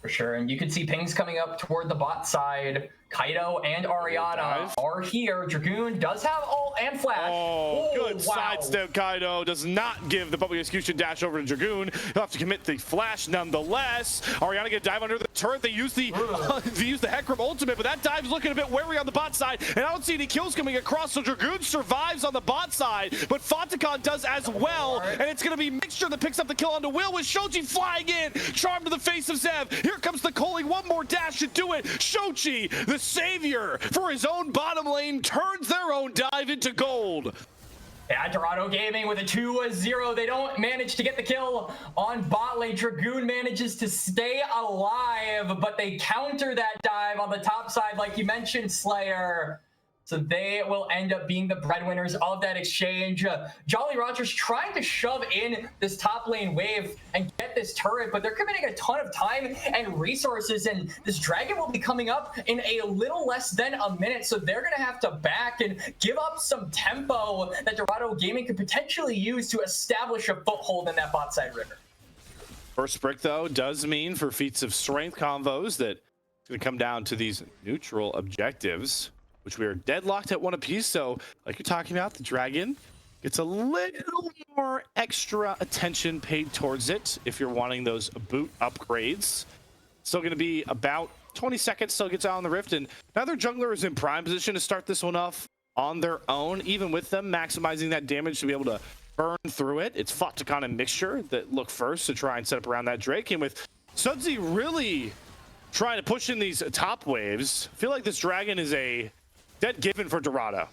For sure, and you can see pings coming up toward the bot side. Kaido and Ariana are here. Dragoon does have ult and flash. Oh, good sidestep. Kaido does not give the public execution dash over to Dragoon. He'll have to commit the flash nonetheless. Ariana gonna dive under the turret. They use the Hecarim ultimate, but that dive's looking a bit wary on the bot side, and I don't see any kills coming across, so Dragoon survives on the bot side, but Fatikan does as well, and it's gonna be Mixture that picks up the kill onto Will with Shochi flying in. Charm to the face of Zev. Here comes the Coley. One more dash to do it. Shochi, the savior for his own bottom lane, turns their own dive into gold. Yeah, Dorado Gaming with a 2-0. They don't manage to get the kill on bot lane. Dragoon manages to stay alive, but they counter that dive on the top side, like you mentioned, Slayer. So they will end up being the breadwinners of that exchange. Jolly Rogers trying to shove in this top lane wave and get this turret, but they're committing a ton of time and resources, and this dragon will be coming up in a little less than a minute, so they're going to have to back and give up some tempo that Dorado Gaming could potentially use to establish a foothold in that bot side river. First brick, though, does mean for feats of strength combos that it's going to come down to these neutral objectives, which we are deadlocked at one apiece. So like you're talking about, the dragon gets a little more extra attention paid towards it if you're wanting those boot upgrades. Still going to be about 20 seconds till it gets out on the rift, and neither jungler is in prime position to start this one off on their own, even with them maximizing that damage to be able to burn through it. It's Fatikan and Mixture that look first to try and set up around that Drake, and with Sudsy really trying to push in these top waves, I feel like this dragon is a dead given for Dorado.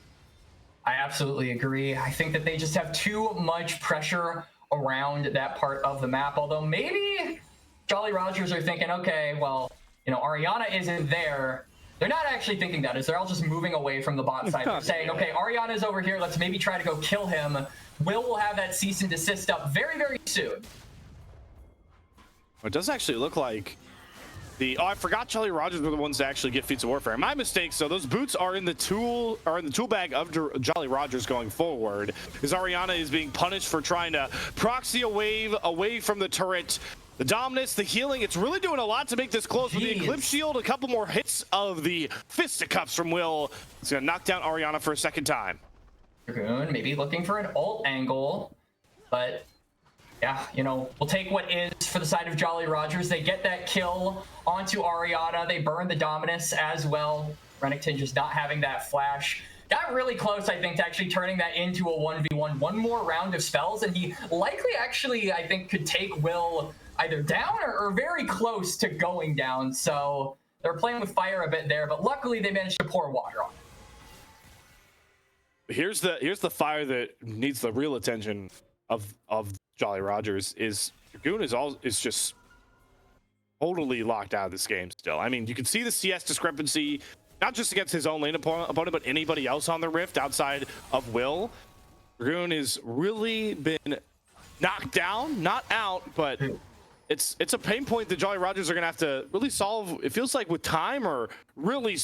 I absolutely agree. I think that they just have too much pressure around that part of the map, although maybe Jolly Rogers are thinking, okay, well, you know, Ariana isn't there. They're not actually thinking that, they're all just moving away from the bot side. They're saying, okay, Ariana's over here, let's maybe try to go kill him. Will have that cease and desist up very, very soon. It does actually look like I forgot Jolly Rogers were the ones to actually get feats of warfare. My mistake. So those boots are in the tool bag of Jolly Rogers going forward. As Ariana is being punished for trying to proxy a wave away from the turret. The dominance, the healing, it's really doing a lot to make this close. With the Eclipse Shield, a couple more hits of the fisticuffs from Will. It's gonna knock down Ariana for a second time. Dragoon maybe looking for an ult angle, but yeah, you know, we'll take what is for the side of Jolly Rogers. They get that kill onto Ariana. They burn the Dominus as well. Renekton just not having that flash. Got really close, I think, to actually turning that into a 1v1. One more round of spells, and he likely actually, I think, could take Will either down or very close to going down. So they're playing with fire a bit there, but luckily they managed to pour water on it. Here's the fire that needs the real attention of Jolly Rogers. Is Dragoon is just totally locked out of this game still. I mean, you can see the CS discrepancy, not just against his own lane opponent, but anybody else on the rift outside of Will. Dragoon has really been knocked down, not out, but it's a pain point that Jolly Rogers are gonna have to really solve. It feels like with time, or really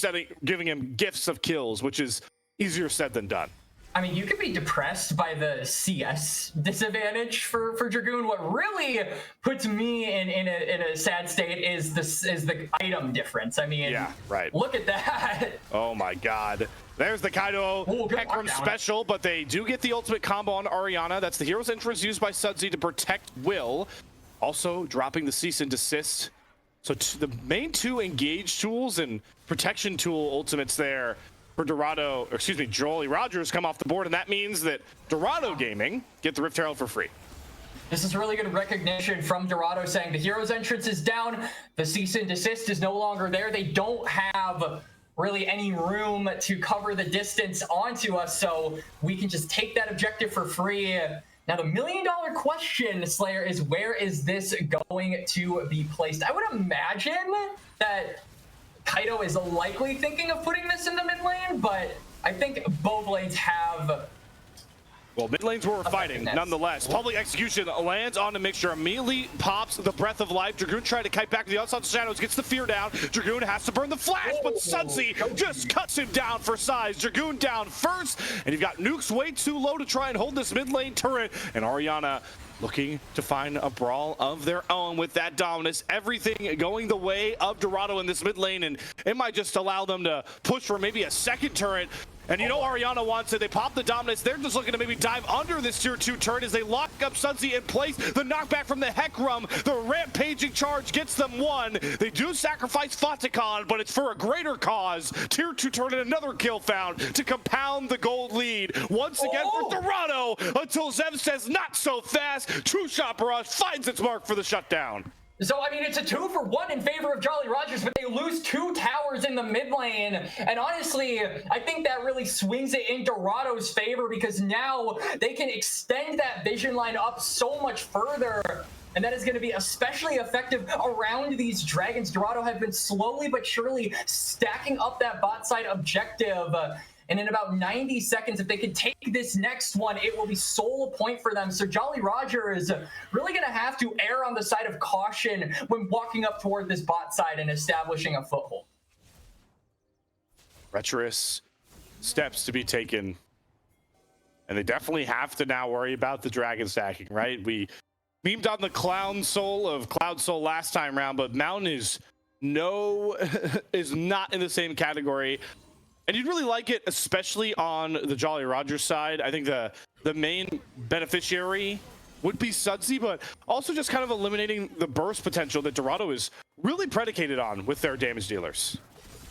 giving him gifts of kills, which is easier said than done. I mean, you could be depressed by the CS disadvantage for Dragoon. What really puts me in a sad state is the item difference. I mean, yeah, right. Look at that. Oh my God. There's the Kaido Hecarim special, but they do get the ultimate combo on Ariana. That's the hero's entrance used by Sudsy to protect Will. Also dropping the cease and desist. So the main two engage tools and protection tool ultimates there for Dorado, or excuse me, Jolly Rogers come off the board, and that means that Dorado Gaming get the Rift Herald for free. This is really good recognition from Dorado saying the hero's entrance is down, the cease and desist is no longer there. They don't have really any room to cover the distance onto us, so we can just take that objective for free. Now, the million-dollar question, Slayer, is where is this going to be placed? I would imagine that Kaido is likely thinking of putting this in the mid lane, but I think both lanes have... Well, mid lanes were fighting, nonetheless. Public execution lands on the mixture, immediately pops the breath of life. Dragoon trying to kite back to the outside shadows, gets the fear down. Dragoon has to burn the flash, but Sunsy just cuts him down for size. Dragoon down first, and you've got nukes way too low to try and hold this mid lane turret. And Ariana looking to find a brawl of their own with that dominance. Everything going the way of Dorado in this mid lane, and it might just allow them to push for maybe a second turret. And you know Ariana wants it. They pop the dominance. They're just looking to maybe dive under this tier 2 turret as they lock up Sunsy in place. The knockback from the Heckrum, the rampaging charge gets them one. They do sacrifice Fatakon, but it's for a greater cause. Tier 2 turret and another kill found to compound the gold lead. Once again for Dorado until Zev says not so fast. True Shot Barrage finds its mark for the shutdown. So, I mean, it's a 2-for-1 in favor of Jolly Rogers, but they lose 2 towers in the mid lane. And honestly, I think that really swings it in Dorado's favor, because now they can extend that vision line up so much further. And that is going to be especially effective around these dragons. Dorado have been slowly but surely stacking up that bot side objective. And in about 90 seconds, if they can take this next one, it will be sole point for them. So Jolly Roger is really going to have to err on the side of caution when walking up toward this bot side and establishing a foothold. Treacherous steps to be taken. And they definitely have to now worry about the dragon stacking, right? We memed on the Cloud Soul last time round, but Mountain is not in the same category. And you'd really like it, especially on the Jolly Roger side. I think the main beneficiary would be Sudsy, but also just kind of eliminating the burst potential that Dorado is really predicated on with their damage dealers.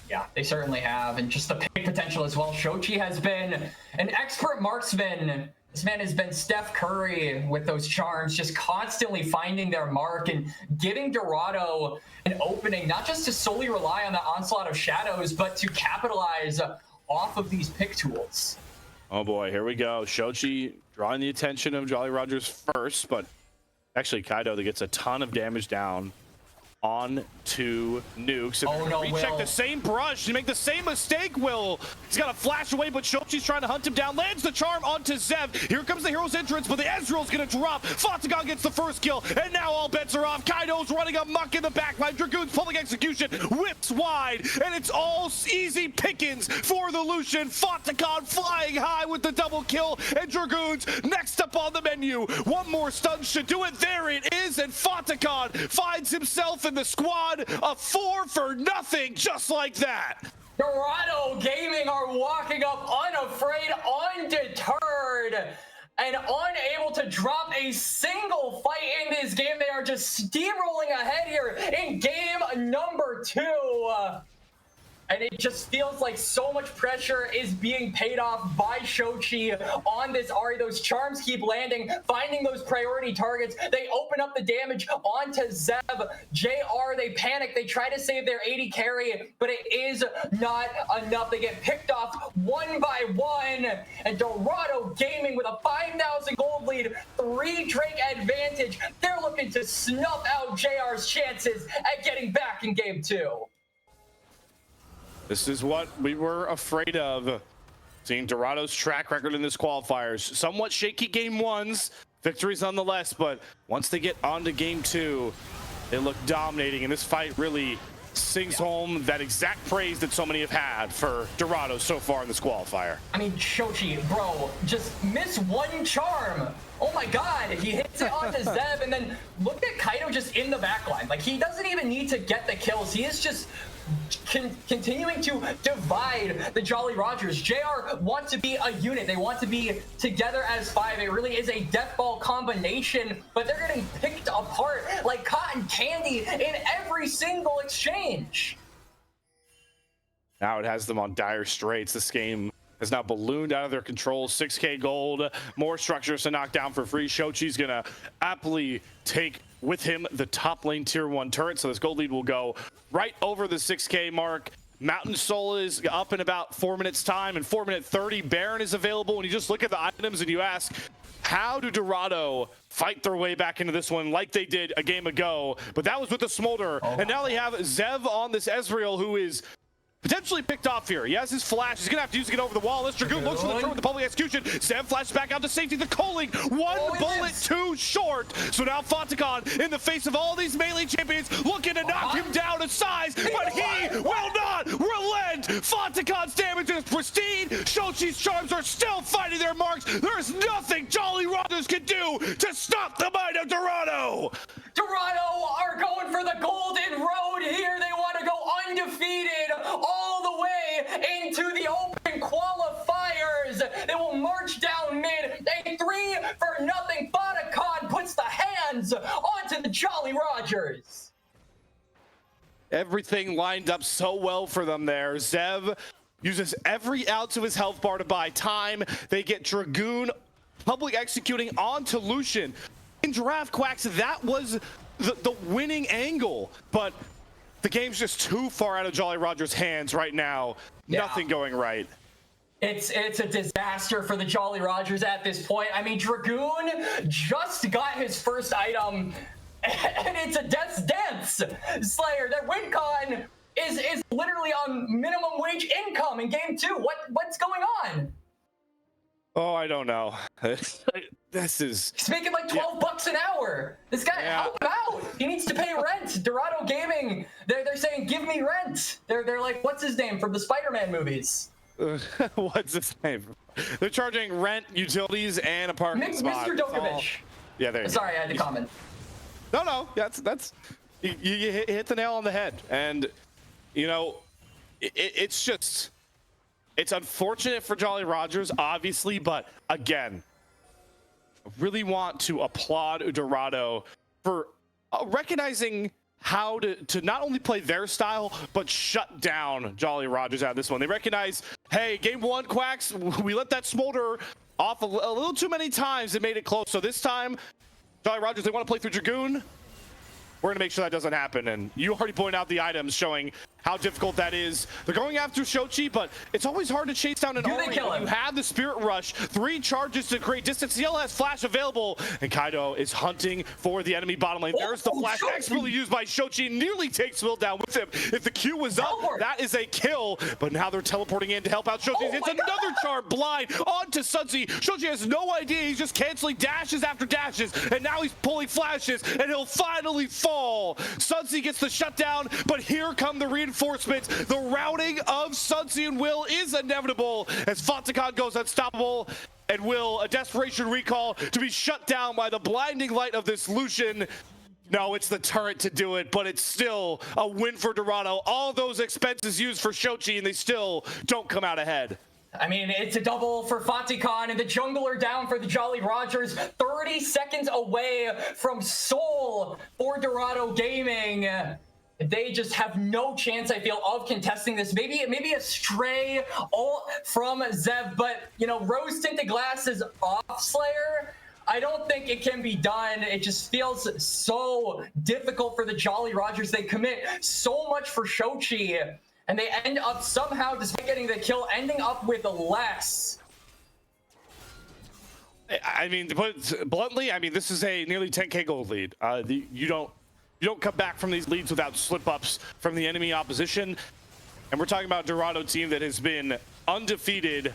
Yeah, they certainly have, and just the pick potential as well. Shochi has been an expert marksman. This man has been Steph Curry with those charms, just constantly finding their mark and giving Dorado an opening, not just to solely rely on the onslaught of shadows, but to capitalize off of these pick tools. Oh boy, here we go. Shochi drawing the attention of Jolly Rogers first, but actually Kaido that gets a ton of damage down on to nukes. Oh no, recheck the same brush. You make the same mistake, Will. He's got to flash away, but Shochi's trying to hunt him down. Lands the charm onto Zev. Here comes the hero's entrance, but the Ezreal's going to drop. Fatagon gets the first kill, and now all bets are off. Kaido's running amok in the backline. Dragoon's pulling execution, whips wide, and it's all easy pickings for the Lucian. Fatagon flying high with the double kill, and Dragoon's next up on the menu. One more stun should do it. There it is, and Fatagon finds himself in the squad, a 4 for nothing, just like that. Dorado Gaming are walking up unafraid, undeterred, and unable to drop a single fight in this game. They are just steamrolling ahead here in game number 2. And it just feels like so much pressure is being paid off by Shochi on this Ahri. Those charms keep landing, finding those priority targets. They open up the damage onto Zev. JR, they panic. They try to save their 80 carry, but it is not enough. They get picked off one by one. And Dorado Gaming with a 5,000 gold lead, 3 Drake advantage. They're looking to snuff out JR's chances at getting back in game 2. This is what we were afraid of. Seeing Dorado's track record in this qualifiers. Somewhat shaky game 1s, victories nonetheless, but once they get on to game 2, they look dominating, and this fight really sings home that exact praise that so many have had for Dorado so far in this qualifier. I mean, Shochi, bro, just miss one charm. Oh my god, he hits it onto Zev, and then look at Kaido just in the backline. Like, he doesn't even need to get the kills. He is just continuing to divide the Jolly Rogers. JR want to be a unit. They want to be together as 5. It really is a death ball combination, but they're getting picked apart like cotton candy in every single exchange. Now it has them on dire straits. This game has now ballooned out of their control. 6k gold, more structures to knock down for free. Shochi's gonna aptly take with him the top lane tier 1 turret, so this gold lead will go right over the 6k mark. Mountain Soul is up in about 4 minutes time, and 4 minute 30, Baron is available. And you just look at the items and you ask, how do Dorado fight their way back into this one like they did a game ago? But that was with the Smolder. And now they have Zev on this Ezreal, who is potentially picked off here. He has his flash. He's going to have to use it to get over the wall. This Dragoon looks for the throw with the public execution. Zev flashes back out to safety. The Coling, one bullet too short. So now Fonticon, in the face of all these melee champions, looking to knock him down to size, but he will not relent. Fonticon's damage is pristine. Shochi's charms are still finding their marks. There's nothing Jolly Rogers can do to stop the might of Dorado. Dorado are going for the golden road here. They want to go undefeated all the way into the open qualifiers. They will march down mid. A 3-0 Fonticon puts the hands onto the Jolly Rogers. Everything lined up so well for them there. Zev uses every ounce of his health bar to buy time. They get Dragoon public executing onto Lucian. In Giraffe Quacks, that was the winning angle, but the game's just too far out of Jolly Rogers' hands right now. Yeah. Nothing going right. It's a disaster for the Jolly Rogers at this point. I mean, Dragoon just got his first item, and it's a Death's Dance. Slayer, their win con is literally on minimum wage income in game 2. What's going on? Oh, I don't know. This is... He's making like 12 bucks an hour. This guy, help him out. He needs to pay rent. Dorado Gaming, they're saying, give me rent. They're like, what's his name from the Spider-Man movies? What's his name? They're charging rent, utilities, and a parking spot. Mr. Dokovic. Yeah, there you go. Sorry, I had to comment. No, that's you hit the nail on the head. And, you know, it's just... It's unfortunate for Jolly Rogers, obviously, but again, I really want to applaud Dorado for recognizing how to not only play their style, but shut down Jolly Rogers out of this one. They recognize, hey, game 1, Quacks, we let that Smolder off a little too many times and made it close. So this time, Jolly Rogers, they want to play through Dragoon. We're going to make sure that doesn't happen. And you already pointed out the items showing how difficult that is. They're going after Shochi, but it's always hard to chase down an Ori. You have the Spirit Rush, 3 charges to create distance. CL has Flash available, and Kaido is hunting for the enemy bottom lane. There's the Flash, expertly used by Shochi, nearly takes Will down with him. If the Q was up, that is a kill, but now they're teleporting in to help out Shochi. It's another charm blind onto Sunzi. Shochi has no idea. He's just canceling dashes after dashes, and now he's pulling flashes, and he'll finally fall. Sunzi gets the shutdown, but here come the reinforcements. The routing of Sunzi and Will is inevitable as Fonticon goes unstoppable, and Will, a desperation recall to be shut down by the blinding light of this Lucian. No, it's the turret to do it, but it's still a win for Dorado. All those expenses used for Shochi, and they still don't come out ahead. I mean, it's a double for Fonticon, and the jungler down for the Jolly Rogers. 30 seconds away from Soul for Dorado Gaming. They just have no chance, I feel, of contesting this. Maybe a stray all from Zev, but, you know, rose-tinted glasses off Slayer. I don't think it can be done. It just feels so difficult for the Jolly Rogers. They commit so much for Shochi, and they end up somehow, despite getting the kill, ending up with less. I mean, to put it bluntly, I mean, this is a nearly 10K gold lead. You don't come back from these leads without slip-ups from the enemy opposition. And we're talking about a Dorado team that has been undefeated.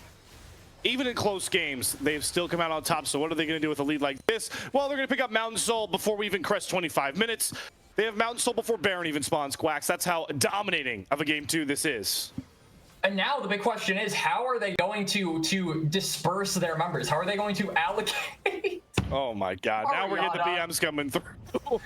Even in close games, they've still come out on top. So what are they going to do with a lead like this? Well, they're going to pick up Mountain Soul before we even crest 25 minutes. They have Mountain Soul before Baron even spawns, Quacks. That's how dominating of a game 2 this is. And now the big question is, how are they going to disperse their members? How are they going to allocate? Oh my God, now we're getting the BMs coming through.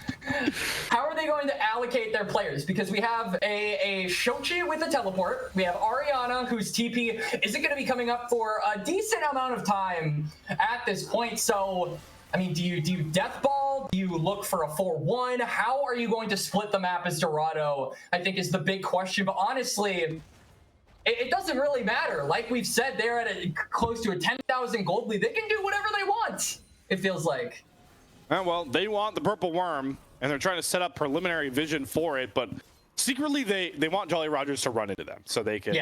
How are they going to allocate their players? Because we have a Shochi with a teleport. We have Ariana, whose TP isn't going to be coming up for a decent amount of time at this point. So, I mean, do you death ball? Do you look for a 4-1? How are you going to split the map as Dorado? I think is the big question. But honestly, it doesn't really matter. Like we've said, they're at close to a 10,000 gold lead. They can do whatever they want, it feels like. Well, they want the purple worm, and they're trying to set up preliminary vision for it, but secretly they want Jolly Rogers to run into them so they can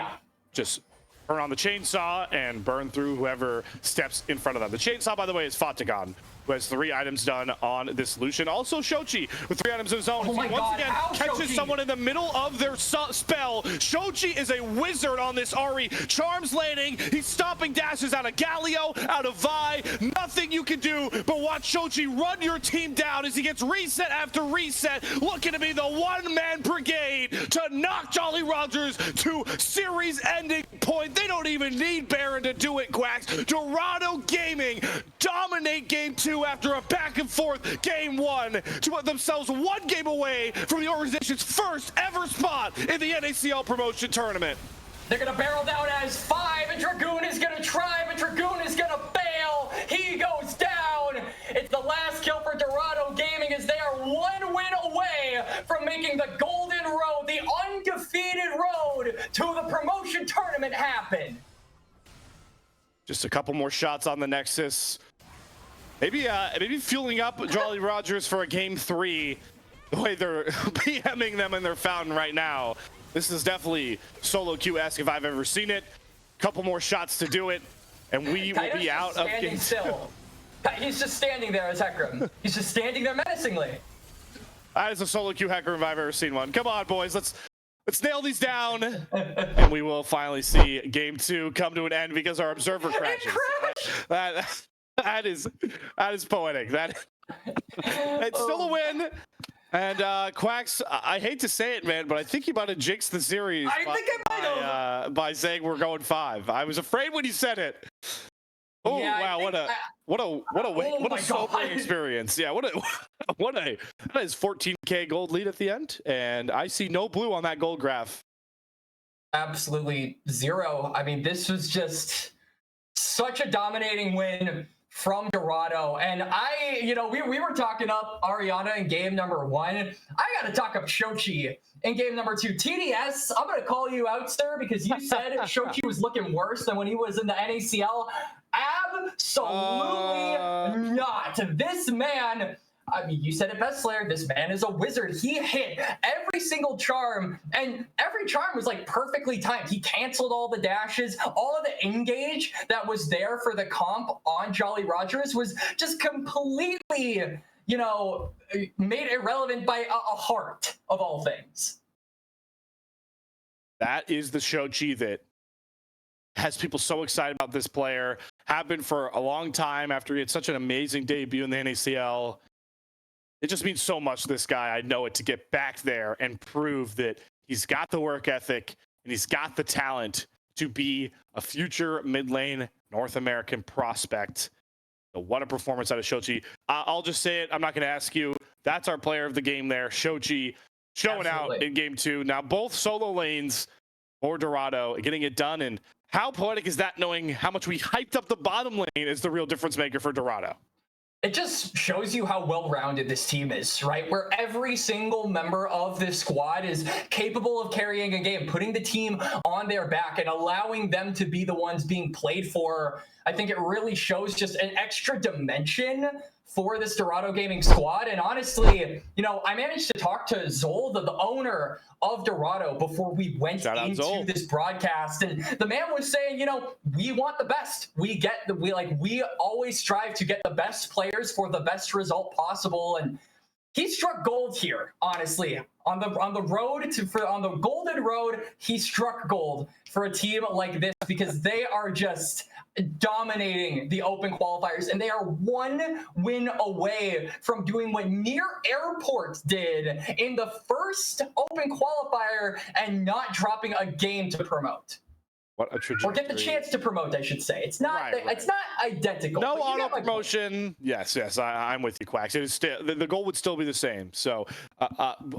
just turn on the chainsaw and burn through whoever steps in front of them. The chainsaw, by the way, is Fatagan, who has 3 items done on this solution. Also Shochi with 3 items of his own. Oh my Once God. again catches Shochi. someone in the middle of their spell. Shochi is a wizard on this Ari. Charms landing. He's stopping dashes out of Galio, out of Vi. Nothing you can do but watch Shochi run your team down as he gets reset after reset, looking to be the one-man brigade to knock Jolly Rogers to series-ending point. They don't even need Baron to do it, Quacks. Dorado Gaming dominate game 2 after a back and forth game 1 to put themselves 1 game away from the organization's first ever spot in the NACL promotion tournament. They're gonna barrel down as 5, and Dragoon is gonna try, but Dragoon is gonna fail. He goes down. It's the last kill for Dorado Gaming as they are 1 win away from making the Golden Road, the undefeated road to the promotion tournament happen. Just a couple more shots on the Nexus. Maybe fueling up Jolly Rogers for a game 3, the way they're PMing them in their fountain right now. This is definitely solo queue-esque if I've ever seen it. Couple more shots to do it, and we will be out of game 2. Still. He's just standing there as Hecarim. He's just standing there menacingly. That is a solo queue Hecarim if I've ever seen one. Come on, boys, let's nail these down, and we will finally see game 2 come to an end because our observer crashes. That is poetic. It's still a win. And Quacks, I hate to say it, man, but I think you might have jinxed the series by saying we're going 5. I was afraid when you said it. Oh yeah, wow! What a sobering experience. Yeah, that is 14K gold lead at the end, and I see no blue on that gold graph. Absolutely 0. I mean, this was just such a dominating win from Dorado, and we were talking up Ariana in game number 1. I gotta talk up Shochi in game number 2. TDS, I'm gonna call you out, sir, because you said Shochi was looking worse than when he was in the NACL. Absolutely not. This man, I mean, you said it best, Slayer. This man is a wizard. He hit every single charm, and every charm was like perfectly timed. He canceled all the dashes. All of the engage that was there for the comp on Jolly Rogers was just completely, made irrelevant by a heart of all things. That is the Shochi that has people so excited about this player. Have been for a long time after he had such an amazing debut in the NACL. It just means so much to this guy. I know it, to get back there and prove that he's got the work ethic and he's got the talent to be a future mid lane North American prospect. So what a performance out of Shochi. I'll just say it. I'm not going to ask you. That's our player of the game there. Shochi showing out in game 2. Now both solo lanes for Dorado getting it done. And how poetic is that, knowing how much we hyped up the bottom lane as the real difference maker for Dorado? It just shows you how well-rounded this team is, right? Where every single member of this squad is capable of carrying a game, putting the team on their back and allowing them to be the ones being played for. I think it really shows just an extra dimension for this Dorado Gaming squad. And honestly, I managed to talk to Zol, the owner of Dorado, before we went into this broadcast, and the man was saying, we want the best. We always strive to get the best players for the best result possible, and he struck gold here. Honestly, on the golden road, he struck gold for a team like this, because they are just dominating the open qualifiers, and they are 1 win away from doing what Near Airport did in the first open qualifier and not dropping a game to promote. What a trajectory. Or get the chance to promote, I should say. It's not It's not identical. No auto promotion. Yes, I'm with you, Quacks. It is still, the goal would still be the same. So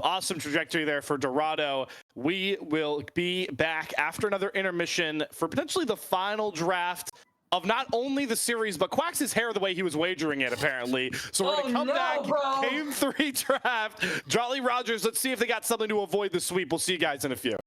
awesome trajectory there for Dorado. We will be back after another intermission for potentially the final draft of not only the series, but Quacks' hair the way he was wagering it, apparently. So we're going to come back, bro. Game 3 draft. Jolly Rogers, let's see if they got something to avoid the sweep. We'll see you guys in a few.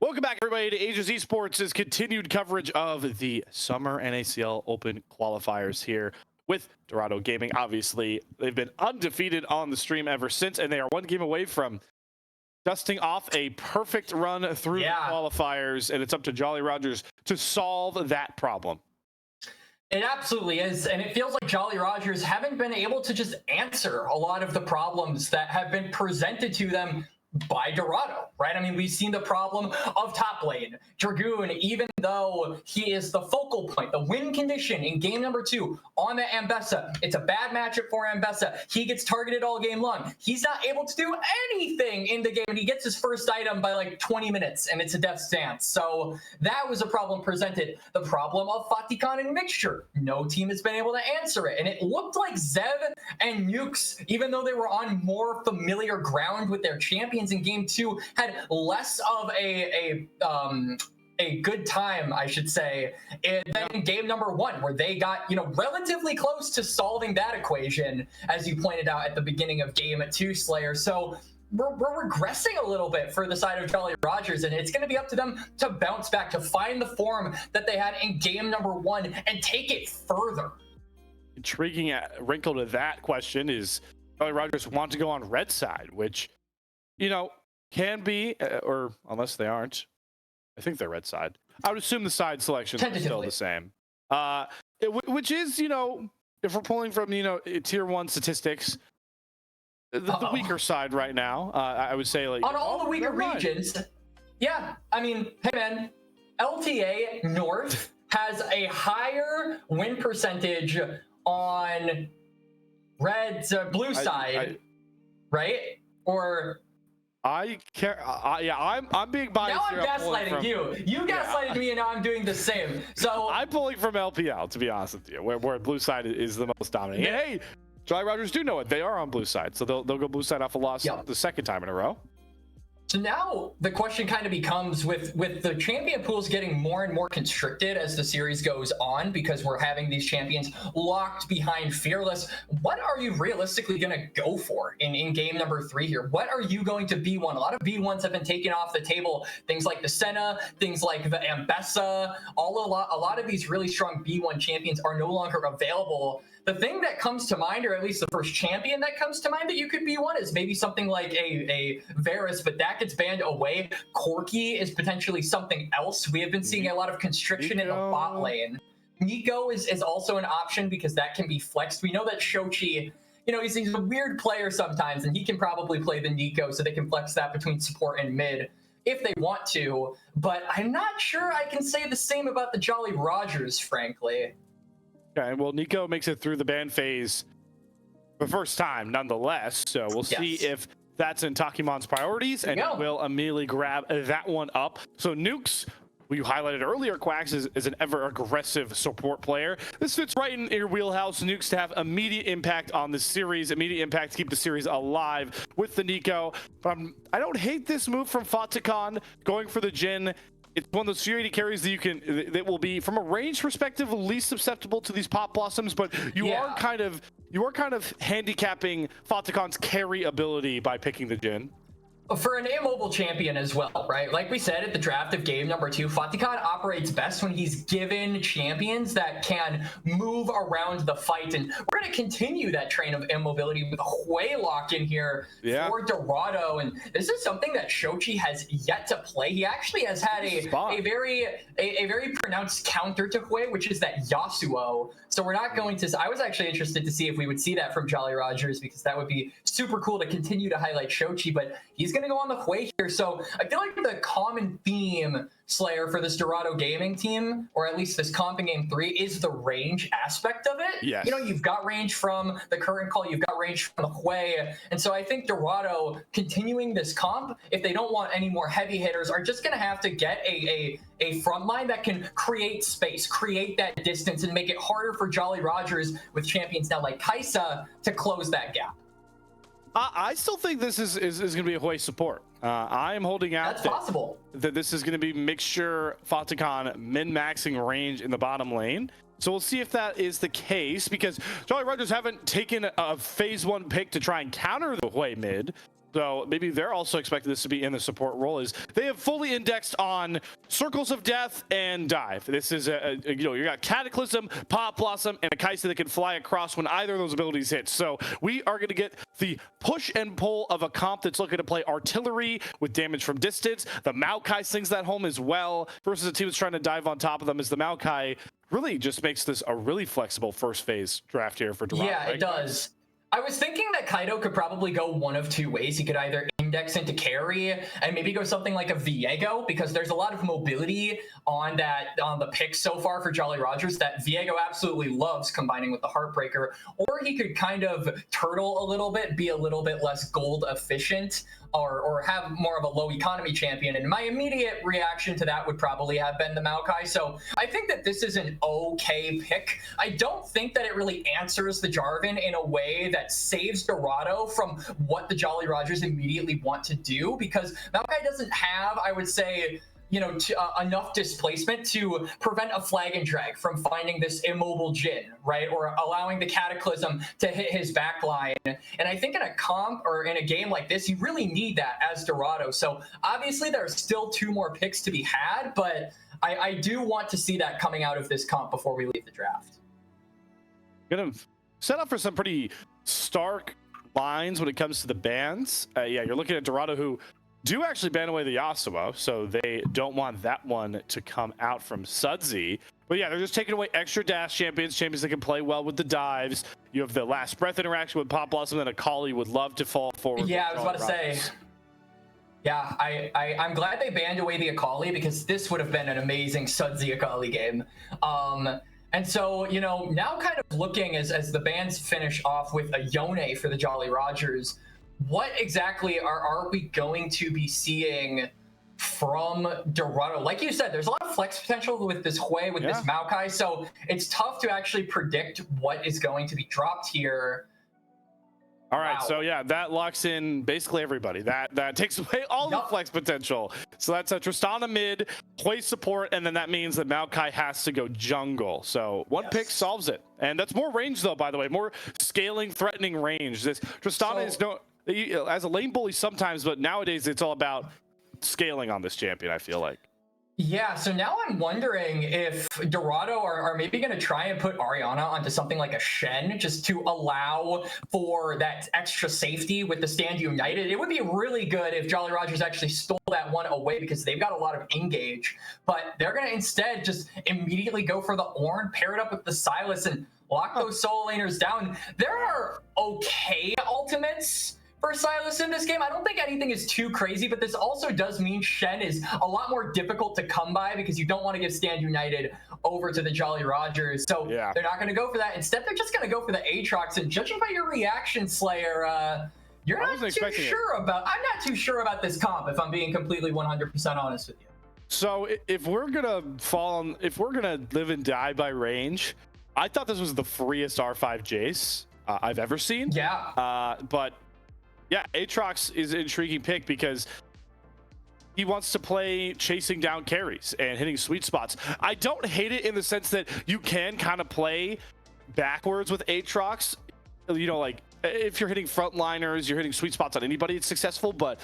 Welcome back, everybody, to Ages Esports' continued coverage of the Summer NACL Open Qualifiers here with Dorado Gaming. Obviously, they've been undefeated on the stream ever since, and they are one game away from dusting off a perfect run through the qualifiers, and it's up to Jolly Rogers to solve that problem. It absolutely is. And it feels like Jolly Rogers haven't been able to just answer a lot of the problems that have been presented to them by Dorado, right? I mean, we've seen the problem of top lane. Dragoon, even though he is the focal point, the win condition in game number 2 on the Ambessa, it's a bad matchup for Ambessa. He gets targeted all game long. He's not able to do anything in the game, and he gets his first item by like 20 minutes, and it's a death stance. So that was a problem presented. The problem of Fatikan and Mixture. No team has been able to answer it, and it looked like Zev and Nukes, even though they were on more familiar ground with their champions in game 2, had less of a good time, I should say, than in game number 1, where they got, relatively close to solving that equation, as you pointed out at the beginning of game 2, Slayer. So we're regressing a little bit for the side of Jolly Rogers, and it's going to be up to them to bounce back, to find the form that they had in game number 1 and take it further. Intriguing wrinkle to that question is Jolly Rogers want to go on red side, which can be, or unless they aren't, I think they're red side. I would assume the side selections are still the same. Which is, if we're pulling from, tier 1 statistics, the weaker side right now, I would say, like, on all the weaker regions. Yeah, I mean, hey man, LTA North has a higher win percentage on red's blue side, right? Or I care. I'm being biased. Now I'm gaslighting you. You gaslighted me, and now I'm doing the same. So I'm pulling from LPL, to be honest with you, where blue side is the most dominant. Yeah. Hey, Jolly Rogers do know it. They are on blue side, so they'll go blue side off a loss the second time in a row. So now the question kind of becomes, with the champion pools getting more and more constricted as the series goes on, because we're having these champions locked behind Fearless, what are you realistically going to go for in game number 3 here? What are you going to B1? A lot of B1s have been taken off the table. Things like the Senna, things like the Ambessa, a lot of these really strong B1 champions are no longer available. The thing that comes to mind, or at least the first champion that comes to mind that you could be one, is maybe something like a Varus, but that gets banned away. Corki is potentially something else. We have been seeing a lot of constriction in the bot lane. Nico is also an option because that can be flexed. We know that Shochi, he's a weird player sometimes, and he can probably play the Nico, so they can flex that between support and mid if they want to. But I'm not sure I can say the same about the Jolly Rogers, frankly. Okay, well, Nico makes it through the ban phase the first time, nonetheless. So we'll see if that's in Takimon's priorities, and will immediately grab that one up. So Nukes, who you highlighted earlier, Quacks, is an ever-aggressive support player. This fits right in your wheelhouse. Nukes to have immediate impact on the series, immediate impact to keep the series alive with the Nico. But I don't hate this move from Fatikan, going for the Jhin. It's one of those Fury carries that will be, from a range perspective, least susceptible to these pop blossoms, but you are kind of handicapping Fatikan's carry ability by picking the Jhin. For an immobile champion as well, right? Like we said at the draft of game number 2, Fatikan operates best when he's given champions that can move around the fight. And we're going to continue that train of immobility with a Hui lock in here for Dorado. And this is something that Shochi has yet to play. He actually has had a very pronounced counter to Hui, which is that Yasuo. So we're not going to... I was actually interested to see if we would see that from Jolly Rogers, because that would be super cool to continue to highlight Shochi, but he's going to go on the Hui here. So I feel like the common theme, Slayer, for this Dorado gaming team, or at least this comp in game 3, is the range aspect of it. Yes. You've got range from the current call, you've got range from the Hui, and so I think Dorado continuing this comp, if they don't want any more heavy hitters, are just going to have to get a front line that can create space, create that distance, and make it harder for Jolly Rogers with champions now like Kaisa to close that gap. I still think this is going to be a Hui support. I am holding out that this is going to be mixture Fatikan min-maxing range in the bottom lane. So we'll see if that is the case, because Jolly Rogers haven't taken a phase 1 pick to try and counter the Hui mid. So maybe they're also expecting this to be in the support role, is they have fully indexed on Circles of Death and Dive. This is you got Cataclysm, Pop Blossom, and a Kaisa that can fly across when either of those abilities hit. So we are going to get the push and pull of a comp that's looking to play artillery with damage from distance. The Maokai slings that home as well, versus a team that's trying to dive on top of them, as the Maokai really just makes this a really flexible first phase draft here for Dorado. Yeah, right, it does. I was thinking that Kaido could probably go one of two ways. He could either index into carry and maybe go something like a Viego, because there's a lot of mobility on the pick so far for Jolly Rogers that Viego absolutely loves combining with the Heartbreaker. Or he could kind of turtle a little bit, be a little bit less gold efficient, or have more of a low economy champion. And my immediate reaction to that would probably have been the Maokai. So I think that this is an okay pick. I don't think that it really answers the Jarvan in a way that saves Dorado from what the Jolly Rogers immediately want to do, because Maokai doesn't have, I would say, enough displacement to prevent a flag and drag from finding this immobile Jhin, right? Or allowing the Cataclysm to hit his backline. And I think in a comp or in a game like this, you really need that as Dorado. So obviously there are still 2 more picks to be had, but I do want to see that coming out of this comp before we leave the draft. Gonna set up for some pretty stark lines when it comes to the bans. Yeah, you're looking at Dorado, who do actually ban away the Yasuo, so they don't want that one to come out from Sudsy. But yeah, they're just taking away extra dash champions that can play well with the dives. You have the last breath interaction with Pop Blossom, and Akali would love to fall forward. Yeah, I was about to say. Yeah, I'm glad they banned away the Akali, because this would have been an amazing Sudsy Akali game. And so, now kind of looking as the bans finish off with a Yone for the Jolly Rogers, what exactly are we going to be seeing from Dorado? Like you said, there's a lot of flex potential with this Hui, with this Maokai, so it's tough to actually predict what is going to be dropped here. All right, so yeah, that locks in basically everybody. That takes away all the flex potential. So that's a Tristana mid, Hui support, and then that means that Maokai has to go jungle. So one pick solves it. And that's more range, though, by the way, more scaling, threatening range. This Tristana is as a lane bully sometimes, but nowadays it's all about scaling on this champion, I feel like. Yeah, so now I'm wondering if Dorado are maybe going to try and put Ariana onto something like a Shen, just to allow for that extra safety with the Stand United. It would be really good if Jolly Rogers actually stole that one away, because they've got a lot of engage, but they're going to instead just immediately go for the Ornn, pair it up with the Sylas, and lock those solo laners down. There are okay ultimates for Sylas in this game. I don't think anything is too crazy, but this also does mean Shen is a lot more difficult to come by, because you don't want to give Stand United over to the Jolly Rogers. So they're not going to go for that. Instead, they're just going to go for the Aatrox. And judging by your reaction, Slayer, you're not too sure about. I'm not too sure about this comp, if I'm being completely 100% honest with you. So if we're gonna live and die by range, I thought this was the freest R5 Jace I've ever seen. Yeah. But yeah, Aatrox is an intriguing pick because he wants to play chasing down carries and hitting sweet spots. I don't hate it in the sense that you can kind of play backwards with Aatrox. Like if you're hitting frontliners, you're hitting sweet spots on anybody, it's successful, but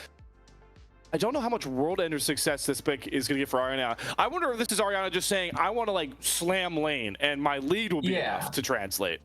I don't know how much world ender success this pick is going to get for Ariana. I wonder if this is Ariana just saying, I want to like slam lane and my lead will be enough to translate.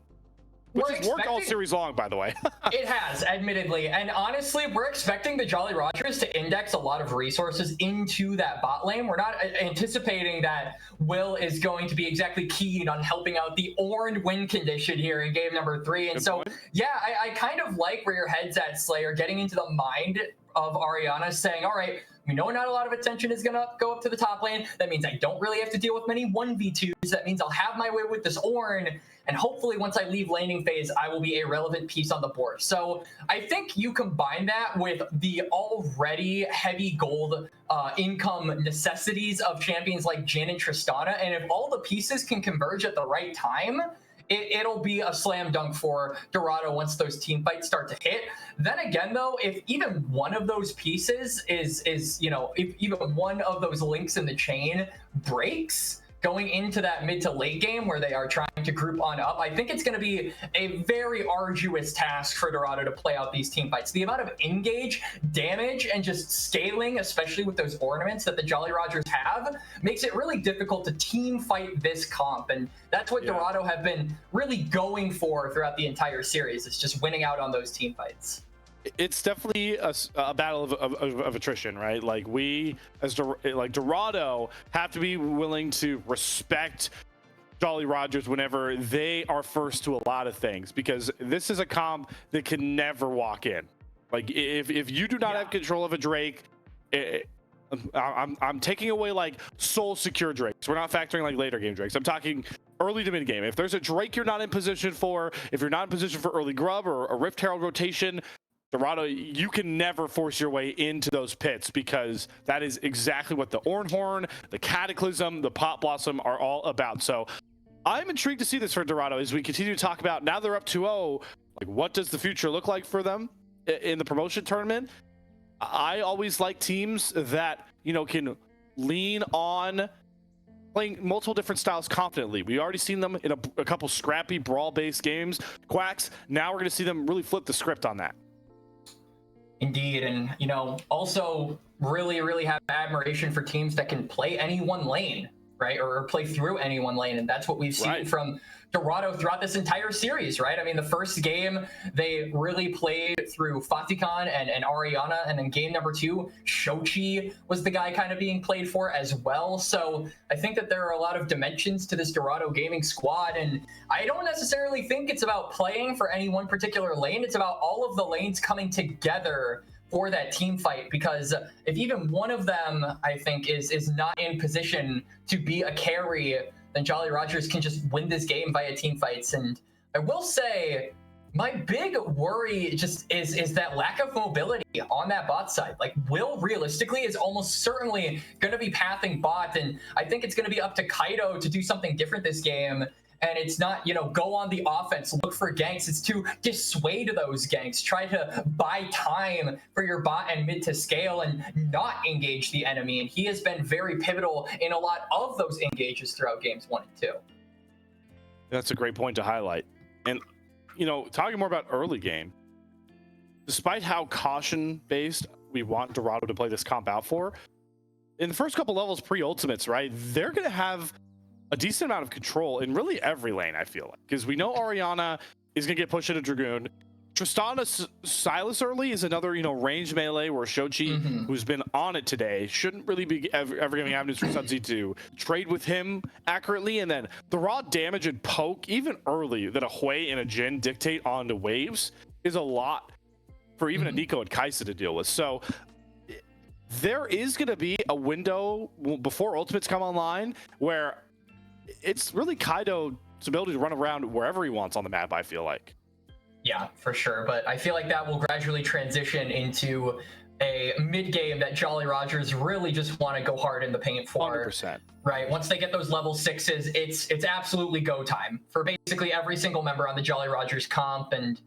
Which has worked all series long, by the way. It has, admittedly. And honestly, we're expecting the Jolly Rogers to index a lot of resources into that bot lane. We're not anticipating that Will is going to be exactly keen on helping out the Ornn win condition here in game number 3. And yeah, I kind of like where your head's at, Slayer, getting into the mind of Ariana, saying, all right, we know not a lot of attention is going to go up to the top lane. That means I don't really have to deal with many 1v2s. That means I'll have my way with this Ornn. And hopefully once I leave laning phase, I will be a relevant piece on the board. So I think you combine that with the already heavy gold income necessities of champions like Jhin and Tristana. And if all the pieces can converge at the right time, it'll be a slam dunk for Dorado once those team fights start to hit. Then again, though, if even one of those pieces is if even one of those links in the chain breaks going into that mid to late game where they are trying to group on up, I think it's going to be a very arduous task for Dorado to play out these team fights. The amount of engage, damage, and just scaling, especially with those ornaments that the Jolly Rogers have, makes it really difficult to team fight this comp. And that's what Dorado have been really going for throughout the entire series. It's just winning out on those team fights. It's definitely a battle of attrition, right? Like we, as Dorado, have to be willing to respect Jolly Rogers whenever they are first to a lot of things, because this is a comp that can never walk in. Like if you do not have control of a Drake, I'm taking away like soul secure Drakes. We're not factoring like later game Drakes. I'm talking early to mid game. If there's a Drake you're not in position for, if you're not in position for early grub or a Rift Herald rotation, Dorado, you can never force your way into those pits, because that is exactly what the Ornhorn, the Cataclysm, the Pot Blossom are all about. So I'm intrigued to see this for Dorado as we continue to talk about, now they're up 2-0, like what does the future look like for them in the promotion tournament? I always like teams that, you know, can lean on playing multiple different styles confidently. We already seen them in a couple scrappy brawl-based games. Quacks, now we're going to see them really flip the script on that. Indeed, and you know, also really have admiration for teams that can play any one lane, right? Or play through any one lane, and that's what we've seen from Dorado throughout this entire series, right? I mean, the first game, they really played through Fatikan and Ariana, and then game number 2, Shochi was the guy kind of being played for as well. So I think that there are a lot of dimensions to this Dorado gaming squad, and I don't necessarily think it's about playing for any one particular lane. It's about all of the lanes coming together for that team fight, because if even one of them, I think, is not in position to be a carry, then Jolly Rogers can just win this game via team fights. And I will say, my big worry just is that lack of mobility on that bot side. Like, Will realistically is almost certainly going to be pathing bot, and I think it's going to be up to Kaido to do something different this game. And it's not, you know, go on the offense, look for ganks. It's to dissuade those ganks. Try to buy time for your bot and mid to scale and not engage the enemy. And he has been very pivotal in a lot of those engages throughout games 1 and 2. That's a great point to highlight. And, you know, talking more about early game, despite how caution-based we want Dorado to play this comp out for, in the first couple levels pre-ultimates, right, they're going to have a decent amount of control in really every lane, I feel like, because we know Ariana is going to get pushed into Dragoon. Tristana Silas early is another, you know, range melee where Shochi, who's been on it today, shouldn't really be ever giving avenues for Sunzi to trade with him accurately. And then the raw damage and poke, even early, that a Hui and a Jin dictate onto waves is a lot for even a Nico and Kaisa to deal with. So there is going to be a window before ultimates come online where it's really Kaido's ability to run around wherever he wants on the map, I feel like. Yeah, for sure. But I feel like that will gradually transition into a mid-game that Jolly Rogers really just want to go hard in the paint for. 100%. Right. Once they get those level 6s, it's absolutely go time for basically every single member on the Jolly Rogers comp. And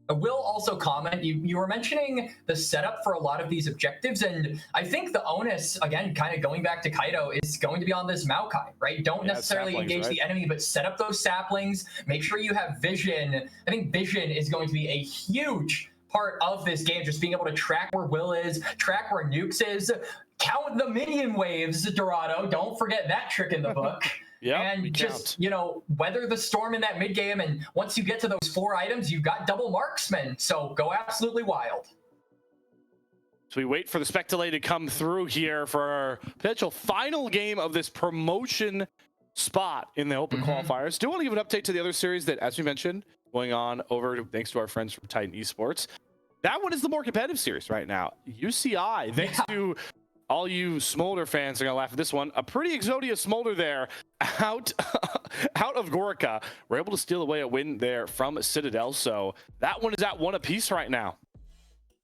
I will also comment, you were mentioning the setup for a lot of these objectives, and I think the onus, again, kind of going back to Kaido, is going to be on this Maokai, right? Don't necessarily engage the enemy, but set up those saplings, make sure you have vision. I think vision is going to be a huge part of this game, just being able to track where Will is, track where Nukes is, count the minion waves, Dorado, don't forget that trick in the book. And just, you know, weather the storm in that mid game. And once you get to those 4 items, you've got double marksman. So go absolutely wild. So we wait for the Spectale to come through here for our potential final game of this promotion spot in the open qualifiers. Do want to give an update to the other series that, as we mentioned, going on over, thanks to our friends from Titan Esports. That one is the more competitive series right now. UCI, thanks to all you Smolder fans are gonna laugh at this one. A pretty Exodia Smolder there out of Gorica. We're able to steal away a win there from Citadel. So that one is at 1 apiece right now.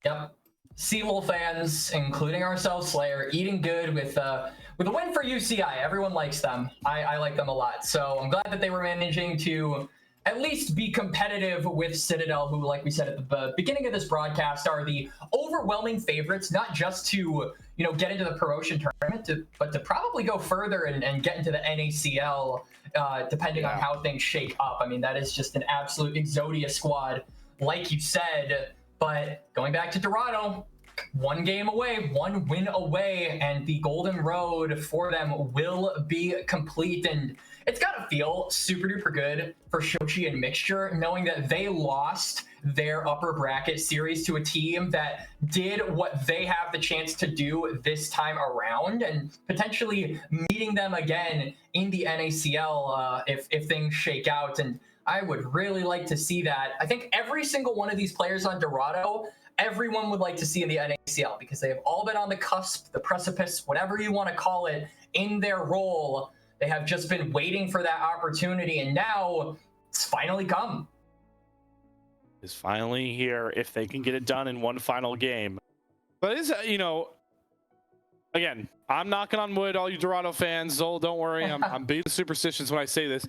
Yep. Seawolf fans, including ourselves, Slayer, eating good with a win for UCI. Everyone likes them. I like them a lot. So I'm glad that they were managing to at least be competitive with Citadel, who, like we said at the beginning of this broadcast, are the overwhelming favorites, not just to, you know, get into the promotion tournament, but to probably go further and get into the NACL, depending on how things shake up. I mean, that is just an absolute Exodia squad, like you said. But going back to Dorado, 1 game away, 1 win away, and the golden road for them will be complete. And it's got to feel super duper good for Shochi and Mixture, knowing that they lost their upper bracket series to a team that did what they have the chance to do this time around, and potentially meeting them again in the NACL if things shake out. And I would really like to see that. I think every single one of these players on Dorado, everyone would like to see in the NACL, because they have all been on the cusp, the precipice, whatever you want to call it, in their role. They have just been waiting for that opportunity, and now it's finally come. Is finally here if they can get it done in one final game. But it's, you know, again, I'm knocking on wood, all you Dorado fans. Zol, don't worry, I'm being superstitious when I say this.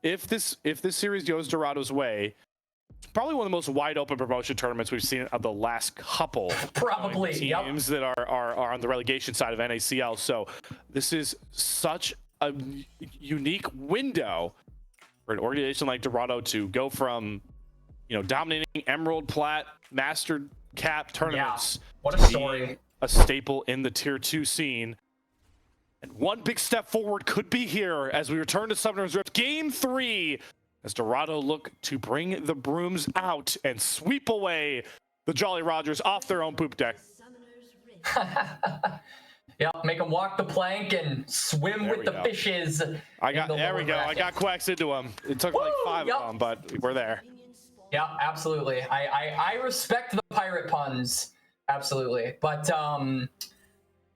If this series goes Dorado's way, it's probably one of the most wide open promotion tournaments we've seen of the last couple probably teams that are on the relegation side of NACL. So this is such a unique window for an organization like Dorado to go from, you know, dominating Emerald, Plat, Master Cap tournaments. Yeah. What a story. A staple in the Tier 2 scene. And one big step forward could be here as we return to Summoner's Rift Game 3, as Dorado look to bring the brooms out and sweep away the Jolly Rogers off their own poop deck. Yeah, make them walk the plank and swim with the fishes. There we go. I got Quacks into them. It took like 5 of them, but we're there. Yeah, absolutely. I respect the pirate puns. Absolutely. But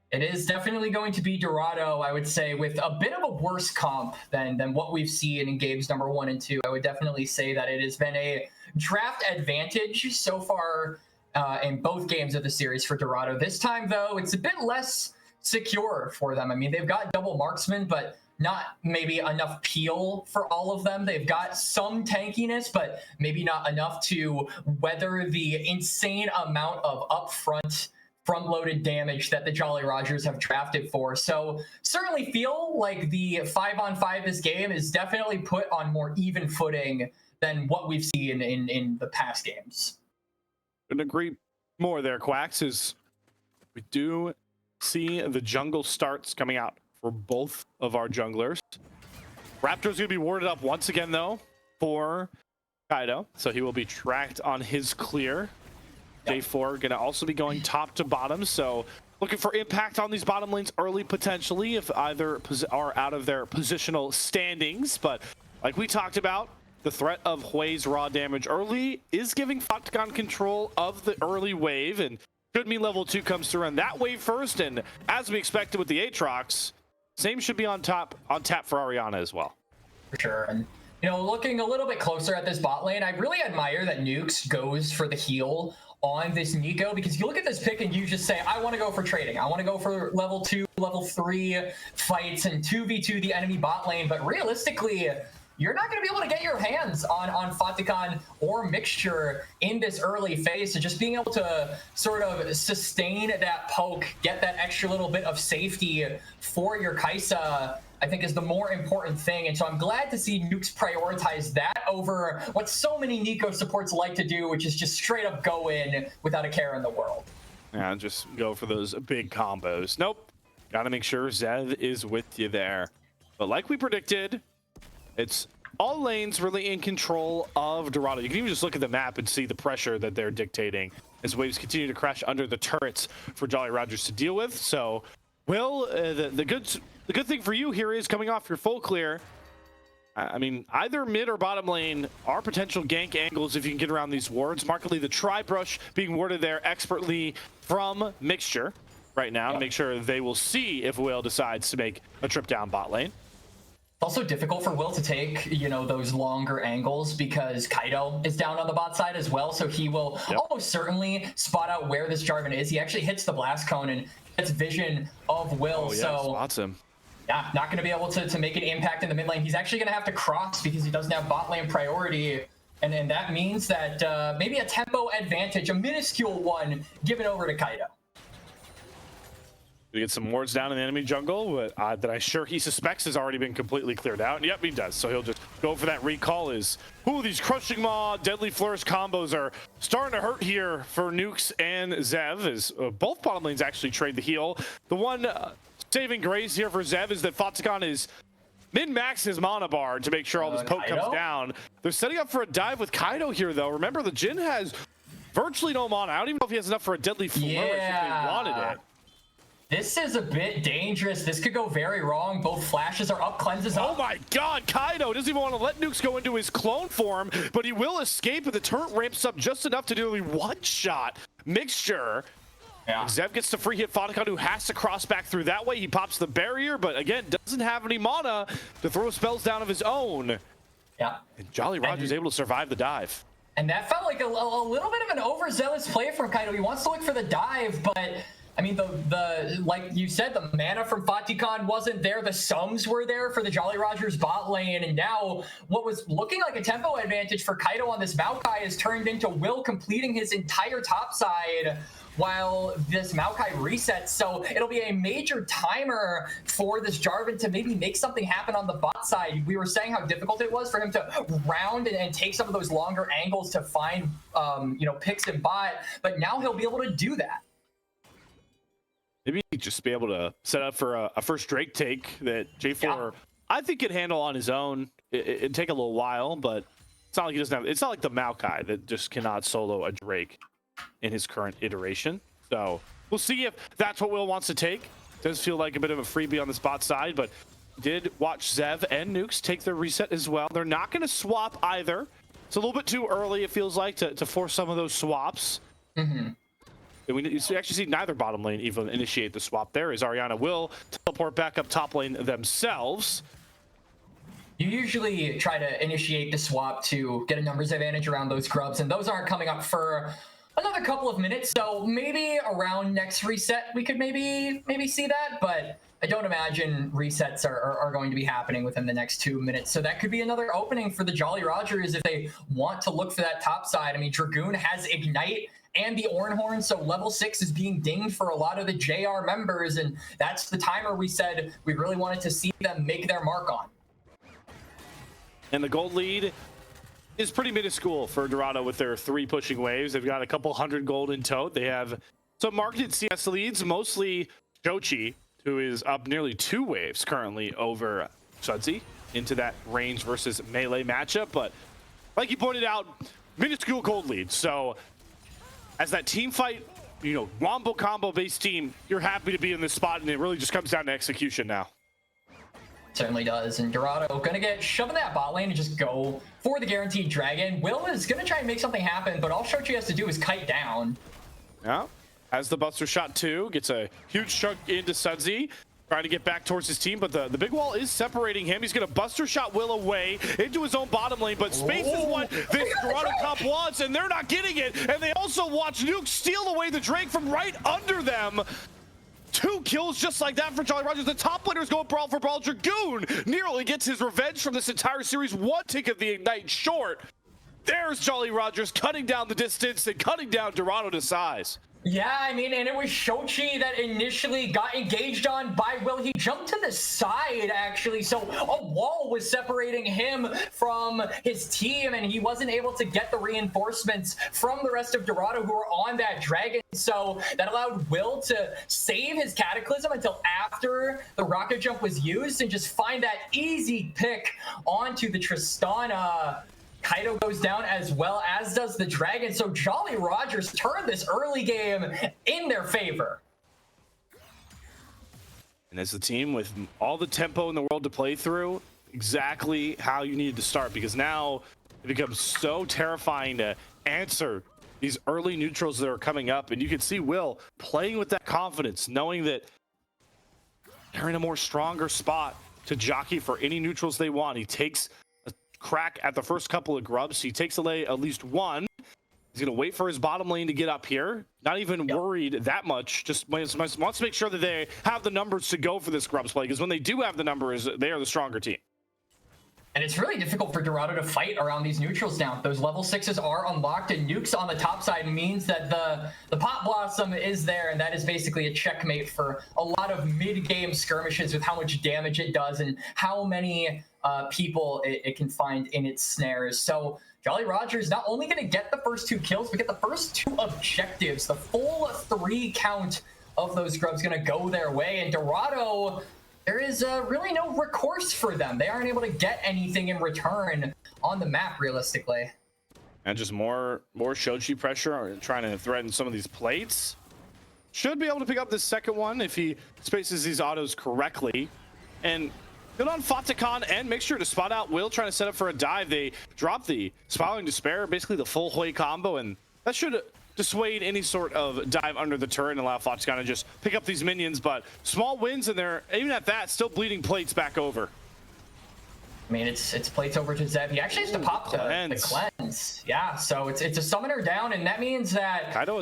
it is definitely going to be Dorado, I would say, with a bit of a worse comp than what we've seen in games number 1 and 2. I would definitely say that it has been a draft advantage so far in both games of the series for Dorado. This time, though, it's a bit less secure for them. I mean, they've got double marksman, but not maybe enough peel for all of them. They've got some tankiness, but maybe not enough to weather the insane amount of upfront front-loaded damage that the Jolly Rogers have drafted for. So certainly feel like the 5-on-5 this game is definitely put on more even footing than what we've seen in the past games. Couldn't agree more there, Quacks, is we do see the jungle starts coming out for both of our junglers. Raptor's gonna be warded up once again though for Kaido, so he will be tracked on his clear. Day 4 gonna also be going top to bottom, so looking for impact on these bottom lanes early potentially if either are out of their positional standings. But like we talked about, the threat of Hui's raw damage early is giving Focticon control of the early wave, and could mean level 2 comes to run that wave first. And as we expected with the Aatrox, same should be on tap for Ariana as well. For sure. And you know, looking a little bit closer at this bot lane, I really admire that Nukes goes for the heal on this Nico, because you look at this pick and you just say, I want to go for trading. I want to go for level 2, level 3 fights and 2v2 the enemy bot lane. But realistically, you're not going to be able to get your hands on Focticon or Mixture in this early phase. So just being able to sort of sustain that poke, get that extra little bit of safety for your Kai'Sa, I think is the more important thing. And so I'm glad to see Nukes prioritize that over what so many Nico supports like to do, which is just straight up go in without a care in the world. Yeah, just go for those big combos. Nope. Got to make sure Zev is with you there. But like we predicted, it's all lanes really in control of Dorado. You can even just look at the map and see the pressure that they're dictating as waves continue to crash under the turrets for Jolly Rogers to deal with. So, Will, the good thing for you here is coming off your full clear. I mean, either mid or bottom lane are potential gank angles if you can get around these wards. Markedly, the Tri-Brush being warded there expertly from Mixture right now to make sure they will see if Will decides to make a trip down bot lane. Also difficult for Will to take, you know, those longer angles because Kaido is down on the bot side as well. So he will almost certainly spot out where this Jarvan is. He actually hits the blast cone and gets vision of Will. So spots him. Yeah, not going to be able to make an impact in the mid lane. He's actually going to have to cross because he doesn't have bot lane priority. And then that means that maybe a tempo advantage, a minuscule one, given over to Kaido. We get some wards down in the enemy jungle, but that I'm sure he suspects has already been completely cleared out. And yep, he does. So he'll just go for that recall. These Crushing Maw, Deadly Flourish combos are starting to hurt here for Nukes and Zev, as both bottom lanes actually trade the heal. The one saving grace here for Zev is that Focticon is min-max his mana bar to make sure all this poke comes down. They're setting up for a dive with Kaido here, though. Remember, the Jhin has virtually no mana. I don't even know if he has enough for a deadly flourish if they wanted it. This is a bit dangerous. This could go very wrong. Both flashes are up, cleanses up. Oh my god, Kaido doesn't even want to let Nukes go into his clone form, but he will escape, and the turret ramps up just enough to do only one shot. Mixture. Yeah. Zev gets the free hit Fodicon, who has to cross back through that way. He pops the barrier, but again, doesn't have any mana to throw spells down of his own. Yeah. And Jolly Roger's able to survive the dive. And that felt like a little bit of an overzealous play from Kaido. He wants to look for the dive, but I mean, the like you said, the mana from Fatikan wasn't there. The sums were there for the Jolly Rogers bot lane, and now what was looking like a tempo advantage for Kaido on this Maokai has turned into Will completing his entire top side while this Maokai resets. So it'll be a major timer for this Jarvan to maybe make something happen on the bot side. We were saying how difficult it was for him to round and take some of those longer angles to find, picks and bot, but now he'll be able to do that. Maybe just be able to set up for a first Drake take that J4, I think, could handle on his own. It'd take a little while, but it's not like he doesn't have. It's not like the Maokai that just cannot solo a Drake in his current iteration. So we'll see if that's what Will wants to take. Does feel like a bit of a freebie on the spot side, but did watch Zev and Nukes take their reset as well. They're not going to swap either. It's a little bit too early, it feels like, to force some of those swaps. Mm-hmm. You actually see neither bottom lane even initiate the swap there, as Ariana will teleport back up top lane themselves. You usually try to initiate the swap to get a numbers advantage around those grubs, and those aren't coming up for another couple of minutes. So maybe around next reset we could maybe see that, but I don't imagine resets are going to be happening within the next 2 minutes. So that could be another opening for the Jolly Rogers if they want to look for that top side. I mean, Dragoon has Ignite and the Ornhorn, so level 6 is being dinged for a lot of the JR members, and that's the timer we said we really wanted to see them make their mark on. And the gold lead is pretty minuscule for Dorado with their 3 pushing waves. They've got a couple hundred gold in tote. They have some marketed CS leads, mostly Chochi, who is up nearly 2 waves currently over Sudsy into that range versus melee matchup. But like you pointed out, minuscule gold lead. So as that team fight, wombo combo based team, you're happy to be in this spot, and it really just comes down to execution now. Certainly does. And Dorado gonna get shoved in that bot lane and just go for the guaranteed dragon. Will is gonna try and make something happen, but all Shochi has to do is kite down. Yeah, has the Buster Shot too, gets a huge chunk into Sudsy, trying to get back towards his team, but the big wall is separating him. He's gonna Buster Shot Will away into his own bottom lane, but space is what this Dorado comp wants, and they're not getting it. And they also watch Nuke steal away the Drake from right under them. 2 kills just like that for Jolly Rogers. The top laner's going brawl for brawl. Dragoon nearly gets his revenge from this entire series. 1 tick of the Ignite short. There's Jolly Rogers cutting down the distance and cutting down Dorado to size. Yeah, I mean, and it was Shochi that initially got engaged on by Will. He jumped to the side, actually, so a wall was separating him from his team, and he wasn't able to get the reinforcements from the rest of Dorado who were on that dragon. So that allowed Will to save his Cataclysm until after the rocket jump was used and just find that easy pick onto the Tristana. Kaido goes down as well, as does the Dragon. So Jolly Rogers turned this early game in their favor. And as the team with all the tempo in the world to play through, exactly how you needed to start, because now it becomes so terrifying to answer these early neutrals that are coming up. And you can see Will playing with that confidence, knowing that they're in a more stronger spot to jockey for any neutrals they want. He takes crack at the first couple of grubs. He takes away at least 1. He's going to wait for his bottom lane to get up here. Not even worried that much. Just wants to make sure that they have the numbers to go for this grubs play, because when they do have the numbers, they are the stronger team. And it's really difficult for Dorado to fight around these neutrals now. Those level 6s are unlocked, and Nukes on the top side means that the Pot Blossom is there, and that is basically a checkmate for a lot of mid-game skirmishes with how much damage it does and how many people it can find in its snares. So Jolly Rogers not only going to get the first 2 kills, but get the first 2 objectives. The full 3 count of those grubs going to go their way, and Dorado there is really no recourse for them. They aren't able to get anything in return on the map, realistically. And just more Shochi pressure, trying to threaten some of these plates. Should be able to pick up this second one if he spaces these autos correctly. And good on Fatakan and Mixture to spot out Will trying to set up for a dive. They drop the Spiraling Despair, basically the full Hui combo, and that should dissuade any sort of dive under the turret and allow Fatakan to just pick up these minions. But small wins, and they're, even at that, still bleeding plates back over. I mean, it's plates over to Zev. He actually has to pop the cleanse. Yeah, so it's a summoner down, and that means that Kaido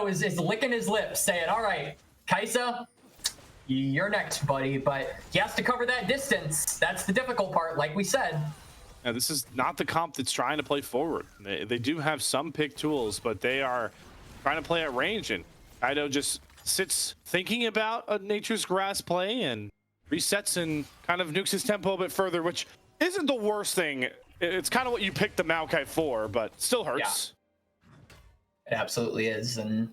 is licking his lips, saying, all right, Kaisa, you're next, buddy. But he has to cover that distance. That's the difficult part, like we said. Now, this is not the comp that's trying to play forward. They do have some pick tools, but they are trying to play at range, and Kaido just sits thinking about a Nature's Grass play and resets and kind of nukes his tempo a bit further, which isn't the worst thing. It's kind of what you picked the Maokai for, but still hurts. Yeah. It absolutely is. And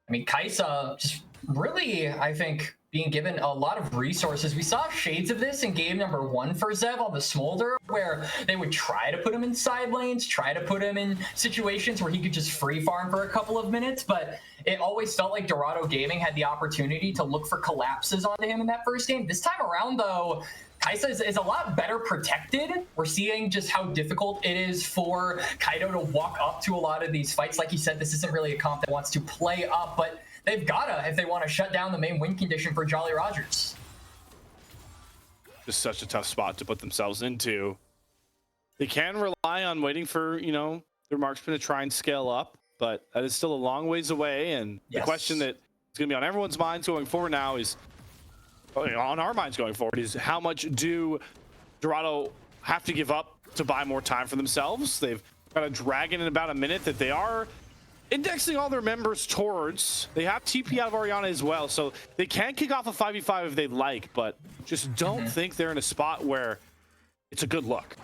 I mean, Kaisa just really, I think, being given a lot of resources. We saw shades of this in game number 1 for Zev on the Smolder, where they would try to put him in side lanes, try to put him in situations where he could just free farm for a couple of minutes, but it always felt like Dorado Gaming had the opportunity to look for collapses onto him in that first game. This time around, though, Kaisa is a lot better protected. We're seeing just how difficult it is for Kaido to walk up to a lot of these fights. Like you said, this isn't really a comp that wants to play up, but they've gotta if they want to shut down the main win condition for Jolly Rogers. Just such a tough spot to put themselves into. They can rely on waiting for, you know, their marksman to try and scale up, but that is still a long ways away. And the question that is going to be on everyone's minds going forward now is, on our minds going forward, is how much do Dorado have to give up to buy more time for themselves? They've got a dragon in about a minute that they are indexing all their members towards. They have TP out of Orianna as well, so they can kick off a 5v5 if they'd like, but just don't think they're in a spot where it's a good look.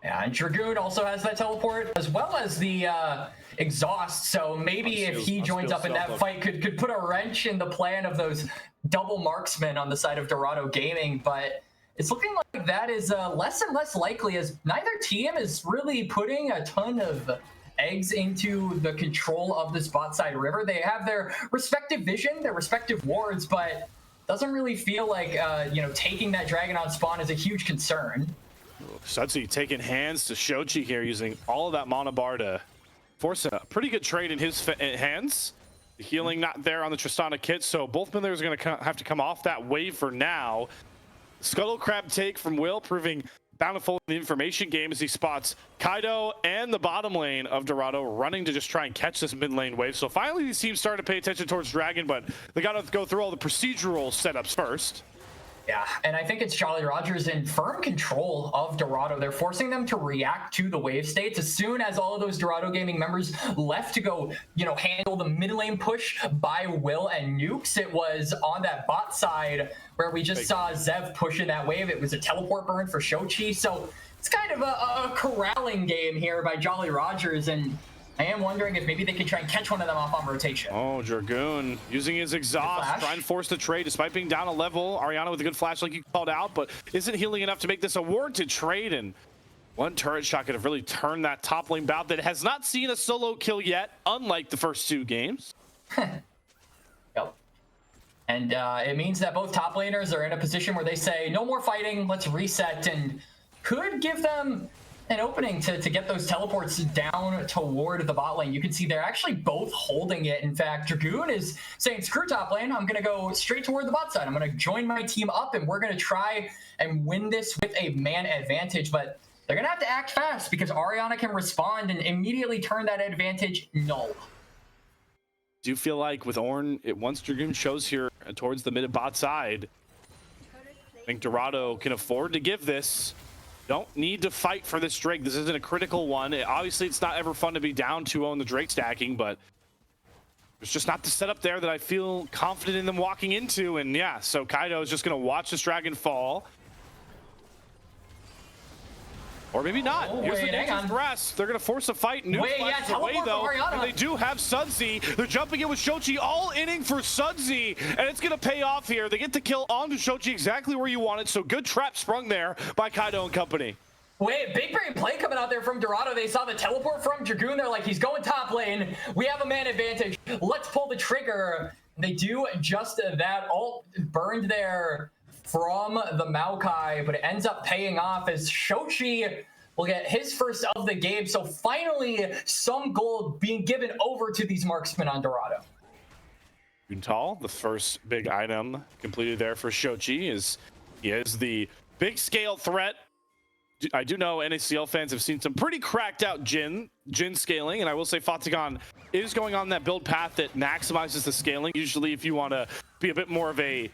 Yeah, and Dragoon also has that teleport, as well as the exhaust, so maybe if he joins up in that fight, could put a wrench in the plan of those double marksmen on the side of Dorado Gaming, but it's looking like that is less and less likely, as neither team is really putting a ton of eggs into the control of this bot side river. They have their respective vision, their respective wards, but doesn't really feel like you know, taking that dragon on spawn is a huge concern. Sutsi taking hands to Shochi here, using all of that mana bar to force a pretty good trade in his hands. The healing not there on the Tristana kit, so both players are going to have to come off that wave for now. Scuttle Crab take from Will, proving bountiful in the information game as he spots Kaido and the bottom lane of Dorado running to just try and catch this mid lane wave. So finally these teams started to pay attention towards Dragon, but they got to go through all the procedural setups first. Yeah, and I think it's Jolly Rogers in firm control of Dorado. They're forcing them to react to the wave states. As soon as all of those Dorado Gaming members left to go, you know, handle the mid lane push by Will and Nukes, it was on that bot side where we just saw Zev pushing that wave. It was a teleport burn for Shochi. So it's kind of a corralling game here by Jolly Rogers, and I am wondering if maybe they can try and catch one of them off on rotation. Oh, Dragoon using his exhaust, trying to force the trade despite being down a level. Ariana with a good flash like you called out, but isn't healing enough to make this a warranted trade. And one turret shot could have really turned that top lane bout that has not seen a solo kill yet, unlike the first 2 games. Yep. And it means that both top laners are in a position where they say, no more fighting, let's reset, and could give them an opening to get those teleports down toward the bot lane. You can see they're actually both holding it. In fact, Dragoon is saying, screw top lane, I'm going to go straight toward the bot side. I'm going to join my team up, and we're going to try and win this with a man advantage. But they're going to have to act fast, because Ariana can respond and immediately turn that advantage null. Do you feel like with Ornn, once Dragoon shows here towards the mid bot side, I think Dorado can afford to give this? Don't need to fight for this Drake. This isn't a critical one. Obviously, it's not ever fun to be down 2-0 in the Drake stacking, but there's just not the setup there that I feel confident in them walking into. And yeah, so Kaido is just going to watch this dragon fall. Or maybe not. Oh, Here's wait, the hang Nature's on. Grass. They're going to force a fight. Nuke Wait, yeah, flashes away, teleport though. for Ariana. And they do have Sunsy. They're jumping in with Shochi, all inning for Sunsy. And it's going to pay off here. They get the kill onto Shochi exactly where you want it. So good trap sprung there by Kaido and company. Wait, big brain play coming out there from Dorado. They saw the teleport from Dragoon. They're like, he's going top lane. We have a man advantage. Let's pull the trigger. They do just that. Ult burned there from the Maokai, but it ends up paying off as Shochi will get his first of the game. So finally, some gold being given over to these marksmen on Dorado. Guntal, the first big item completed there for Shochi, he is the big scale threat. I do know NACL fans have seen some pretty cracked out Jhin scaling, and I will say Fatigan is going on that build path that maximizes the scaling. Usually if you want to be a bit more of a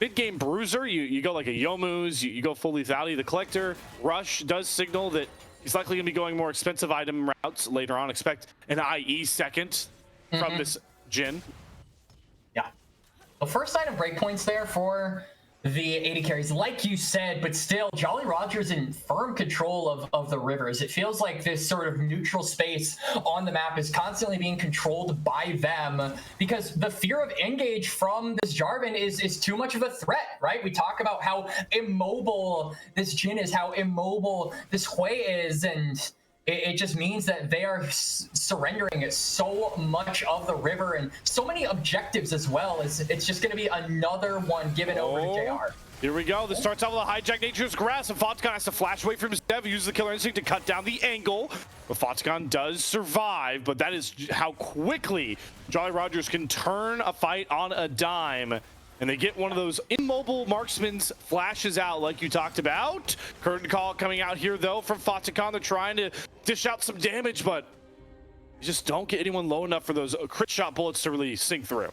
mid-game bruiser, you go like a Yomu's, you go full lethality. The Collector Rush does signal that he's likely going to be going more expensive item routes later on. Expect an IE second from this Jhin. Yeah. The first item breakpoints there for the 80 carries, like you said, but still, Jolly Roger's in firm control of the rivers. It feels like this sort of neutral space on the map is constantly being controlled by them because the fear of engage from this Jarvan is too much of a threat, right? We talk about how immobile this Jhin is, how immobile this Hui is, and it just means that they are surrendering so much of the river and so many objectives as well. It's just going to be another one given over to JR. Here we go. This starts off with a hijack Nature's Grass, and Fatigan has to flash away from his dev, uses the Killer Instinct to cut down the angle. But Fatigan does survive, but that is how quickly Jolly Rogers can turn a fight on a dime. And they get one of those immobile marksman's flashes out like you talked about. Curtain call coming out here, though, from Fatigan. They're trying to dish out some damage, but you just don't get anyone low enough for those crit shot bullets to really sink through.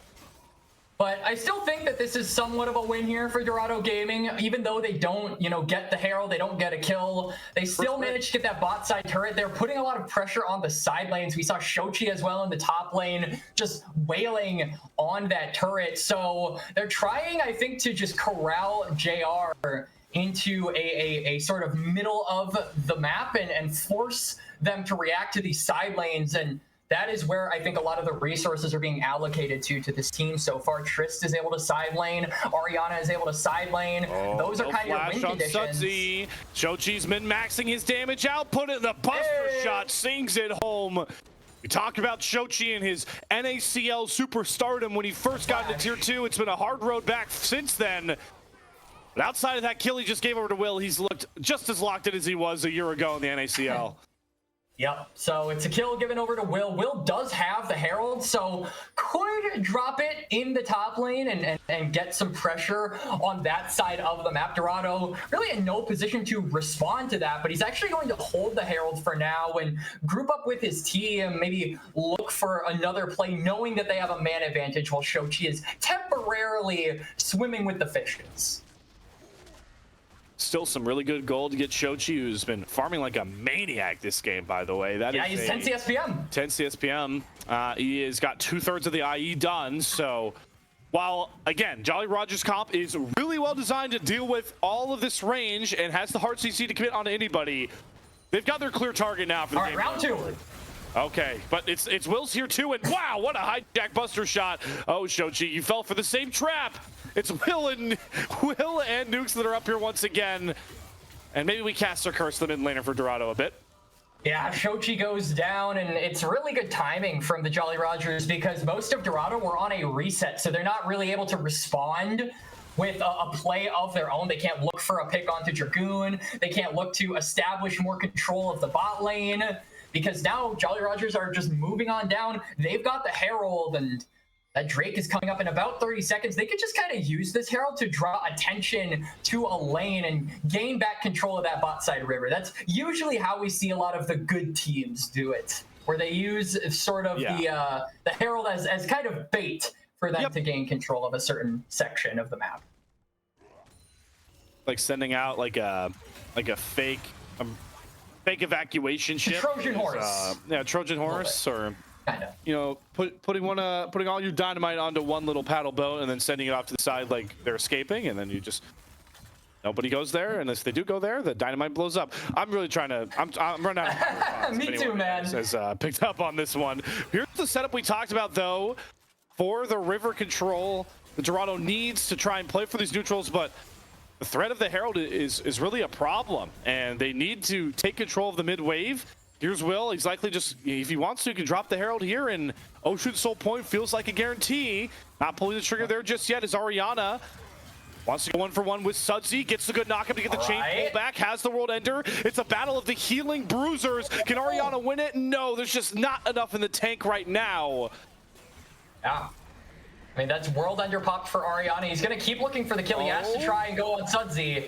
But I still think that this is somewhat of a win here for Dorado Gaming, even though they don't, get the Herald, they don't get a kill. They still managed to get that bot side turret. They're putting a lot of pressure on the side lanes. We saw Shochi as well in the top lane, just wailing on that turret. So they're trying, I think, to just corral JR into a sort of middle of the map and force them to react to these side lanes. And that is where I think a lot of the resources are being allocated to this team so far. Trist is able to side lane. Ariana is able to side lane. Those are kind of your win conditions. Sudsy. Shochi's min-maxing his damage output, and the Buster shot sings it home. We talked about Shochi and his NACL superstardom when he first got into Tier 2. It's been a hard road back since then. But outside of that kill he just gave over to Will, he's looked just as locked in as he was a year ago in the NACL. Yep, so it's a kill given over to Will. Will does have the Herald, so could drop it in the top lane and get some pressure on that side of the map. Dorado really in no position to respond to that, but he's actually going to hold the Herald for now and group up with his team, maybe look for another play, knowing that they have a man advantage while Shochi is temporarily swimming with the fishes. Still some really good gold to get Shochi, who's been farming like a maniac this game, by the way. He's 10 CSPM. 10 CSPM. He has got 2/3 of the IE done. So while, again, Jolly Rogers comp is really well designed to deal with all of this range and has the hard CC to commit onto anybody, they've got their clear target now for the game. All right, round 2. Okay, but it's Will's here too, and wow, what a hijack buster shot. Oh, Shochi, you fell for the same trap. It's Will and Nukes that are up here once again. And maybe we cast our curse the mid laner for Dorado a bit. Yeah, Shochi goes down, and it's really good timing from the Jolly Rogers because most of Dorado were on a reset, so they're not really able to respond with a play of their own. They can't look for a pick onto Dragoon. They can't look to establish more control of the bot lane because now Jolly Rogers are just moving on down. They've got the Herald, and that Drake is coming up in about 30 seconds. They could just kind of use this Herald to draw attention to a lane and gain back control of that bot side river. That's usually how we see a lot of the good teams do it, where they use sort of the Herald as kind of bait for them to gain control of a certain section of the map. Like sending out like a fake evacuation ship. Trojan horse. Trojan horse, or kinda. putting all your dynamite onto one little paddle boat and then sending it off to the side like they're escaping, and then you just Nobody goes there, and if they do go there, the dynamite blows up. I'm really trying to. I'm running out of Me too, man. has picked up on this one. Here's the setup we talked about, though, for the river control. The Dorado needs to try and play for these neutrals, but the threat of the Herald is really a problem, and they need to take control of the mid wave. Here's Will. He's likely just, if he wants to, he can drop the Herald here, and Ocean Soul Point feels like a guarantee. Not pulling the trigger there just yet as Ariana wants to go 1-for-1 with Sudsy, gets the good knockup to get the chain pull back, has the World Ender. It's a battle of the healing bruisers. Can Ariana win it? No, there's just not enough in the tank right now. Yeah. I mean, that's World Ender popped for Ariana. He's going to keep looking for the kill. He has to try and go on Sudsy.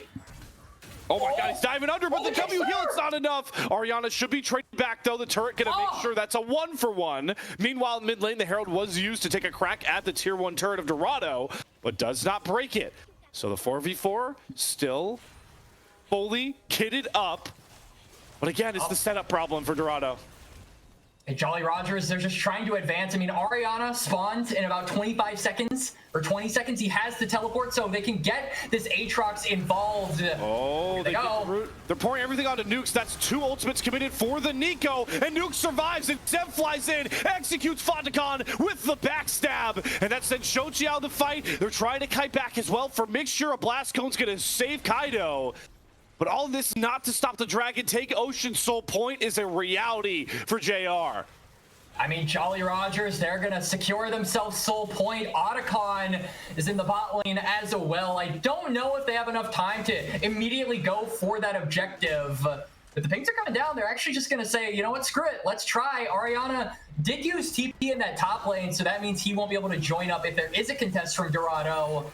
Oh my god, he's diving under, but the W heal, it's not enough. Ariana should be traded back, though. The turret gonna make sure that's a 1-for-1. Meanwhile, mid lane, the Herald was used to take a crack at the tier 1 turret of Dorado, but does not break it. So the 4v4 still fully kitted up. But again, it's the setup problem for Dorado. And Jolly Rogers, they're just trying to advance. I mean, Ariana spawns in about 25 seconds or 20 seconds. He has the teleport, so they can get this Aatrox involved. Oh, they're pouring everything onto Nukes. That's 2 ultimates committed for the Nico, and Nuke survives, and Zeb flies in, executes Fonticon with the backstab, and that sends Shochi out of the fight. They're trying to kite back as well for mixture. A blast cone's gonna save Kaido. But all of this not to stop the Dragon. Take Ocean Soul Point is a reality for JR. I mean, Jolly Rogers, they're going to secure themselves Soul Point. Otacon is in the bot lane as well. I don't know if they have enough time to immediately go for that objective. But the pings are coming down. They're actually just going to say, you know what, screw it. Let's try. Ariana did use TP in that top lane, so that means he won't be able to join up if there is a contest from Dorado.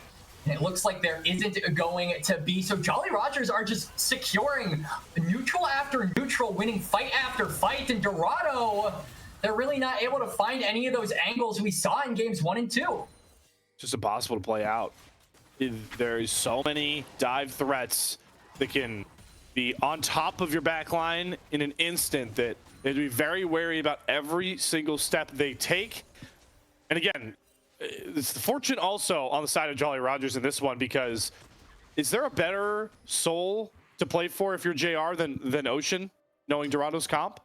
And it looks like there isn't going to be. So Jolly Rogers are just securing neutral after neutral, winning fight after fight. And Dorado, they're really not able to find any of those angles we saw in games 1 and 2. Just impossible to play out. There's so many dive threats that can be on top of your backline in an instant that they'd be very wary about every single step they take. And again, it's the fortune also on the side of Jolly Rogers in this one, because is there a better soul to play for if you're JR than Ocean, knowing Dorado's comp?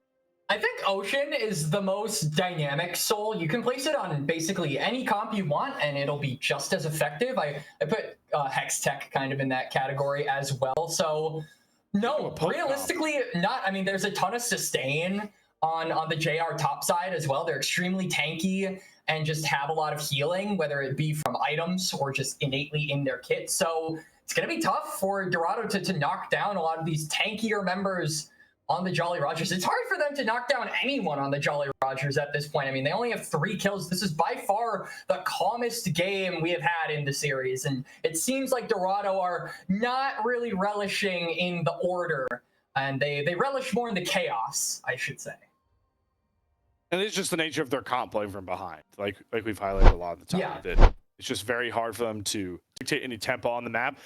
I think Ocean is the most dynamic soul. You can place it on basically any comp you want, and it'll be just as effective. I put Hex Tech kind of in that category as well. So, no, realistically, not. I mean, there's a ton of sustain on the JR top side as well. They're extremely tanky and just have a lot of healing, whether it be from items or just innately in their kit. So it's going to be tough for Dorado to knock down a lot of these tankier members on the Jolly Rogers. It's hard for them to knock down anyone on the Jolly Rogers at this point. I mean, they only have 3 kills. This is by far the calmest game we have had in the series. And it seems like Dorado are not really relishing in the order. And they relish more in the chaos, I should say. And it's just the nature of their comp playing from behind, like we've highlighted a lot of the time. Yeah. It's just very hard for them to dictate any tempo on the map.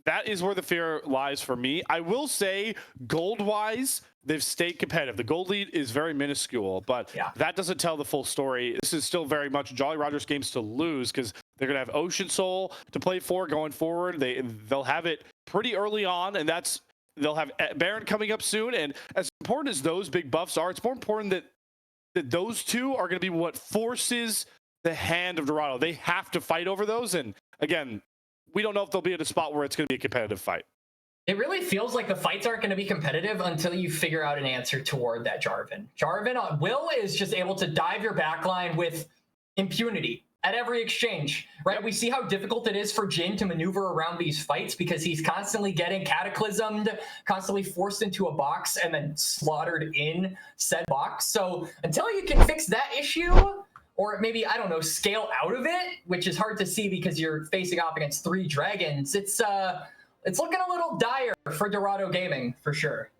That is where the fear lies for me. I will say, gold-wise, they've stayed competitive. The gold lead is very minuscule, but that doesn't tell the full story. This is still very much Jolly Rogers games to lose, because they're going to have Ocean Soul to play for going forward. They'll have it pretty early on, and they'll have Baron coming up soon. And as important as those big buffs are, it's more important that those two are going to be what forces the hand of Dorado. They have to fight over those. And again, we don't know if they'll be at a spot where it's going to be a competitive fight. It really feels like the fights aren't going to be competitive until you figure out an answer toward that Jarvan. Jarvan, Will is just able to dive your backline with impunity at every exchange, right? We see how difficult it is for Jhin to maneuver around these fights because he's constantly getting cataclysmed, constantly forced into a box and then slaughtered in said box. So until you can fix that issue, or maybe, I don't know, scale out of it, which is hard to see because you're facing off against 3 dragons, it's looking a little dire for Dorado Gaming, for sure.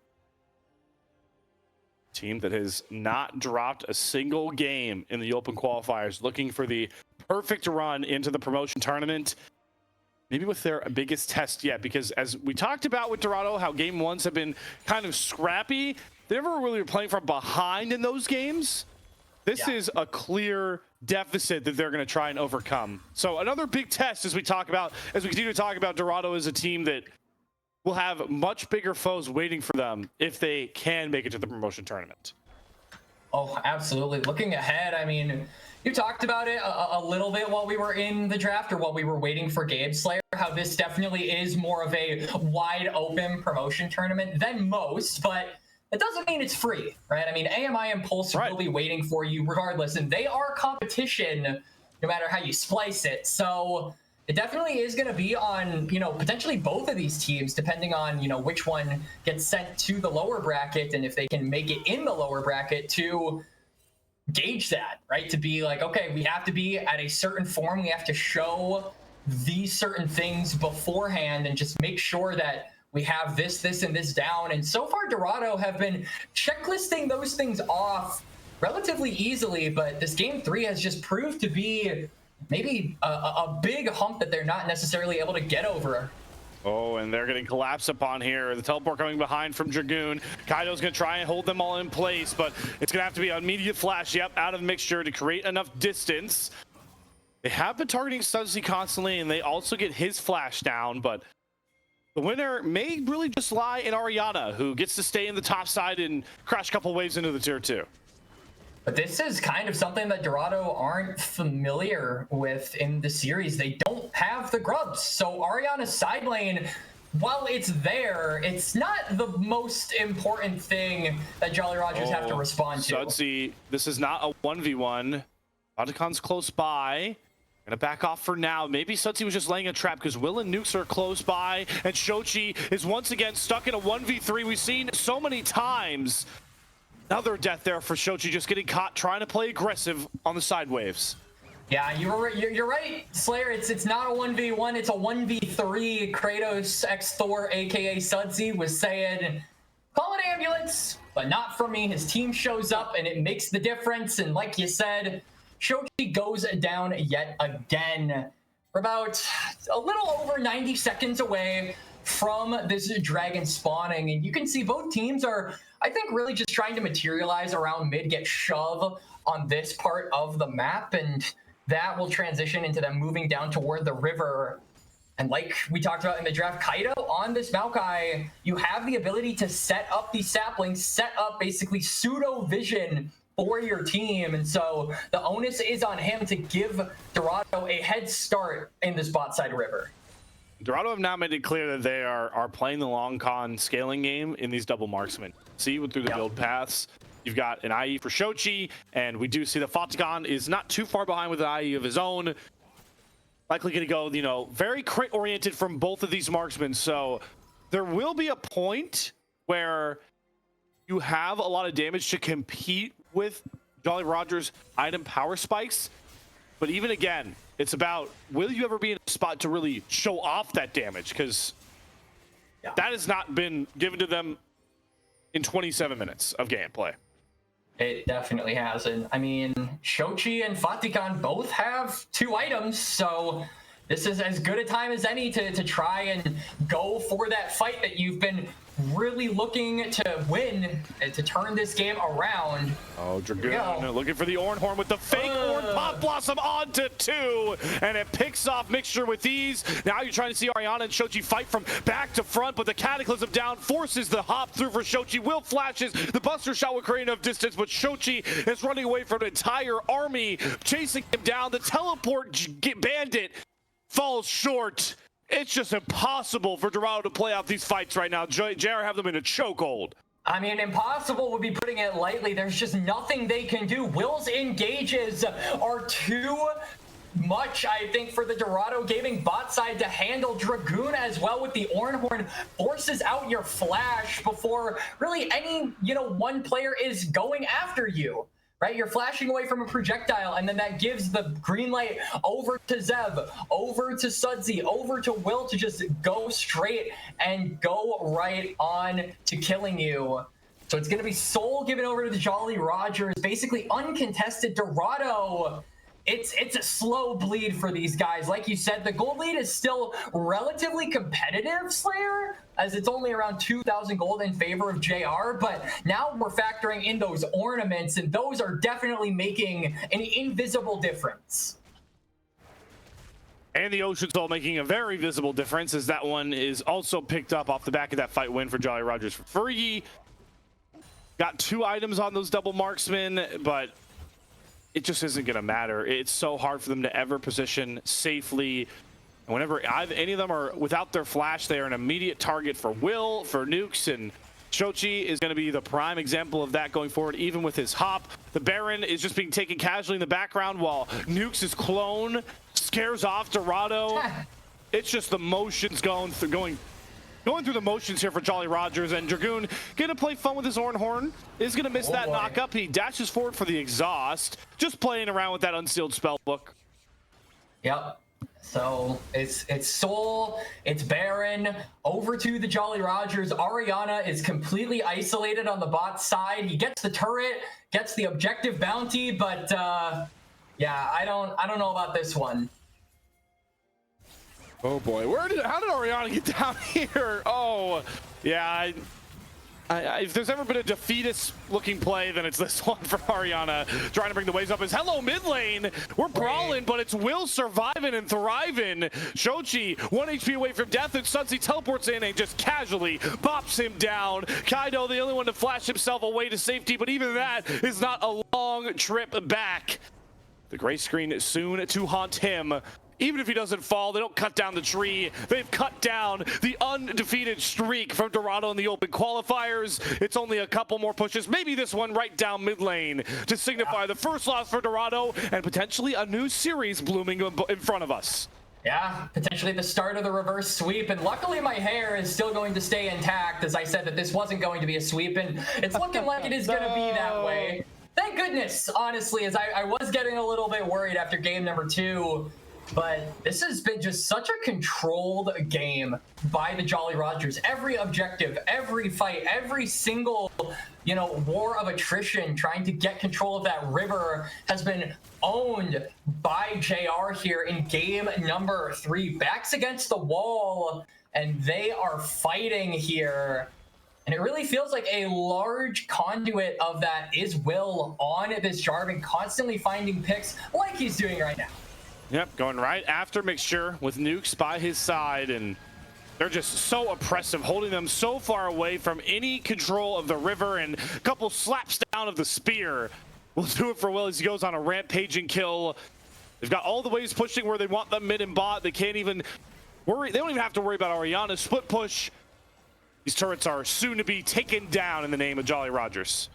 Team that has not dropped a single game in the open qualifiers, looking for the perfect run into the promotion tournament, maybe with their biggest test yet, because as we talked about with Dorado, how game 1s have been kind of scrappy, they never really were playing from behind in those games. This is a clear deficit that they're going to try and overcome. So another big test as we continue to talk about Dorado as a team that will have much bigger foes waiting for them if they can make it to the promotion tournament. Oh, absolutely. Looking ahead, I mean, you talked about it a little bit while we were in the draft or while we were waiting for Gabe Slayer, how this definitely is more of a wide open promotion tournament than most, but it doesn't mean it's free, right? I mean, AMI and Pulse will be waiting for you regardless, and they are competition no matter how you splice it. So it definitely is going to be on, potentially both of these teams, depending on, which one gets sent to the lower bracket and if they can make it in the lower bracket to gauge that, right? To be like, okay, we have to be at a certain form. We have to show these certain things beforehand and just make sure that we have this, and this down. And so far, Dorado have been checklisting those things off relatively easily, but this game 3 has just proved to be maybe a big hump that they're not necessarily able to get over. Oh, and they're getting collapsed upon here. The teleport coming behind from Dragoon. Kaido's going to try and hold them all in place, but it's going to have to be an immediate flash, out of the mixture to create enough distance. They have been targeting Sudsy constantly, and they also get his flash down, but the winner may really just lie in Ariana, who gets to stay in the top side and crash a couple waves into the tier 2. But this is kind of something that Dorado aren't familiar with in the series. They don't have the grubs. So Ariana's side lane, while it's there, it's not the most important thing that Jolly Rogers have to respond to. Sudsy, this is not a 1v1. Vatican's close by. Gonna back off for now. Maybe Sudsy was just laying a trap because Will and Nukes are close by, and Shochi is once again stuck in a 1v3. We've seen so many times. Another death there for Shochi, just getting caught trying to play aggressive on the side waves. Yeah, you're right, Slayer. It's not a 1v1, it's a 1v3. Kratos x Thor, aka Sudsy, was saying, call an ambulance, but not for me. His team shows up and it makes the difference. And like you said, Shochi goes down yet again. We're about a little over 90 seconds away from this dragon spawning, and you can see both teams are, I think, really just trying to materialize around mid, get shove on this part of the map, and that will transition into them moving down toward the river. And like we talked about in the draft, Kaido on this Maokai, you have the ability to set up these saplings, set up basically pseudo vision for your team, and so the onus is on him to give Dorado a head start in this bot side river. Dorado have now made it clear that they are playing the long con scaling game in these double marksmen. See, through the build paths, you've got an IE for Shochi, and we do see that Fatigan is not too far behind with an IE of his own. Likely going to go, very crit oriented from both of these marksmen. So there will be a point where you have a lot of damage to compete with Jolly Rogers' item power spikes. But even again, it's about, will you ever be in a spot to really show off that damage? Because that has not been given to them in 27 minutes of gameplay. It definitely hasn't. I mean, Shochi and Fatikan both have 2 items, so this is as good a time as any to try and go for that fight that you've been really looking to win and to turn this game around. Oh, Dragoon looking for the Ornhorn with the fake Orn Pop Blossom onto 2, and it picks off Mixture with ease. Now you're trying to see Ariana and Shochi fight from back to front, but the Cataclysm down forces the hop through for Shochi. Will flashes, the Buster Shot will create enough distance, but Shochi is running away from an entire army, chasing him down. The Teleport Bandit falls short. It's just impossible for Dorado to play out these fights right now. JR have them in a chokehold. I mean, impossible would be putting it lightly. There's just nothing they can do. Will's engages are too much, I think, for the Dorado Gaming bot side to handle. Dragoon as well with the Ornhorn forces out your flash before really any, one player is going after you. Right, you're flashing away from a projectile, and then that gives the green light over to Zeb, over to Sudsy, over to Will to just go straight and go right on to killing you. So it's going to be Soul given over to the Jolly Rogers, basically uncontested. Dorado, it's a slow bleed for these guys. Like you said, the gold lead is still relatively competitive, Slayer, as it's only around 2,000 gold in favor of JR, but now we're factoring in those ornaments, and those are definitely making an invisible difference. And the Ocean Soul making a very visible difference, as that one is also picked up off the back of that fight win for Jolly Rogers for free. Got 2 items on those double marksmen, but it just isn't going to matter. It's so hard for them to ever position safely. And whenever any of them are without their flash, they are an immediate target for Will, for Nukes, and Shochi is going to be the prime example of that going forward, even with his hop. The Baron is just being taken casually in the background while Nukes' clone scares off Dorado. It's just the motions going through the motions here for Jolly Rogers, and Dragoon gonna play fun with his Oran Horn. Is gonna miss that knock up. He dashes forward for the exhaust, just playing around with that unsealed spell book. Yep. So it's Soul, it's Baron, over to the Jolly Rogers. Ariana is completely isolated on the bot side. He gets the turret, gets the objective bounty, but yeah, I don't know about this one. Oh boy, how did Ariana get down here? Oh, yeah. If there's ever been a defeatist looking play, then it's this one for Ariana. Trying to bring the waves up is hello mid lane. We're brawling, but it's Will surviving and thriving. Shochi 1 HP away from death, and Sunsy teleports in and just casually bops him down. Kaido the only one to flash himself away to safety, but even that is not a long trip back. The gray screen is soon to haunt him. Even if he doesn't fall, they don't cut down the tree. They've cut down the undefeated streak from Dorado in the open qualifiers. It's only a couple more pushes, maybe this one right down mid lane, to signify the first loss for Dorado and potentially a new series blooming in front of us. Yeah, potentially the start of the reverse sweep, and luckily my hair is still going to stay intact, as I said that this wasn't going to be a sweep, and it's looking like it is going to be that way. Thank goodness, honestly, as I was getting a little bit worried after game number 2. But this has been just such a controlled game by the Jolly Rogers. Every objective, every fight, every single, war of attrition trying to get control of that river has been owned by JR here in game number 3. Backs against the wall, and they are fighting here. And it really feels like a large conduit of that is Will on this Jarvan, constantly finding picks like he's doing right now. Yep, going right after Mixture with Nukes by his side, and they're just so oppressive, holding them so far away from any control of the river, and a couple slaps down of the spear will do it for Will as he goes on a rampaging kill. They've got all the waves pushing where they want them mid and bot. They can't even worry. They don't even have to worry about Ariana's split push. These turrets are soon to be taken down in the name of Jolly Rogers.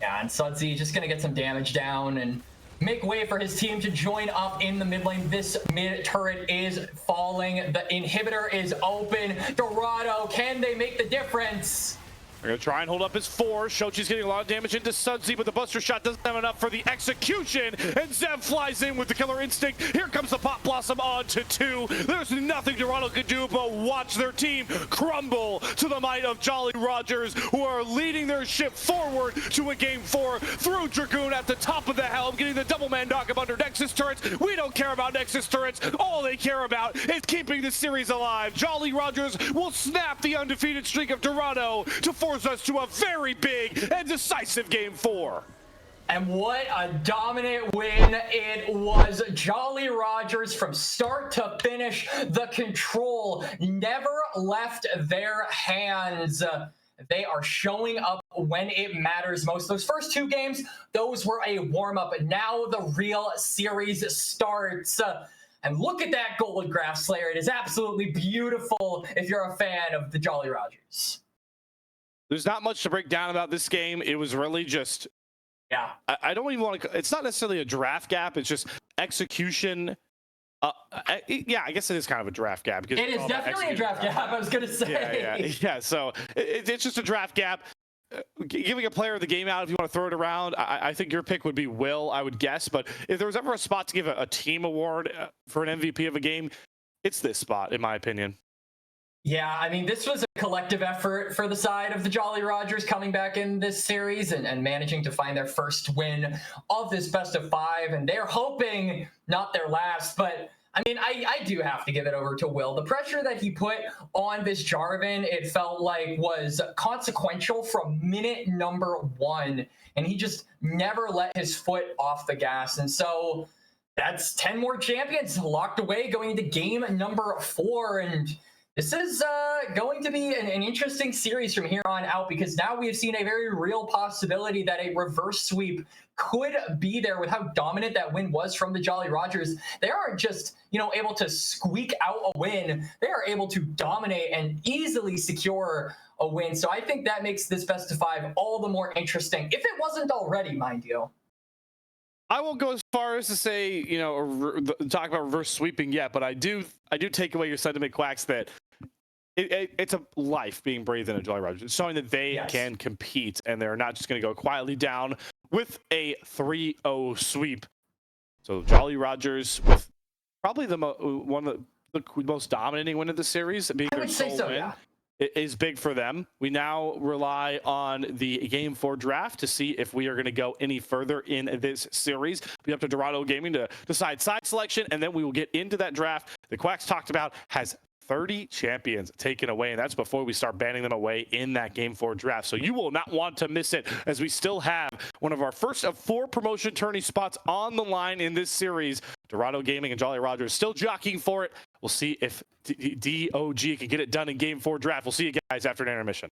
Yeah, and Sudsy just gonna get some damage down and make way for his team to join up in the mid lane. This mid turret is falling. The inhibitor is open. Dorado, can they make the difference? They're going to try and hold up his 4. Shochi's getting a lot of damage into Sudsy, but the Buster Shot doesn't have enough for the execution. And Zeb flies in with the Killer Instinct. Here comes the Pop Blossom on to 2. There's nothing Dorado could do but watch their team crumble to the might of Jolly Rogers, who are leading their ship forward to a game 4 through Dragoon at the top of the helm, getting the double man knock up under Nexus turrets. We don't care about Nexus turrets. All they care about is keeping the series alive. Jolly Rogers will snap the undefeated streak of Dorado to force us to a very big and decisive game 4. And what a dominant win it was. Jolly Rogers from start to finish, the control never left their hands. They are showing up when it matters most. Those first 2 games, those were a warm-up. Now the real series starts. And look at that gold graph, Slayer. It is absolutely beautiful if you're a fan of the Jolly Rogers. There's not much to break down about this game. It was really just, I don't even want to, it's not necessarily a draft gap. It's just execution. Yeah, I guess it is kind of a draft gap. Because it is definitely a draft gap, I was going to say. Yeah. So it's just a draft gap. Giving a player the game out, if you want to throw it around, I think your pick would be Will, I would guess. But if there was ever a spot to give a team award for an MVP of a game, it's this spot, in my opinion. Yeah, I mean, this was a collective effort for the side of the Jolly Rogers coming back in this series and managing to find their first win of this best of 5. And they're hoping not their last, but I mean, I do have to give it over to Will. The pressure that he put on this Jarvan, it felt like was consequential from minute number 1. And he just never let his foot off the gas. And so that's 10 more champions locked away going into game number 4. And this is going to be an interesting series from here on out, because now we have seen a very real possibility that a reverse sweep could be there with how dominant that win was from the Jolly Rogers. They aren't just, able to squeak out a win. They are able to dominate and easily secure a win. So I think that makes this best of 5 all the more interesting, if it wasn't already, mind you. I won't go as far as to say, talk about reverse sweeping yet, but I do take away your sentiment, Quacks, that it's a life being breathed in a Jolly Rogers. It's showing that they can compete, and they're not just going to go quietly down with a 3-0 sweep. So Jolly Rogers with probably one of the most dominating win of the series, being I their would say sole so, win. yeah. It is big for them. We now rely on the Game 4 draft to see if we are going to go any further in this series. We have to Dorado Gaming to decide side selection, and then we will get into that draft. The Quacks talked about has 30 champions taken away, and that's before we start banning them away in that Game 4 draft. So you will not want to miss it, as we still have one of our first of 4 promotion tourney spots on the line in this series. Dorado Gaming and Jolly Rogers still jockeying for it. We'll see if DOG can get it done in Game 4 draft. We'll see you guys after an intermission.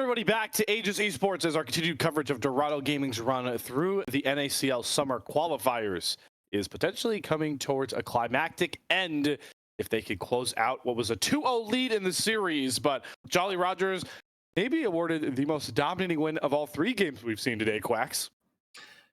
everybody back to Aegis Esports as our continued coverage of Dorado Gaming's run through the NACL Summer Qualifiers is potentially coming towards a climactic end if they could close out what was a 2-0 lead in the series. But Jolly Rogers may be awarded the most dominating win of all 3 games we've seen today, Quacks.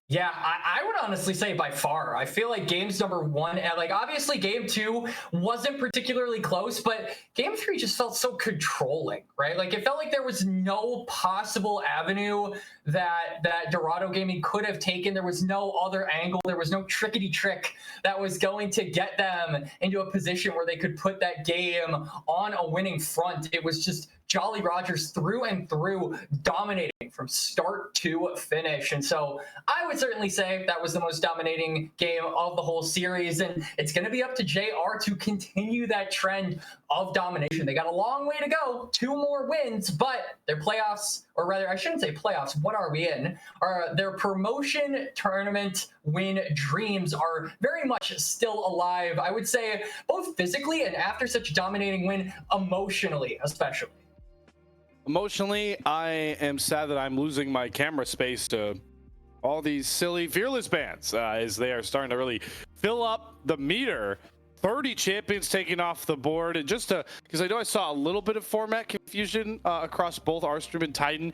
Yeah, I would honestly say by far. I feel like games number 1, and like obviously game 2 wasn't particularly close, but game 3 just felt so controlling, right? Like it felt like there was no possible avenue that Dorado Gaming could have taken. There was no other angle. There was no trickety trick that was going to get them into a position where they could put that game on a winning front. It was just Jolly Rogers through and through, dominating from start to finish. And so I would certainly say that was the most dominating game of the whole series. And it's going to be up to JR to continue that trend of domination. They got a long way to go, 2 more wins, but their playoffs, or rather, I shouldn't say playoffs, what are we in? Their promotion tournament win dreams are very much still alive. I would say both physically and after such a dominating win, emotionally, especially. Emotionally, I am sad that I'm losing my camera space to all these silly Fearless bands as they are starting to really fill up the meter. 30 champions taking off the board. And just because I know I saw a little bit of format confusion across both our stream and Titan.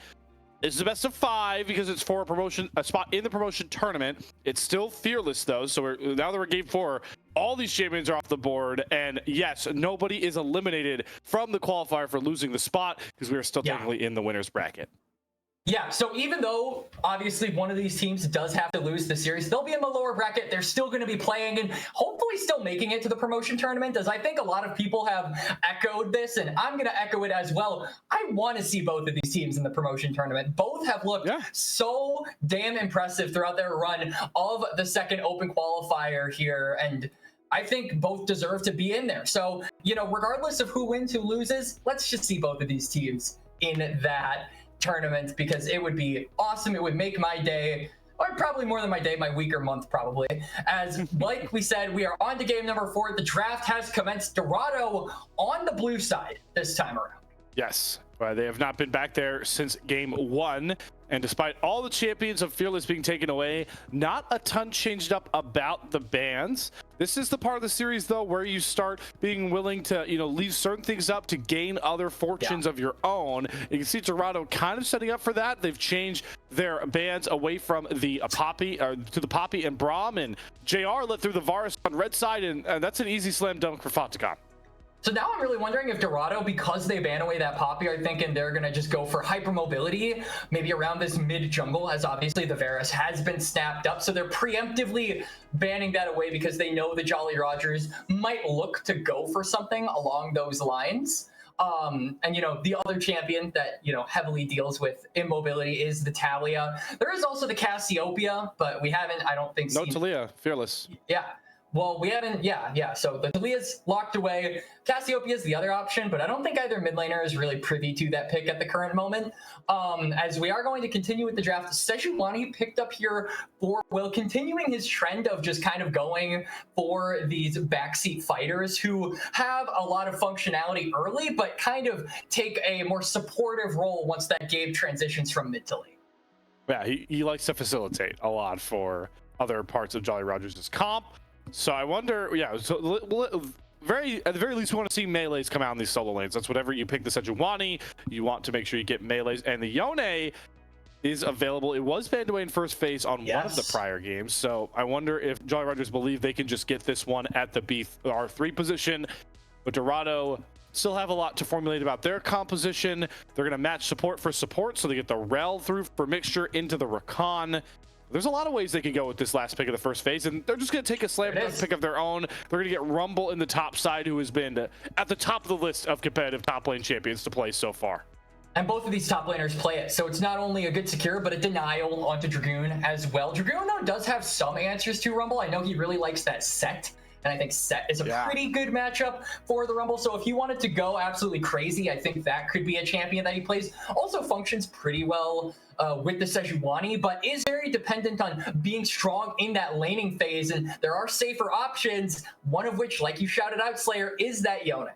It's the best of 5 because it's for a spot in the promotion tournament. It's still Fearless though, so now that we're game 4, all these champions are off the board, and yes, nobody is eliminated from the qualifier for losing the spot because we are still technically in the winner's bracket. Yeah, so even though obviously one of these teams does have to lose the series, they'll be in the lower bracket. They're still going to be playing and hopefully still making it to the promotion tournament, as I think a lot of people have echoed this, and I'm going to echo it as well. I want to see both of these teams in the promotion tournament. Both have looked so damn impressive throughout their run of the second open qualifier here, and I think both deserve to be in there. So, you know, regardless of who wins, who loses, let's just see both of these teams in that tournament, because it would be awesome. It would make my day, or probably more than my day, my week or month probably. As like we said, we are on to game number 4. The draft has commenced. Dorado on the blue side this time around. Yes, they have not been back there since game 1. And despite all the champions of Fearless being taken away, not a ton changed up about the bans. This is the part of the series, though, where you start being willing to, leave certain things up to gain other fortunes of your own. You can see Dorado kind of setting up for that. They've changed their bans away from the Poppy, to the Poppy and Braum, and JR let through the Varus on red side, and that's an easy slam dunk for Fatakan. So now I'm really wondering if Dorado, because they ban away that Poppy, are thinking they're going to just go for hypermobility, maybe around this mid-jungle, as obviously the Varus has been snapped up. So they're preemptively banning that away because they know the Jolly Rogers might look to go for something along those lines. And, the other champion that, heavily deals with immobility is the Talia. There is also the Cassiopeia, but we haven't, I don't think, No Talia, Fearless. Yeah. Well, we haven't, so the Talia's locked away. Cassiopeia is the other option, but I don't think either mid laner is really privy to that pick at the current moment. As we are going to continue with the draft, Sejuani picked up here for Will, continuing his trend of just kind of going for these backseat fighters who have a lot of functionality early, but kind of take a more supportive role once that game transitions from mid to late. Yeah, he likes to facilitate a lot for other parts of Jolly Rogers' comp. So I wonder, at the very least, we want to see melees come out in these solo lanes. That's whatever you pick the Sejuani, you want to make sure you get melees. And the Yone is available. It was banned away in first phase on one of the prior games. So I wonder if Jolly Rogers believe they can just get this one at the R3 position. But Dorado still have a lot to formulate about their composition. They're going to match support for support, so they get the Rel through for mixture into the Rakan. There's a lot of ways they can go with this last pick of the first phase, and they're just going to take a slam dunk pick of their own. They're going to get Rumble in the top side, who has been at the top of the list of competitive top lane champions to play so far. And both of these top laners play it, so it's not only a good secure, but a denial onto Dragoon as well. Dragoon, though, does have some answers to Rumble. I know he really likes that set, and I think set is a pretty good matchup for the Rumble. So if you wanted to go absolutely crazy, I think that could be a champion that he plays. Also functions pretty well with the Sejuani, but is very dependent on being strong in that laning phase, and there are safer options, one of which, like you shouted out, Slayer, is that Yone.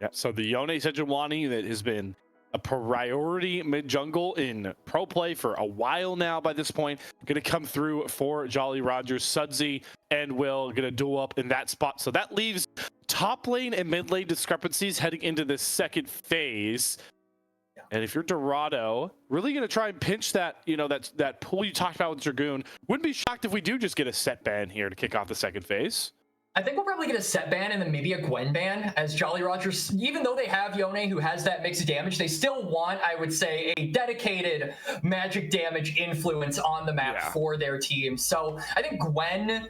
Yeah, so the Yone Sejuani that has been a priority mid jungle in pro play for a while now. By this point, going to come through for Jolly Rogers. Sudsy and Will going to duel up in that spot. So that leaves top lane and mid lane discrepancies heading into the second phase. And if you're Dorado, really going to try and pinch that, you know, that pull you talked about with Dragoon. Wouldn't be shocked if we do just get a set ban here to kick off the second phase. I think we'll probably get a set ban and then maybe a Gwen ban, as Jolly Rogers, even though they have Yone who has that mixed damage, they still want, I would say, a dedicated magic damage influence on the map for their team. So I think Gwen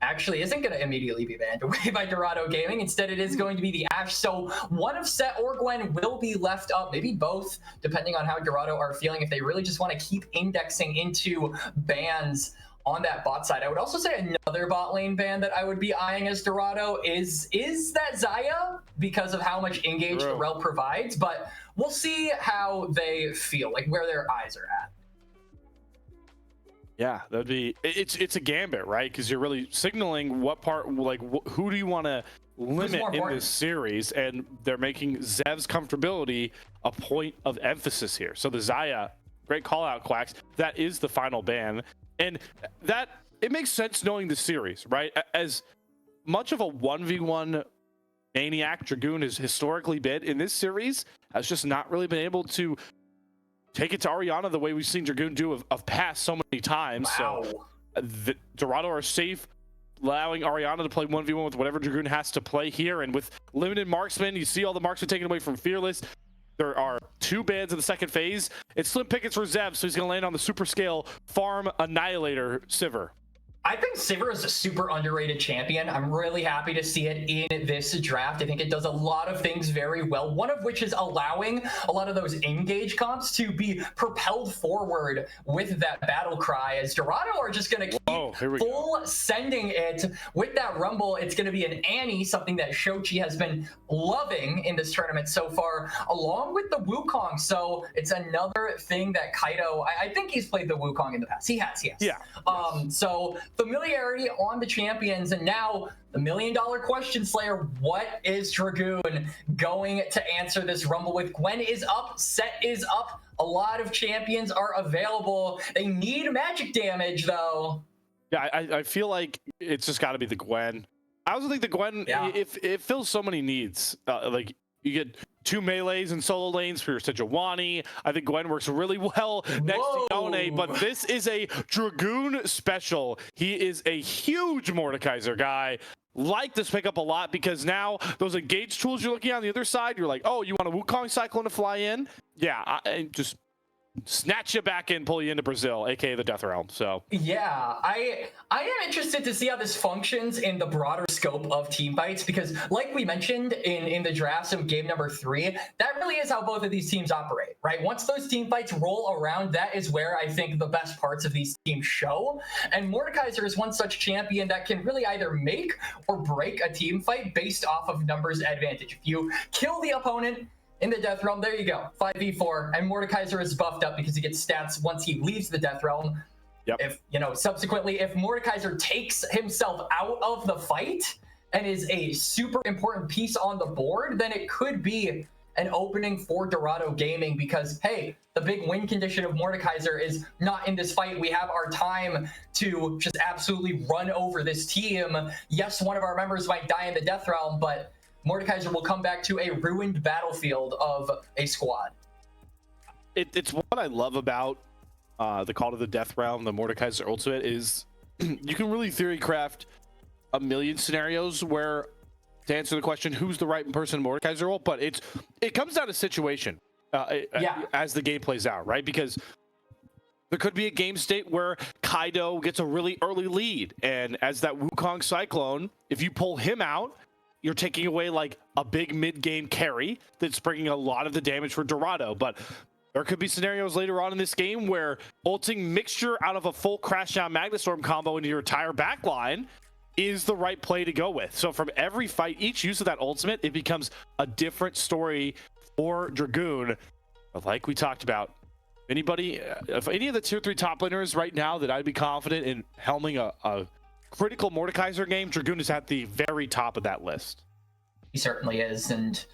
actually isn't going to immediately be banned away by Dorado Gaming. Instead, it is going to be the Ashe. So one of Set or Gwen will be left up, maybe both, depending on how Dorado are feeling, if they really just want to keep indexing into bans on that bot side. I would also say another bot lane ban that I would be eyeing as Dorado is that Xayah, because of how much engage the Rel provides, but we'll see how they feel, like where their eyes are at. Yeah, that'd be, it's a gambit, right? Because you're really signaling what part, like who do you want to limit in this series, and they're making Zev's comfortability a point of emphasis here. So the Xayah, great call out, Quacks, that is the final ban. And that, it makes sense knowing the series, right? As much of a 1v1 maniac Dragoon has historically been, in this series has just not really been able to take it to Ariana the way we've seen Dragoon do of past so many times. Wow. So the Dorado are safe allowing Ariana to play 1v1 with whatever Dragoon has to play here. And with limited marksman, you see all the marksmen taken away from Fearless. There are 2 bans in the second phase. It's slim pickets for Zev, so he's going to land on the super scale farm annihilator Sivir. I think Sivir is a super underrated champion. I'm really happy to see it in this draft. I think it does a lot of things very well, one of which is allowing a lot of those engage comps to be propelled forward with that battle cry, as Dorado are just going to keep full sending it with that Rumble. It's going to be an Annie, something that Shochi has been loving in this tournament so far, along with the Wukong. So it's another thing that Kaido, I think he's played the Wukong in the past. He has. Yeah. So familiarity on the champions, and now the $1 million question, Slayer, what is Dragoon going to answer this Rumble with? Gwen is up, Set is up, a lot of champions are available. They need magic damage though. Yeah, I feel like it's just got to be the Gwen. I also think the Gwen, if it fills so many needs, like you get 2 melees and solo lanes for your Sejuani. I think Gwen works really well next to Yone, but this is a Dragoon special. He is a huge Mordekaiser guy. Like this pickup a lot, because now those engage tools you're looking on the other side, you're like, oh, you want a Wukong Cyclone to fly in? Yeah, and just snatch you back in, pull you into Brazil, aka the Death Realm. So yeah, I am interested to see how this functions in the broader scope of team fights, because like we mentioned in the drafts of game number 3, that really is how both of these teams operate, right? Once those team fights roll around, that is where I think the best parts of these teams show. And Mordekaiser is one such champion that can really either make or break a team fight based off of numbers advantage. If you kill the opponent in the Death Realm, there you go, 5v4, and Mordekaiser is buffed up because he gets stats once he leaves the Death Realm. If, you know, subsequently, if Mordekaiser takes himself out of the fight and is a super important piece on the board, then it could be an opening for Dorado Gaming, because, hey, the big win condition of Mordekaiser is not in this fight. We have our time to just absolutely run over this team. Yes, one of our members might die in the Death Realm, but Mordekaiser will come back to a ruined battlefield of a squad. It's what I love about the Call to the Death Realm, the Mordekaiser ultimate, is you can really theory craft a million scenarios where, to answer the question, who's the right person in Mordekaiser role, but it comes down to situation as the game plays out, right? Because there could be a game state where Kaido gets a really early lead, and as that Wukong Cyclone, if you pull him out, you're taking away like a big mid-game carry that's bringing a lot of the damage for Dorado. But there could be scenarios later on in this game where ulting Mixture out of a full Crash Down Magnetstorm combo into your entire backline is the right play to go with. So from every fight, each use of that ultimate, it becomes a different story for Dragoon. But like we talked about, if any of the tier 3 top laners right now that I'd be confident in helming a critical Mordekaiser game, Dragoon is at the very top of that list. He certainly is, and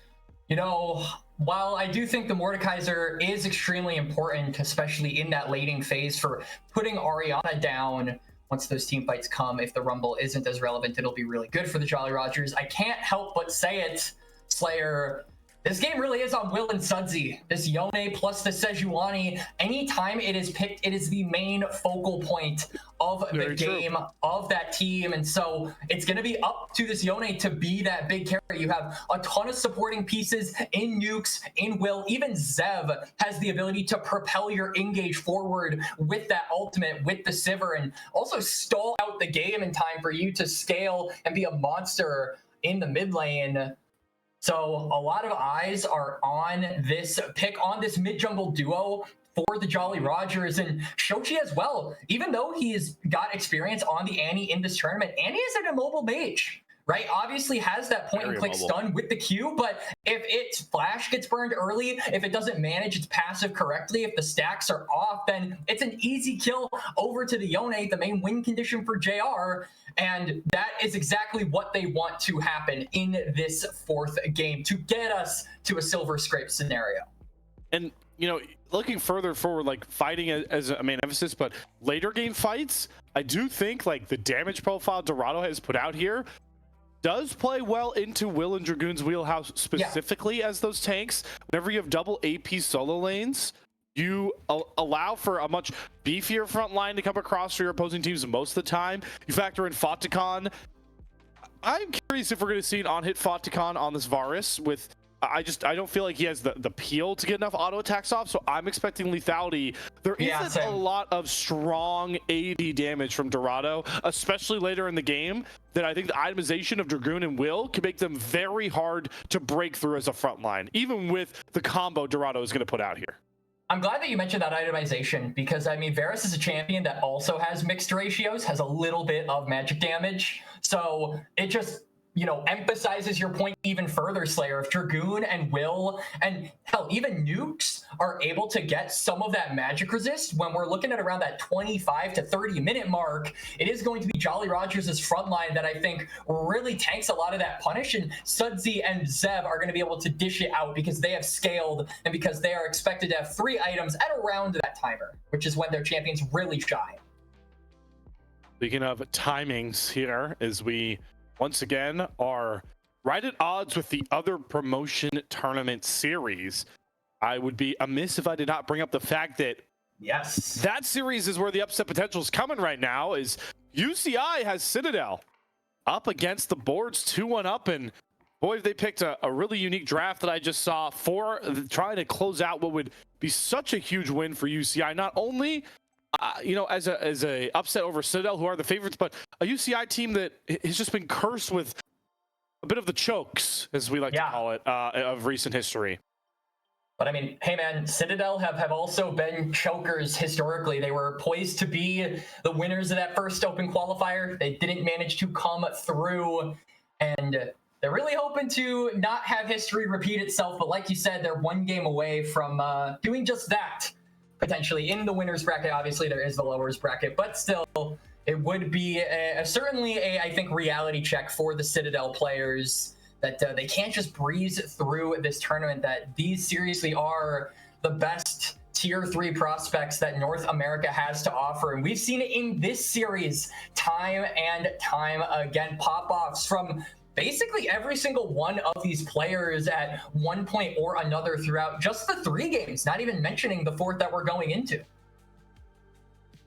You know, while I do think the Mordekaiser is extremely important, especially in that laning phase for putting Ariana down once those team fights come, if the Rumble isn't as relevant, it'll be really good for the Jolly Rogers. I can't help but say it, Slayer. This game really is on Will and Sudsy. This Yone plus the Sejuani, anytime it is picked, it is the main focal point of the game, of that team. And so it's going to be up to this Yone to be that big carry. You have a ton of supporting pieces in Nukes, in Will. Even Zev has the ability to propel your engage forward with that ultimate, with the Sivir, and also stall out the game in time for you to scale and be a monster in the mid lane. So a lot of eyes are on this pick, on this mid-jungle duo for the Jolly Rogers, and Shochi as well. Even though he's got experience on the Annie in this tournament, Annie is an immobile mage, right? Obviously has that point-and-click stun with the Q, but if its flash gets burned early, if it doesn't manage its passive correctly, if the stacks are off, then it's an easy kill over to the Yone, the main win condition for JR. And that is exactly what they want to happen in this fourth game to get us to a silver scrape scenario. And, you know, looking further forward, like fighting as a main emphasis, but later game fights, I do think like the damage profile Dorado has put out here does play well into Will and Dragoon's wheelhouse specifically as those tanks. Whenever you have double AP solo lanes, you allow for a much beefier front line to come across for your opposing teams most of the time. You factor in Faticon. I'm curious if we're going to see an on-hit Faticon on this Varus with... I don't feel like he has the peel to get enough auto attacks off, so I'm expecting lethality. There isn't a lot of strong AD damage from Dorado, especially later in the game, that I think the itemization of Dragoon and Will can make them very hard to break through as a front line, even with the combo Dorado is going to put out here. I'm glad that you mentioned that itemization, because I mean, Varus is a champion that also has mixed ratios, has a little bit of magic damage, so it just, you know, emphasizes your point even further, Slayer. If Dragoon and Will and hell, even Nukes are able to get some of that magic resist, when we're looking at around that 25 to 30 minute mark, it is going to be Jolly Rogers' front line that I think really tanks a lot of that punish, and Sudsy and Zev are going to be able to dish it out because they have scaled and because they are expected to have 3 items at around that timer, which is when their champions really shine. Speaking of timings here, as we once again are right at odds with the other promotion tournament series, I would be amiss if I did not bring up the fact that that series is where the upset potential is coming right now. Is UCI has Citadel up against the boards 2-1 up, and boy, they picked a really unique draft that I just saw for trying to close out what would be such a huge win for UCI. Not only you know, as a upset over Citadel, who are the favorites, but a UCI team that has just been cursed with a bit of the chokes, as we like to call it, of recent history. But I mean, hey man, Citadel have also been chokers historically. They were poised to be the winners of that first open qualifier. They didn't manage to come through, and they're really hoping to not have history repeat itself. But like you said, they're 1 game away from doing just that. Potentially in the winners bracket. Obviously there is the lowers bracket, but still it would be certainly a, I think, reality check for the Citadel players that they can't just breeze through this tournament, that these seriously are the best tier 3 prospects that North America has to offer. And we've seen it in this series time and time again. Pop-offs from basically every single one of these players at one point or another throughout just the 3 games, not even mentioning the 4th that we're going into.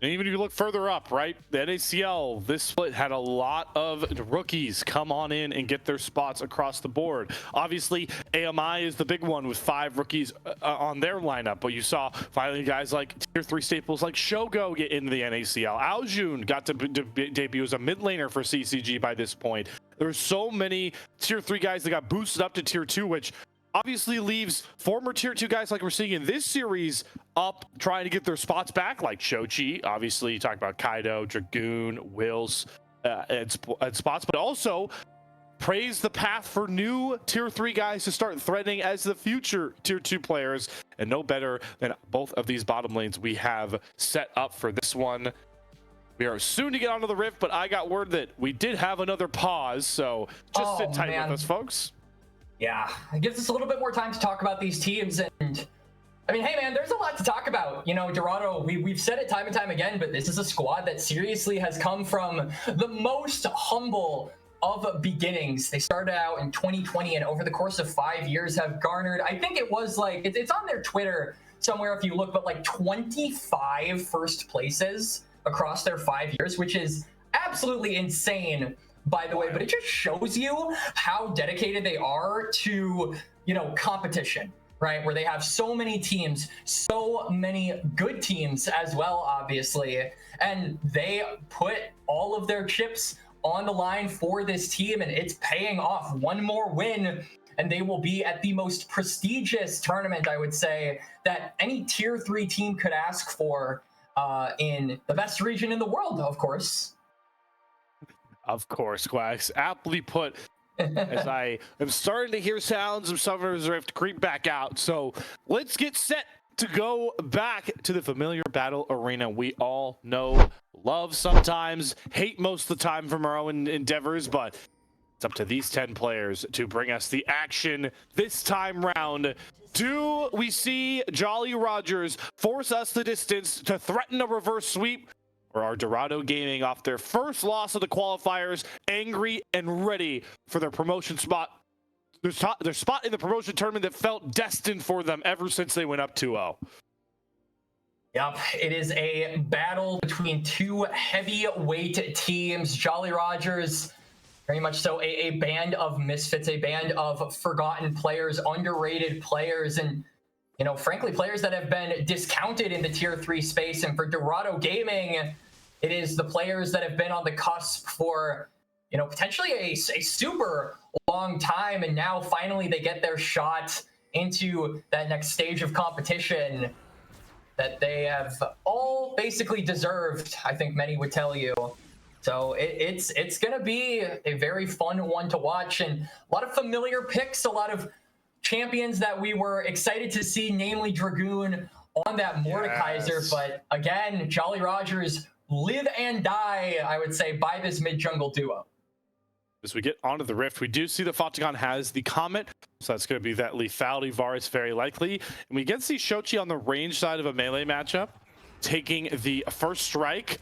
And even if you look further up, right, the NACL, this split had a lot of rookies come on in and get their spots across the board. Obviously, AMI is the big one with 5 rookies on their lineup, but you saw finally guys like tier 3 staples like Shogo get into the NACL. Aljun got to debut as a mid laner for CCG by this point. There's so many tier 3 guys that got boosted up to tier 2, which obviously leaves former tier 2 guys like we're seeing in this series up trying to get their spots back, like Shochi. Obviously, you talk about Kaido, Dragoon, Wills, and spots, but also praise the path for new tier 3 guys to start threatening as the future tier 2 players, and no better than both of these bottom lanes we have set up for this one. We are soon to get onto the Rift, but I got word that we did have another pause, so just sit tight with us, folks. Yeah, it gives us a little bit more time to talk about these teams. And I mean, hey man, there's a lot to talk about. You know, Dorado, we've said it time and time again, but this is a squad that seriously has come from the most humble of beginnings. They started out in 2020 and over the course of 5 years have garnered, I think it was like, it's on their Twitter somewhere if you look, but like 25 first places across their 5 years, which is absolutely insane, by the way. But it just shows you how dedicated they are to, you know, competition, right? Where they have so many teams, so many good teams as well, obviously. And they put all of their chips on the line for this team, and it's paying off. One more win, and they will be at the most prestigious tournament, I would say, that any tier 3 team could ask for in the best region in the world, of course. Of course, Quacks. Aptly put. As I am starting to hear sounds of Summer's Rift creep back out. So let's get set to go back to the familiar battle arena we all know, love sometimes, hate most of the time from our own endeavors, but it's up to these 10 players to bring us the action this time round. Do we see Jolly Rogers force us the distance to threaten a reverse sweep? Or are Dorado Gaming, off their first loss of the qualifiers, angry and ready for their promotion spot? Their spot in the promotion tournament that felt destined for them ever since they went up 2-0. Yep, it is a battle between two heavyweight teams. Jolly Rogers, very much so a band of misfits, a band of forgotten players, underrated players, and you know, frankly, players that have been discounted in the tier 3 space. And for Dorado Gaming, it is the players that have been on the cusp for, you know, potentially a super long time. And now finally they get their shot into that next stage of competition that they have all basically deserved, I think many would tell you. So it's going to be a very fun one to watch, and a lot of familiar picks, a lot of champions that we were excited to see, namely Dragoon on that Mordekaiser. Yes. But again, Jolly Rogers live and die, I would say, by this mid-jungle duo. As we get onto the Rift, we do see that Fatakan has the Comet, so that's going to be that lethality Varus very likely. And we get to see Shochi on the range side of a melee matchup, taking the first strike.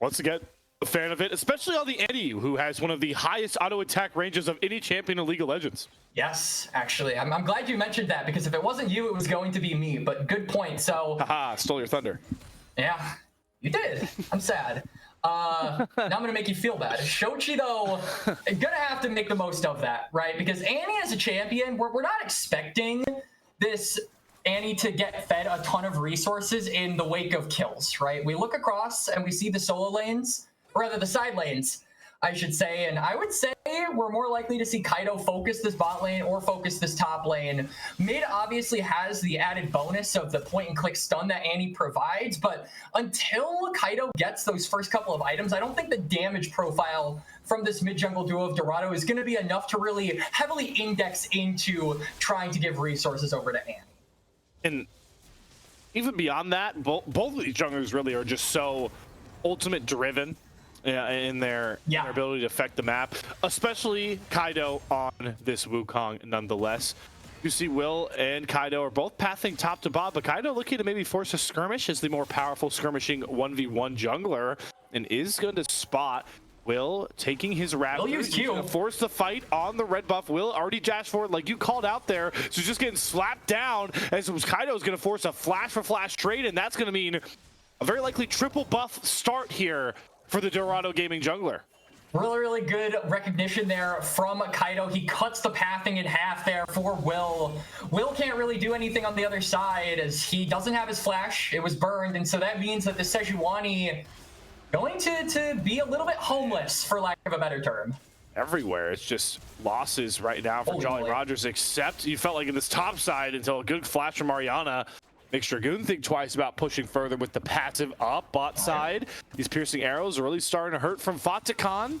Once again, a fan of it, especially on the Eddie, who has one of the highest auto attack ranges of any champion in League of Legends. Yes, actually, I'm glad you mentioned that, because if it wasn't you, it was going to be me. But good point. So, haha, stole your thunder. Yeah, you did. I'm sad. Now I'm gonna make you feel bad. Shochi, though, gonna have to make the most of that, right? Because Annie as a champion, we're not expecting this Annie to get fed a ton of resources in the wake of kills, right? We look across and we see the solo lanes, or rather the side lanes, I should say, and I would say we're more likely to see Kaido focus this bot lane or focus this top lane. Mid obviously has the added bonus of the point-and-click stun that Annie provides, but until Kaido gets those first couple of items, I don't think the damage profile from this mid-jungle duo of Dorado is going to be enough to really heavily index into trying to give resources over to Annie. And even beyond that, both of these junglers really are just so ultimate driven in their ability to affect the map, especially Kaido on this Wukong nonetheless. You see Will and Kaido are both pathing top to bot, but Kaido looking to maybe force a skirmish as the more powerful skirmishing 1v1 jungler, and is going to spot Will taking his Raptor. He's going to force the fight on the red buff. Will already dashed forward like you called out there, so just getting slapped down as Kaido is going to force a flash for flash trade, and that's going to mean a very likely triple buff start here for the Dorado Gaming jungler. Really, really good recognition there from Kaido. He cuts the pathing in half there for Will. Will can't really do anything on the other side as he doesn't have his flash. It was burned, and so that means that the Sejuani going to be a little bit homeless, for lack of a better term. Everywhere. It's just losses right now for Jolly Rogers, except you felt like in this top side until a good flash from Mariana makes Dragoon think twice about pushing further with the passive up bot side. These piercing arrows are really starting to hurt from Fatakan.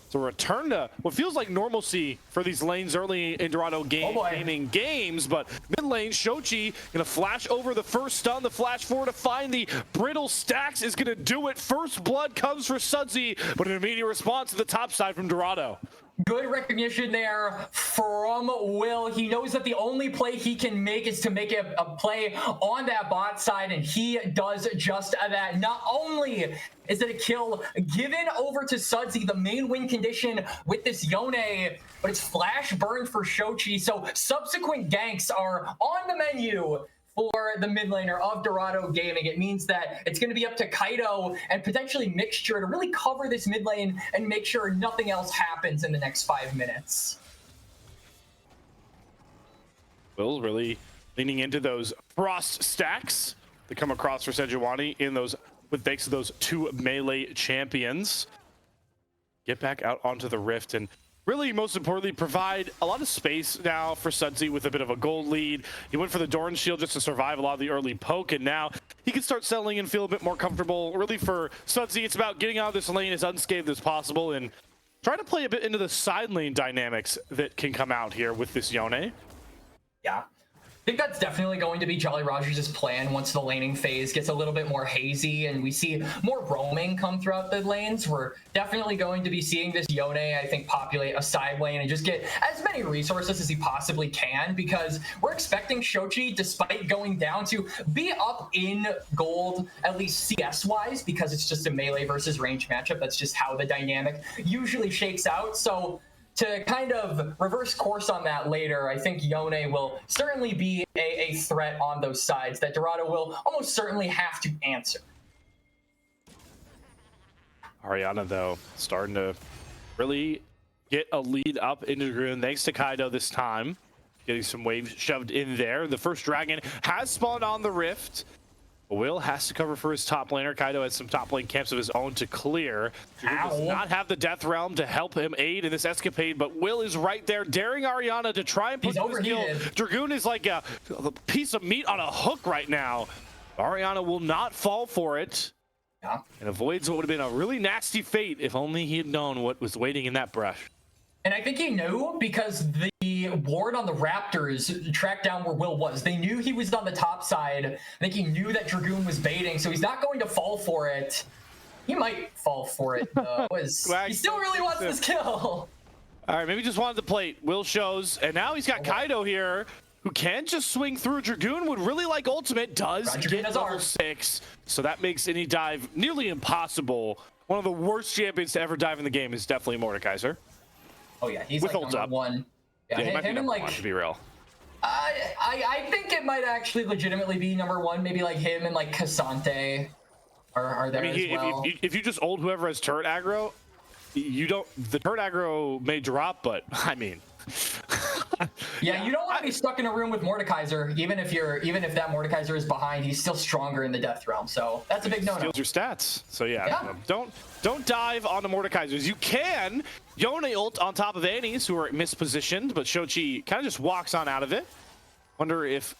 So return to what feels like normalcy for these lanes early in Dorado Gaming games, but mid lane, Shochi gonna flash over the first stun, the flash forward to find the brittle stacks is gonna do it. First blood comes for Sudsy, but an immediate response to the top side from Dorado. Good recognition there from Will. He knows that the only play he can make is to make a play on that bot side, and he does just that. Not only is it a kill given over to Sudsy, the main win condition with this Yone, but it's flash burned for Shochi, so subsequent ganks are on the menu for the mid laner of Dorado Gaming. It means that it's going to be up to Kaido and potentially Mixture to really cover this mid lane and make sure nothing else happens in the next 5 minutes. Will really leaning into those frost stacks that come across for Sejuani in those, with thanks to those 2 melee champions. Get back out onto the rift and really, most importantly, provide a lot of space now for Sudsy with a bit of a gold lead. He went for the Doran Shield just to survive a lot of the early poke, and now he can start settling and feel a bit more comfortable. Really, for Sudsy, it's about getting out of this lane as unscathed as possible and trying to play a bit into the side lane dynamics that can come out here with this Yone. Yeah. I think that's definitely going to be Jolly Rogers' plan once the laning phase gets a little bit more hazy and we see more roaming come throughout the lanes. We're definitely going to be seeing this Yone, I think, populate a side lane and just get as many resources as he possibly can, because we're expecting Shochi, despite going down, to be up in gold, at least CS-wise, because it's just a melee versus range matchup. That's just how the dynamic usually shakes out. So to kind of reverse course on that later, I think Yone will certainly be a threat on those sides that Dorado will almost certainly have to answer. Ariana, though, starting to really get a lead up into Dragoon, thanks to Kaido this time. Getting some waves shoved in there. The first dragon has spawned on the rift. Will has to cover for his top laner. Kaido has some top lane camps of his own to clear. Dragoon does not have the Death Realm to help him aid in this escapade, but Will is right there, daring Ariana to try and push his kill. Dragoon is like a piece of meat on a hook right now. Ariana will not fall for it. Yeah. And avoids what would have been a really nasty fate if only he had known what was waiting in that brush. And I think he knew, because the ward on the Raptors tracked down where Will was. They knew he was on the top side. I think he knew that Dragoon was baiting, so he's not going to fall for it. He might fall for it, though. He still really wants this kill. All right, maybe just wanted the plate. Will shows, and now he's got Kaido here, who can just swing through. Dragoon would really like ultimate, does get level 6, so that makes any dive nearly impossible. One of the worst champions to ever dive in the game is definitely Mordekaiser. Oh yeah, he's with like number 1. Yeah, he might be him number and like, 1, to be real. I think it might actually legitimately be number 1. Maybe like him and like Cassante are there as well. If you just ult whoever has turret aggro, you don't. The turret aggro may drop, but I mean. Yeah, you don't want to be stuck in a room with Mordekaiser. Even if that Mordekaiser is behind, he's still stronger in the Death Realm. So that's a big no-no. Steals your stats. So yeah. Don't dive onto Mordekaisers. You can Yone ult on top of Annie's, who are mispositioned, but Shochi kind of just walks on out of it. Wonder if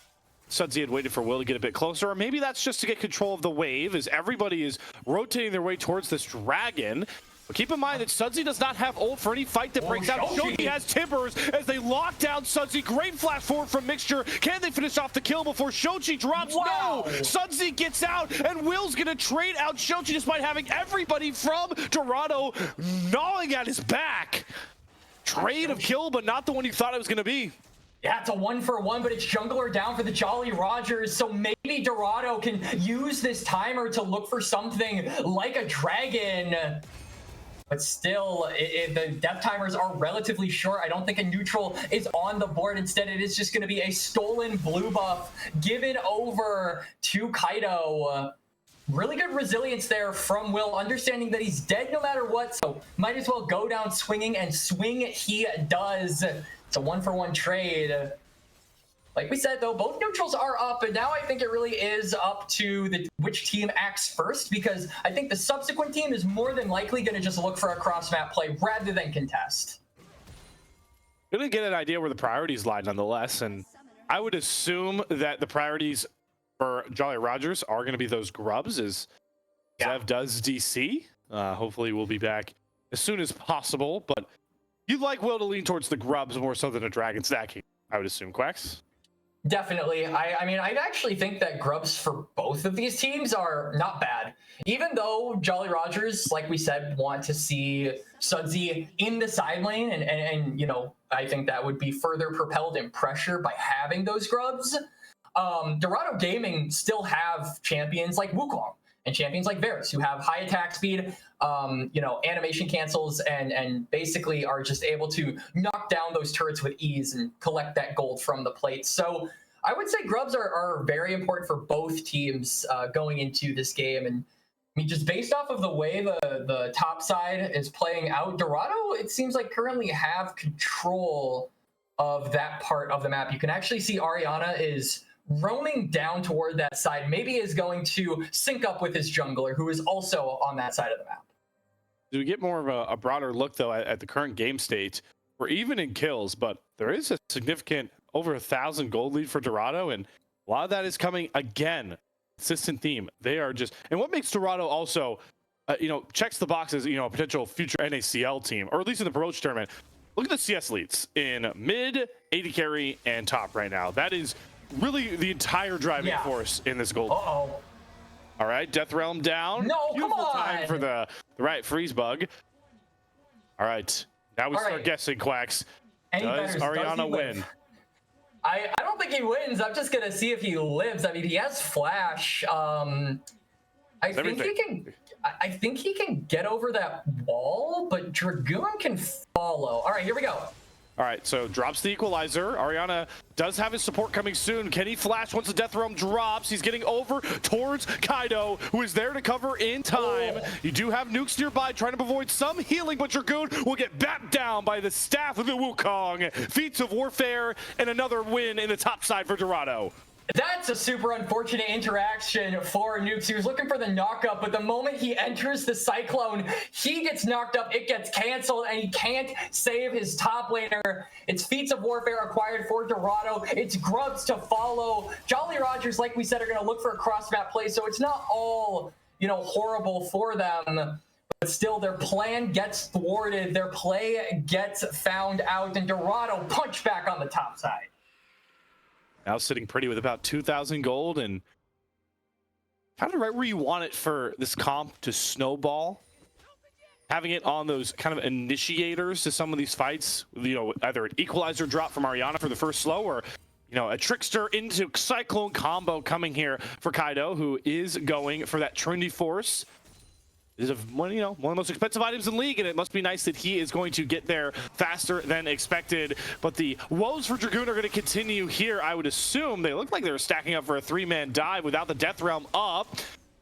Sudsy had waited for Will to get a bit closer, or maybe that's just to get control of the wave as everybody is rotating their way towards this dragon. But keep in mind that Sudsy does not have ult for any fight that breaks out. Shochi has Timbers as they lock down Sudsy. Great flash forward from Mixture. Can they finish off the kill before Shochi drops? Wow. No! Sudsy gets out, and Will's gonna trade out Shochi despite having everybody from Dorado gnawing at his back. Trade of kill, but not the one you thought it was gonna be. Yeah, it's a 1-for-1, but it's jungler down for the Jolly Rogers, so maybe Dorado can use this timer to look for something like a dragon. But still, the death timers are relatively short. I don't think a neutral is on the board. Instead, it is just going to be a stolen blue buff given over to Kaido. Really good resilience there from Will, understanding that he's dead no matter what, so might as well go down swinging, and swing he does. It's a 1-for-1 trade. Like we said, though, both neutrals are up, and now I think it really is up to which team acts first, because I think the subsequent team is more than likely going to just look for a cross-map play rather than contest. Gonna get an idea where the priorities lie, nonetheless, and I would assume that the priorities for Jolly Rogers are going to be those grubs, as Zev does DC. Hopefully we'll be back as soon as possible, but you'd like Will to lean towards the grubs more so than a dragon stacking, I would assume, Quacks? Definitely. I mean, I actually think that grubs for both of these teams are not bad. Even though Jolly Rogers, like we said, want to see Sudsy in the side lane, and you know, I think that would be further propelled in pressure by having those grubs. Dorado Gaming still have champions like Wukong and champions like Varus who have high attack speed, you know, animation cancels, and basically are just able to knock down those turrets with ease and collect that gold from the plate. So I would say grubs are very important for both teams going into this game. And I mean, just based off of the way the top side is playing out, Dorado, it seems like currently have control of that part of the map. You can actually see Ariana is roaming down toward that side, maybe is going to sync up with his jungler, who is also on that side of the map. Do we get more of a broader look, though, at the current game state? We're even in kills, but there is a significant over 1,000 gold lead for Dorado, and a lot of that is coming, again, consistent theme. They are just, and what makes Dorado also, you know, checks the boxes, you know, a potential future NACL team, or at least in the promotion tournament. Look at the CS leads in mid, AD carry, and top right now. That is really the entire driving force in this gold. Uh-oh. All right, Death Realm down. No, Beautiful come on. time for the right freeze bug. All right, now we start guessing, Quacks. Does Ariana win? I don't think he wins. I'm just gonna see if he lives. I mean, he has flash. I think he can get over that wall, but Dragoon can follow. All right, here we go. All right, so drops the equalizer. Ariana does have his support coming soon. Can he flash once the Death Realm drops? He's getting over towards Kaido, who is there to cover in time. You do have nukes nearby, trying to avoid some healing, but Dragoon will get backed down by the staff of the Wukong. Feats of Warfare, and another win in the top side for Dorado. That's a super unfortunate interaction for Nukes. He was looking for the knockup, but the moment he enters the Cyclone, he gets knocked up, it gets canceled, and he can't save his top laner. It's Feats of Warfare acquired for Dorado. It's grubs to follow. Jolly Rogers, like we said, are going to look for a cross-map play, so it's not all, you know, horrible for them. But still, their plan gets thwarted. Their play gets found out, and Dorado punch back on the top side. Now sitting pretty with about 2,000 gold, and kind of right where you want it for this comp to snowball. Having it on those kind of initiators to some of these fights, you know, either an equalizer drop from Ariana for the first slow, or, you know, a trickster into Cyclone combo coming here for Kaido, who is going for that Trinity Force. Is one of the most expensive items in League, and it must be nice that he is going to get there faster than expected. But the woes for Dragoon are going to continue here, I would assume. They look like they're stacking up for a 3-man dive without the Death Realm up.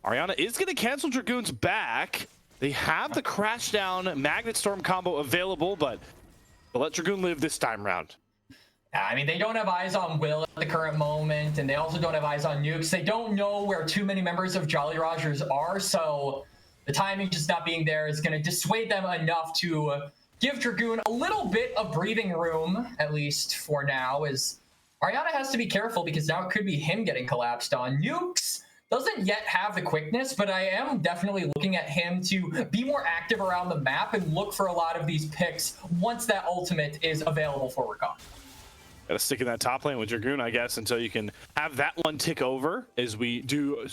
Ariana is going to cancel Dragoon's back. They have the Crashdown Magnet Storm combo available, but they'll let Dragoon live this time round. I mean, they don't have eyes on Will at the current moment, and they also don't have eyes on Nukes. They don't know where too many members of Jolly Rogers are, so the timing just not being there is going to dissuade them enough to give Dragoon a little bit of breathing room, at least for now, as Ariana has to be careful because now it could be him getting collapsed on. Nukes doesn't yet have the quickness, but I am definitely looking at him to be more active around the map and look for a lot of these picks once that ultimate is available for recon. Gotta stick in that top lane with Dragoon, I guess, until you can have that one tick over as we do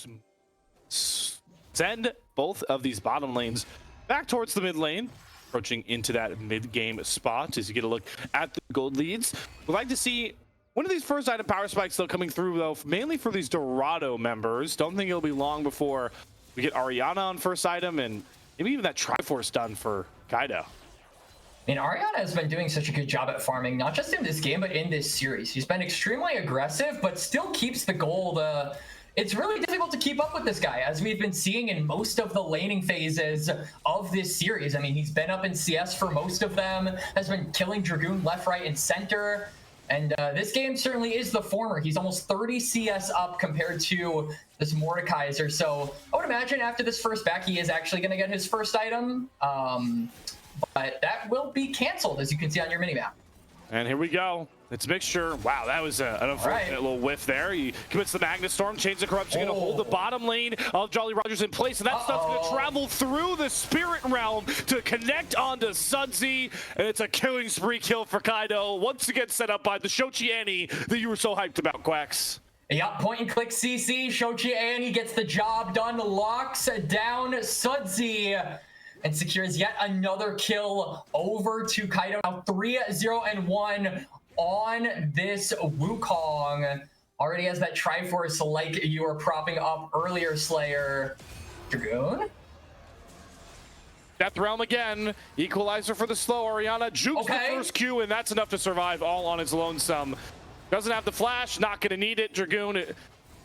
send both of these bottom lanes back towards the mid lane, approaching into that mid-game spot as you get a look at the gold leads. We'd like to see one of these first item power spikes still coming through, though, mainly for these Dorado members. Don't think it'll be long before we get Ariana on first item, and maybe even that Triforce done for Kaido. I mean, Ariana has been doing such a good job at farming, not just in this game, but in this series. He's been extremely aggressive, but still keeps the gold. It's really difficult to keep up with this guy, as we've been seeing in most of the laning phases of this series. I mean, he's been up in CS for most of them, has been killing Dragoon left, right, and center. And this game certainly is the former. He's almost 30 CS up compared to this Mordekaiser. So I would imagine after this first back, he is actually going to get his first item. But that will be canceled, as you can see on your minimap. And here we go. It's a mixture. Wow, that was an unfortunate little whiff there. He commits the Magnus Storm, Chains of Corruption, going to hold the bottom lane of Jolly Rogers in place, and that stuff's going to travel through the Spirit Realm to connect onto Sudsy, and it's a killing spree kill for Kaido, once again set up by the Shochi Annie that you were so hyped about, Quacks. Yep, point and click CC. Shochi Annie gets the job done, locks down Sudsy, and secures yet another kill over to Kaido. Now 3-0-1 on this Wukong. Already has that Triforce like you were propping up earlier, Slayer. Dragoon? Death Realm again. Equalizer for the slow. Orianna jukes the first Q, and that's enough to survive all on its lonesome. Doesn't have the flash, not going to need it. Dragoon,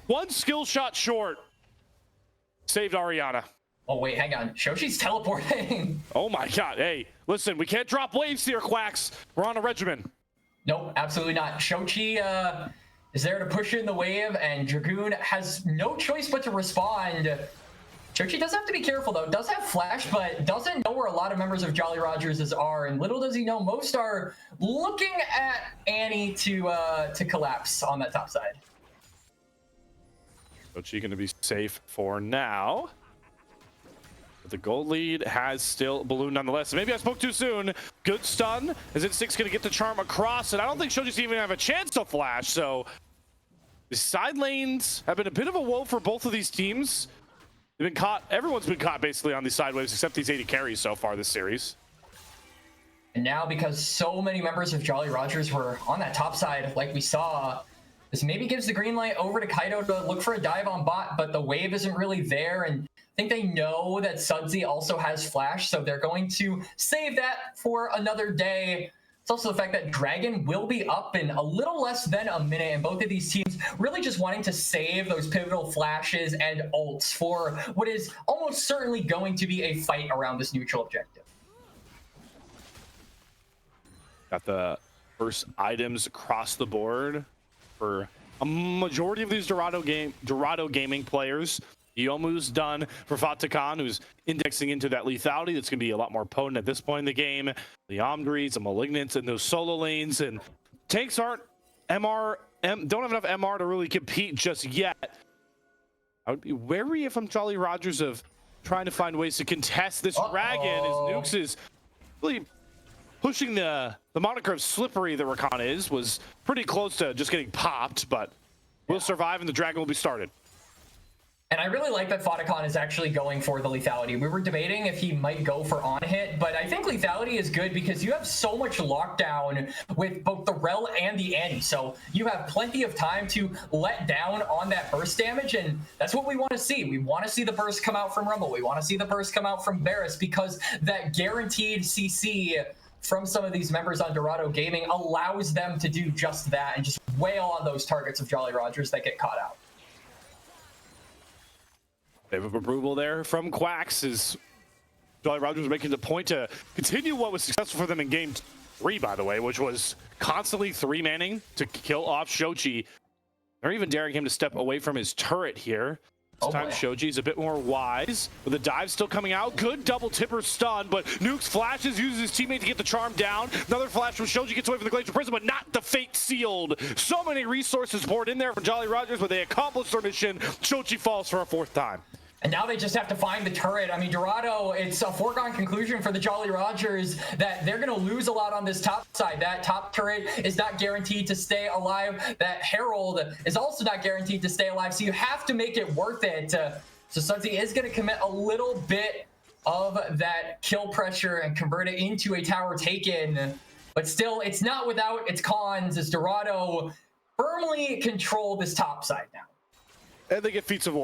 one skill shot short. Saved Orianna. Oh, wait, hang on. Shoshi's teleporting. Oh, my God. Hey, listen, we can't drop waves here, Quacks. We're on a regimen. Nope, absolutely not. Shochi is there to push in the wave, and Dragoon has no choice but to respond. Shochi does have to be careful, though. Does have flash, but doesn't know where a lot of members of Jolly Rogers are. And little does he know, most are looking at Annie to collapse on that top side. Shochi going to be safe for now. But the gold lead has still ballooned nonetheless. Maybe I spoke too soon. Good stun. Is it 6 going to get the charm across? And I don't think Shochi's even have a chance to flash. So the side lanes have been a bit of a woe for both of these teams. They've been caught. Everyone's been caught basically on these side waves except these 80 carries so far this series. And now, because so many members of Jolly Rogers were on that top side, like we saw, this maybe gives the green light over to Kaido to look for a dive on bot, but the wave isn't really there. And I think they know that Sudsy also has flash, so they're going to save that for another day. It's also the fact that Dragon will be up in a little less than a minute, and both of these teams really just wanting to save those pivotal flashes and ults for what is almost certainly going to be a fight around this neutral objective. Got the first items across the board for a majority of these Dorado gaming players. Yomu's done for Fatakan, who's indexing into that lethality that's going to be a lot more potent at this point in the game. The Omgris, the Malignants, and those solo lanes. And tanks aren't don't have enough MR to really compete just yet. I would be wary if I'm Jolly Rogers of trying to find ways to contest this dragon, as Nukes is really pushing the moniker of slippery that Rakan was pretty close to just getting popped, but will survive and the dragon will be started. And I really like that Fatakan is actually going for the lethality. We were debating if he might go for on hit, but I think lethality is good because you have so much lockdown with both the Rel and the Annie. So you have plenty of time to let down on that burst damage, and that's what we want to see. We want to see the burst come out from Rumble. We want to see the burst come out from Varus, because that guaranteed CC from some of these members on Dorado Gaming allows them to do just that and just wail on those targets of Jolly Rogers that get caught out. Wave of approval there from Quacks as Jolly Rogers making the point to continue what was successful for them in game 3, by the way, which was constantly 3-manning to kill off Shochi. They're even daring him to step away from his turret here. This time Shoji's a bit more wise, with the dive still coming out. Good double tipper stun, but Nukes flashes, uses his teammate to get the charm down. Another flash from Shoji, gets away from the Glacier Prison, but not the fate sealed. So many resources poured in there from Jolly Rogers, but they accomplished their mission. Shoji falls for a 4th time. And now they just have to find the turret. I mean, Dorado, it's a foregone conclusion for the Jolly Rogers that they're going to lose a lot on this top side. That top turret is not guaranteed to stay alive. That Herald is also not guaranteed to stay alive. So you have to make it worth it. So Sudsy is going to commit a little bit of that kill pressure and convert it into a tower taken. But still, it's not without its cons, as Dorado firmly control this top side now. And they get feats of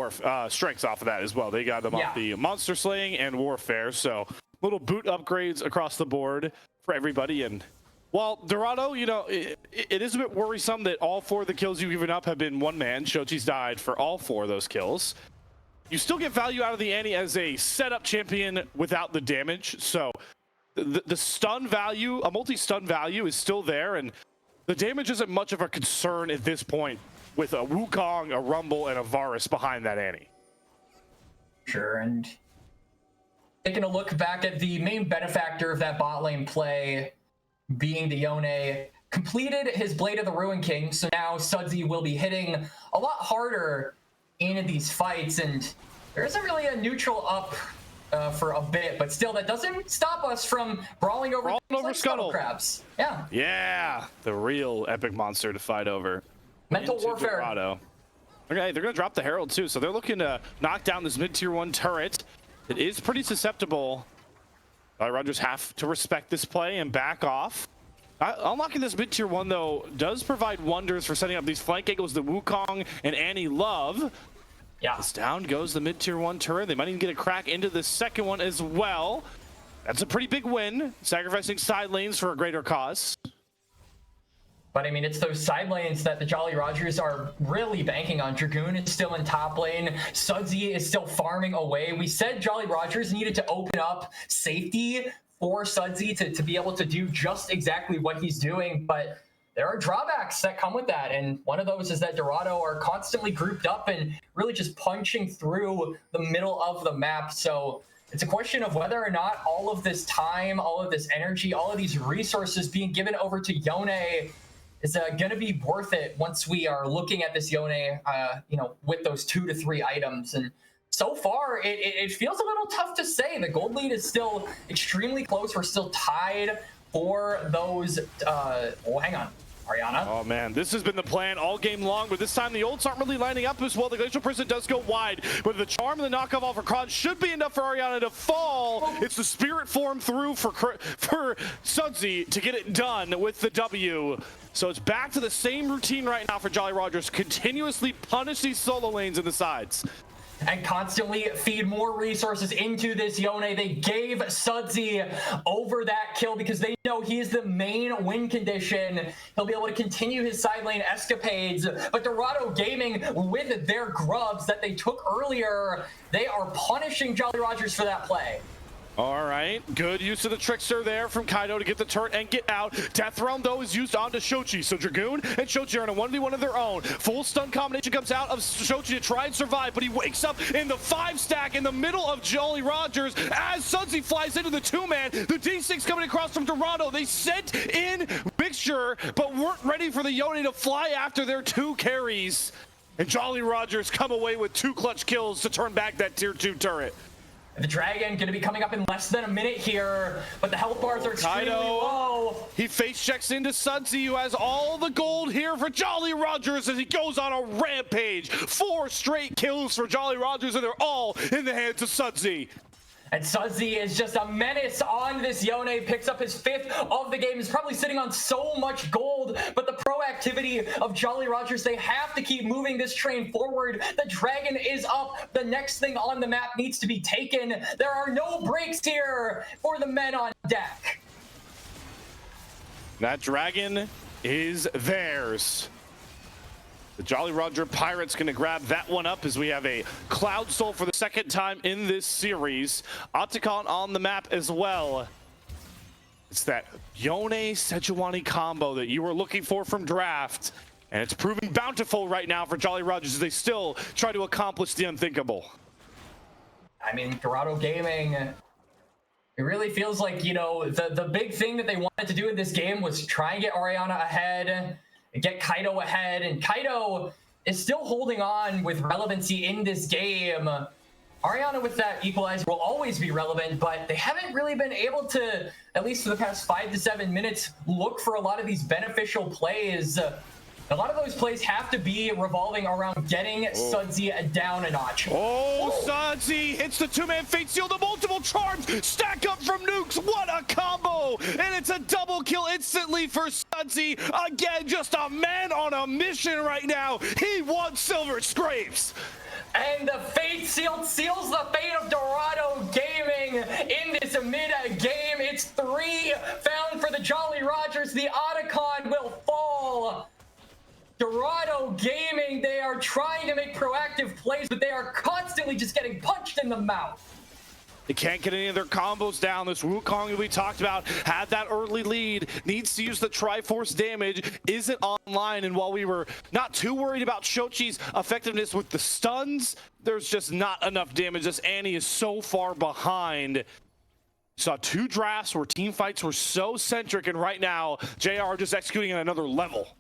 strengths off of that as well. They got them off the monster slaying and warfare. So little boot upgrades across the board for everybody. And while Dorado, you know, it is a bit worrisome that all 4 of the kills you've given up have been one man. Shochi's died for all 4 of those kills. You still get value out of the Annie as a setup champion without the damage. So the stun value, a multi-stun value is still there. And the damage isn't much of a concern at this point, with a Wukong, a Rumble, and a Varus behind that Annie. Sure, and taking a look back at the main benefactor of that bot lane play being the Yone, completed his Blade of the Ruin King, so now Sudsy will be hitting a lot harder in these fights, and there isn't really a neutral up for a bit, but still, that doesn't stop us from brawling over like Scuttle crabs. Yeah, the real epic monster to fight over. Mental warfare. Dorado. Okay, they're gonna drop the Herald too, so they're looking to knock down this mid-tier 1 turret. It is pretty susceptible. Rogers have to respect this play and back off. Unlocking this mid-tier 1 though does provide wonders for setting up these flank angles that Wukong and Annie love. Yeah. This down goes the mid-tier 1 turret. They might even get a crack into the second one as well. That's a pretty big win, sacrificing side lanes for a greater cause. But I mean, it's those side lanes that the Jolly Rogers are really banking on. Dragoon is still in top lane. Sudsy is still farming away. We said Jolly Rogers needed to open up safety for Sudsy to be able to do just exactly what he's doing, but there are drawbacks that come with that, and one of those is that Dorado are constantly grouped up and really just punching through the middle of the map. So it's a question of whether or not all of this time, all of this energy, all of these resources being given over to Yone is going to be worth it once we are looking at this Yone, with those 2 to 3 items. And so far, it feels a little tough to say. The gold lead is still extremely close. We're still tied for those. Hang on. Ariana. Oh man, this has been the plan all game long, but this time the ults aren't really lining up as well. The Glacial Prison does go wide, but the charm and the knockoff off for Kron should be enough for Ariana to fall. It's the spirit form through for Sudsy to get it done with the W. So it's back to the same routine right now for Jolly Rogers. Continuously punish these solo lanes in the sides. And constantly feed more resources into this Yone. They gave Sudsy over that kill because they know he is the main win condition. He'll be able to continue his side lane escapades. But Dorado Gaming, with their grubs that they took earlier, they are punishing Jolly Rogers for that play. All right, good use of the Trickster there from Kaido to get the turret and get out. Death Realm, though, is used onto Shochi. So Dragoon and Shochi are in a 1v1 of their own. Full stun combination comes out of Shochi to try and survive, but he wakes up in the 5-stack in the middle of Jolly Rogers as Sudsy flies into the 2-man. The D6 coming across from Dorado. They sent in Mixture, but weren't ready for the Yone to fly after their 2 carries. And Jolly Rogers come away with 2 clutch kills to turn back that tier 2 turret. The Dragon going to be coming up in less than a minute here, but the health bars are extremely low. He face checks into Sudsy, who has all the gold here for Jolly Rogers as he goes on a rampage. 4 straight kills for Jolly Rogers, and they're all in the hands of Sudsy. And Sudsy is just a menace on this Yone, picks up his 5th of the game, is probably sitting on so much gold, but the proactivity of Jolly Rogers, they have to keep moving this train forward. The Dragon is up. The next thing on the map needs to be taken. There are no breaks here for the men on deck. That Dragon is theirs. The Jolly Roger Pirates going to grab that one up as we have a Cloud Soul for the 2nd time in this series. Otacon on the map as well. It's that Yone Sejuani combo that you were looking for from draft. And it's proving bountiful right now for Jolly Rogers as they still try to accomplish the unthinkable. I mean, Dorado Gaming, it really feels like, the big thing that they wanted to do in this game was try and get Ariana ahead, get Kaido ahead, and Kaido is still holding on with relevancy in this game. Ariana with that equalizer will always be relevant, but they haven't really been able to, at least for the past 5 to 7 minutes, look for a lot of these beneficial plays. A lot of those plays have to be revolving around getting Sudsy down a notch. Sudsy hits the 2-man Fate Seal, the multiple charms stack up from nukes. What a combo! And it's a double kill instantly for Sudsy. Again, just a man on a mission right now. He wants Silver Scrapes. And the Fate Seal seals the fate of Dorado Gaming in this mid-game. It's 3 found for the Jolly Rogers. The Otacon will fall. Dorado Gaming, they are trying to make proactive plays, but they are constantly just getting punched in the mouth. They can't get any of their combos down. This Wukong that we talked about had that early lead, needs to use the Triforce damage, isn't online, and while we were not too worried about Shochi's effectiveness with the stuns, there's just not enough damage as Annie is so far behind. Saw 2 drafts where team fights were so centric, and right now, JR just executing at another level.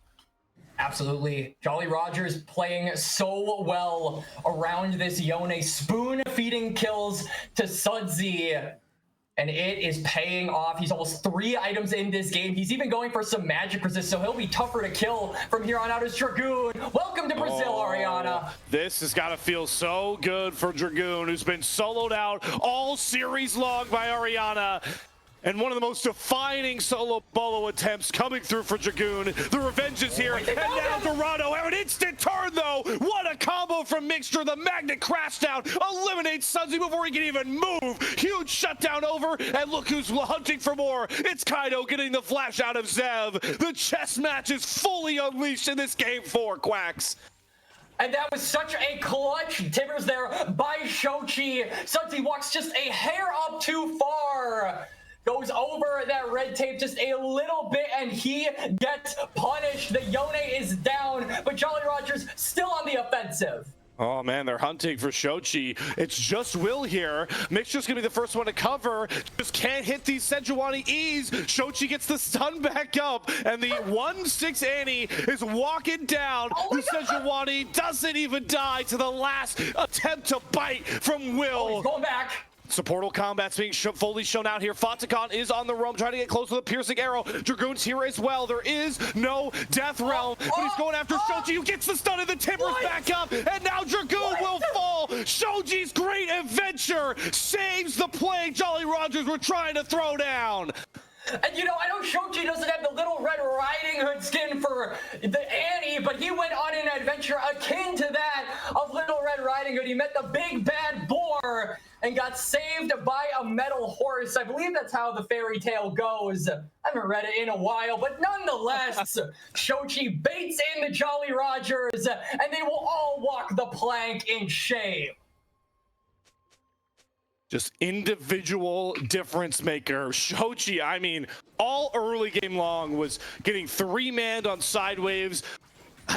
Absolutely. Jolly Rogers playing so well around this Yone, spoon-feeding kills to Sudsy, and it is paying off. He's almost 3 items in this game. He's even going for some magic resist, so he'll be tougher to kill from here on out as Dragoon. Welcome to Brazil, Ariana. This has got to feel so good for Dragoon, who's been soloed out all series long by Ariana. And one of the most defining solo bolo attempts coming through for Dragoon. The revenge is here, and now Dorado have an instant turn, though. What a combo from Mixture. The magnet crash down, eliminates Sudsy before he can even move. Huge shutdown over, and look who's hunting for more. It's Kaido getting the flash out of Zev. The chess match is fully unleashed in this game 4, Quacks. And that was such a clutch timbers there by Shochi. Sudsy walks just a hair up too far. Goes over that red tape just a little bit, and he gets punished. The Yone is down, but Jolly Rogers still on the offensive. Oh man, they're hunting for Shochi. It's just Will here. Mixture's gonna be the first one to cover. Just can't hit these Sejuani E's. Shochi gets the stun back up, and the 1-6 Annie is walking down. The Sejuani doesn't even die to the last attempt to bite from Will. Oh, he's going back. Supportal combat's being fully shown out here. Fonticon is on the roam, trying to get close with a piercing arrow. Dragoon's here as well. There is no death realm, but he's going after Shoji, who gets the stun, and the timbers back up, and now Dragoon will fall. Shoji's great adventure saves the play Jolly Rogers were trying to throw down. And you know, I know Shoji doesn't have the Little Red Riding Hood skin for the Annie, but he went on an adventure akin to that of Little Red Riding Hood. He met the big bad boar and got saved by a metal horse. I believe that's how the fairy tale goes. I haven't read it in a while, but nonetheless, Shoji baits in the Jolly Rogers, and they will all walk the plank in shame. Just individual difference maker. Shochi, I mean, all early game long was getting 3-manned on side waves.